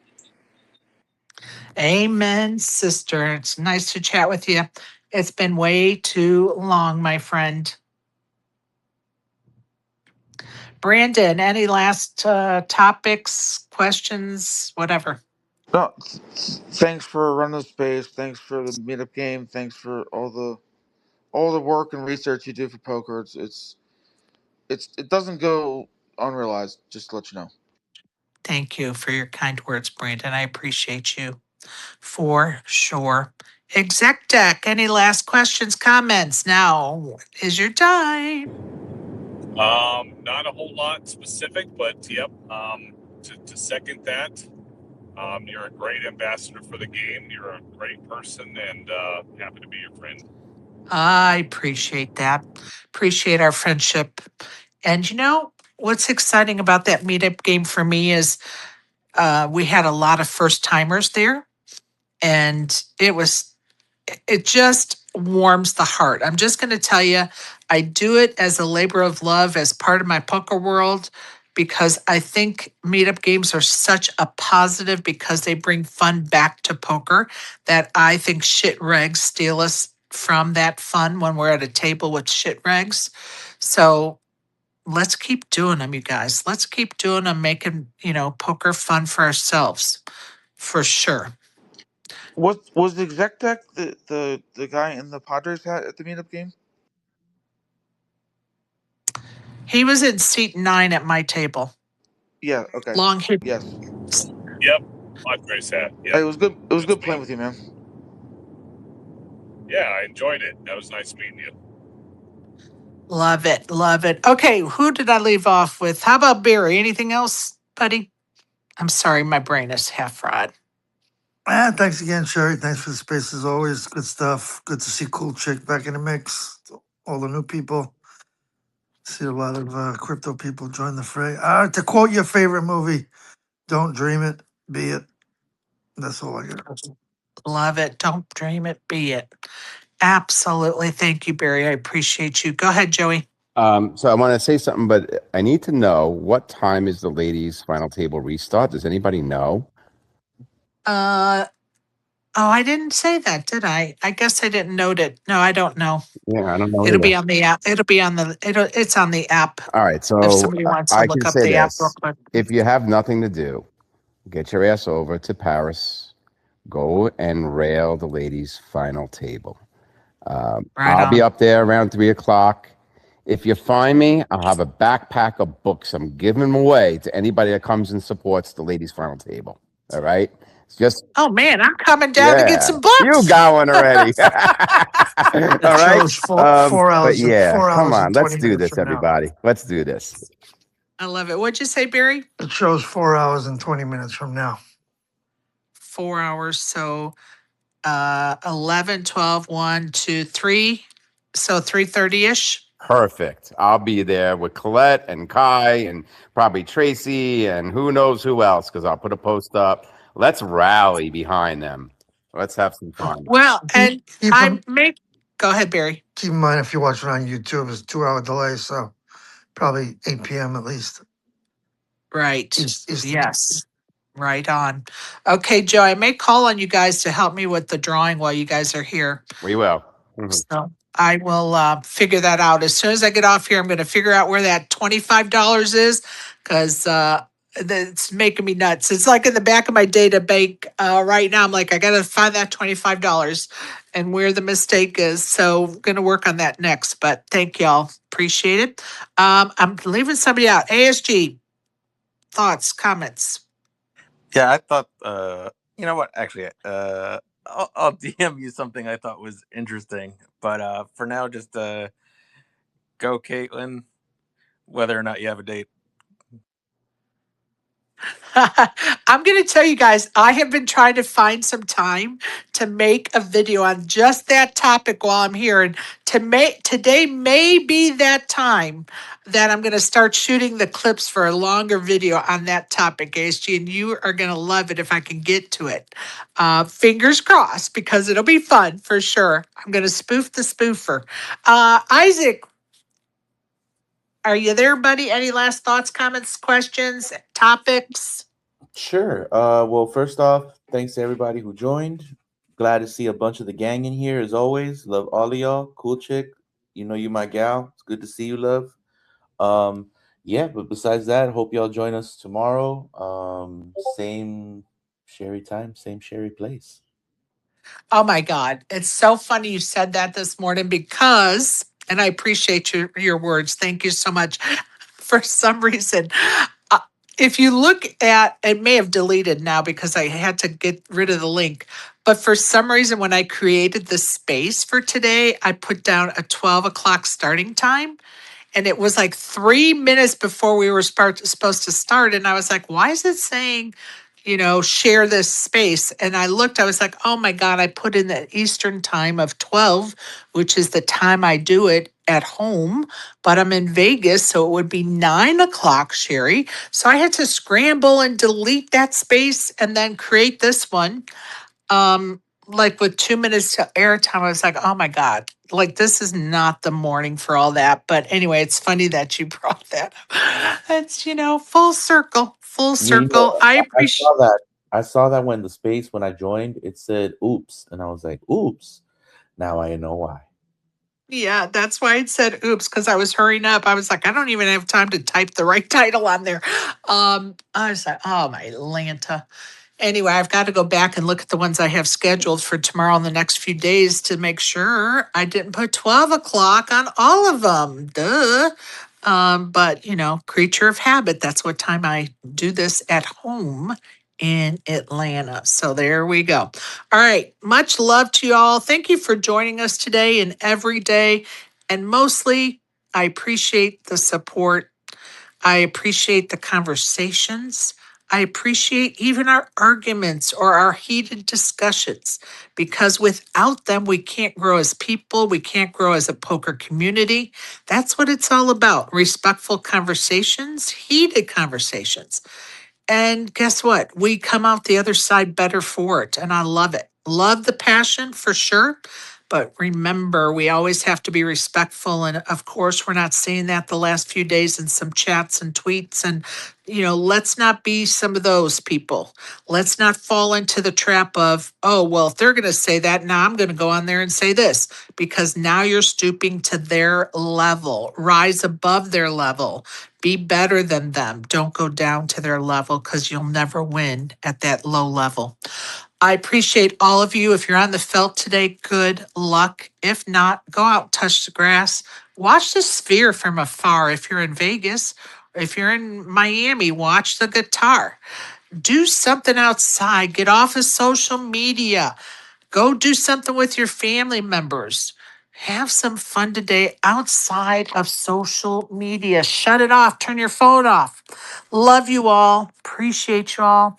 Amen, sister. It's nice to chat with you. It's been way too long, my friend. Brandon, any last topics, questions, whatever? No, thanks for running the space. Thanks for the meetup game. Thanks for all the work and research you do for poker. It doesn't go unrealized. Just to let you know. Thank you for your kind words, Brandon. I appreciate you for sure. ExecDec, any last questions, comments? Now is your time. Not a whole lot specific, but yep. To second that, you're a great ambassador for the game. You're a great person, and happy to be your friend. I appreciate that. Appreciate our friendship. And what's exciting about that meetup game for me is we had a lot of first timers there, and it just warms the heart. I'm just going to tell you, I do it as a labor of love, as part of my poker world, because I think meetup games are such a positive because they bring fun back to poker that I think shit regs steal us from that fun when we're at a table with shit regs. So let's keep doing them, you guys. Let's keep doing them, making, poker fun for ourselves, for sure. Was ExecDec the guy in the Padres hat at the meetup game? He was in seat 9 at my table. Yeah. Okay. Long hair. Yes. Yep. Padres hat. Yep. It was good. It was That's good playing with you, man. Yeah, I enjoyed it. That was nice meeting you. Love it. Love it. Okay, who did I leave off with? How about Barry? Anything else, buddy? I'm sorry, my brain is half fried. Thanks again, Sherry. Thanks for the space as always. Good stuff. Good to see Cool Chick back in the mix. All the new people. See a lot of crypto people join the fray. To quote your favorite movie, don't dream it, be it. That's all I got. Love it. Don't dream it, be it. Absolutely. Thank you, Barry. I appreciate you. Go ahead, Joey. So I want to say something, but I need to know what time is the ladies' final table restart? Does anybody know? I didn't say that, did I? I guess I didn't note it. No, I don't know. Yeah, I don't know. It'll be either. on the app. It's on the app. All right, If so somebody wants to I look can up say the app real this: quick. if you have nothing to do, get your ass over to Paris, go and rail the ladies' final table. Right I'll be on. up there around 3:00. If you find me, I'll have a backpack of books. I'm giving them away to anybody that comes and supports the ladies' final table. All right, it's just Oh man, I'm coming down to get some books. you got one already. It All right. shows 4 hours. But yeah, 4 come hours on, and let's 20 do minutes this, from now. everybody. Let's do this. I love it. What'd you say, Barry? It shows 4 hours and 20 minutes from now. 4 hours. So 11, 12, 1, 2, 3. So 3:30-ish. Perfect. I'll be there with Colette and Kai and probably Tracy and who knows who else, because I'll put a post up. Let's rally behind them. Let's have some fun. Well, and Keep go ahead, Barry. in mind, if you watch it on YouTube, it's a 2-hour delay, so probably 8 p.m. at least. Right. Eastern. Yes. Right on. Okay, Joe, I may call on you guys to help me with the drawing while you guys are here. We will. So I will figure that out. As soon as I get off here, I'm going to figure out where that $25 is, because it's making me nuts. It's like in the back of my data bank right now. I'm like, I got to find that $25 and where the mistake is. So I'm going to work on that next. But thank y'all. Appreciate it. I'm leaving somebody out. ASG, thoughts, comments? Yeah, I thought. You know what? Actually, I'll DM you something I thought was interesting. But for now, just go, Caitlin. Whether or not you have a date. I'm going to tell you guys, I have been trying to find some time to make a video on just that topic while I'm here. And today may be that time that I'm going to start shooting the clips for a longer video on that topic, ASG, and you are going to love it if I can get to it. Fingers crossed, because it'll be fun for sure. I'm going to spoof the spoofer. Isaac, are you there, buddy? Any last thoughts, comments, questions, topics? Sure. Well, first off, thanks to everybody who joined. Glad to see a bunch of the gang in here as always. Love all of y'all. Cool chick. You know you my gal. It's good to see you, love. Yeah, but besides that, hope y'all join us tomorrow. Same Sherry time, same Sherry place. Oh my God. It's so funny you said that this morning, because, and I appreciate your words. Thank you so much. For some reason, if you look at, it may have deleted now because I had to get rid of the link. But for some reason, when I created the space for today, I put down a 12 o'clock starting time. And it was like 3 minutes before we were supposed to start. And I was like, why is it saying, share this space? And I looked, I was like, oh my God, I put in the Eastern time of 12, which is the time I do it. at home, but I'm in Vegas, so it would be 9 o'clock, Sherry. So I had to scramble and delete that space and then create this one. Like with 2 minutes to airtime, I was like, oh my God, like this is not the morning for all that. But anyway, it's funny that you brought that up. It's, full circle, full Yeah, circle. I I appreciate. saw that. I saw that when the space when I joined, it said "oops," and I was like, "Oops!" Now I know why. Yeah, that's why it said oops, because I was hurrying up. I was like, I don't even have time to type the right title on there. I was like, oh my Lanta. Anyway, I've got to go back and look at the ones I have scheduled for tomorrow and the next few days to make sure I didn't put 12 o'clock on all of them. Duh. But creature of habit, that's what time I do this at home in Atlanta. So there we go. All right. Much love to you all. Thank you for joining us today and every day. And mostly, I appreciate the support. I appreciate the conversations. I appreciate even our arguments or our heated discussions because without them, we can't grow as people. We can't grow as a poker community. That's what it's all about. Respectful conversations, heated conversations. And guess what? We come out the other side better for it. And I love it. Love the passion for sure. But remember, we always have to be respectful. And of course, we're not seeing that the last few days in some chats and tweets. And, let's not be some of those people. Let's not fall into the trap of, oh, well, if they're going to say that, now I'm going to go on there and say this, because now you're stooping to their level, rise above their level. Be better than them. Don't go down to their level because you'll never win at that low level. I appreciate all of you. If you're on the felt today, good luck. If not, go out, touch the grass, watch the sphere from afar. If you're in Vegas, if you're in Miami, watch the guitar. Do something outside. Get off of social media. Go do something with your family members. Have some fun today outside of social media. Shut it off. Turn your phone off. Love you all. Appreciate you all.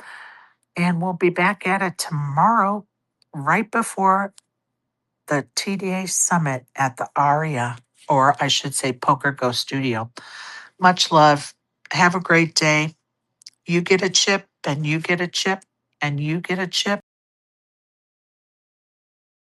And we'll be back at it tomorrow, right before the TDA Summit at the ARIA, or I should say Poker Go Studio. Much love. Have a great day. You get a chip, and you get a chip, and you get a chip.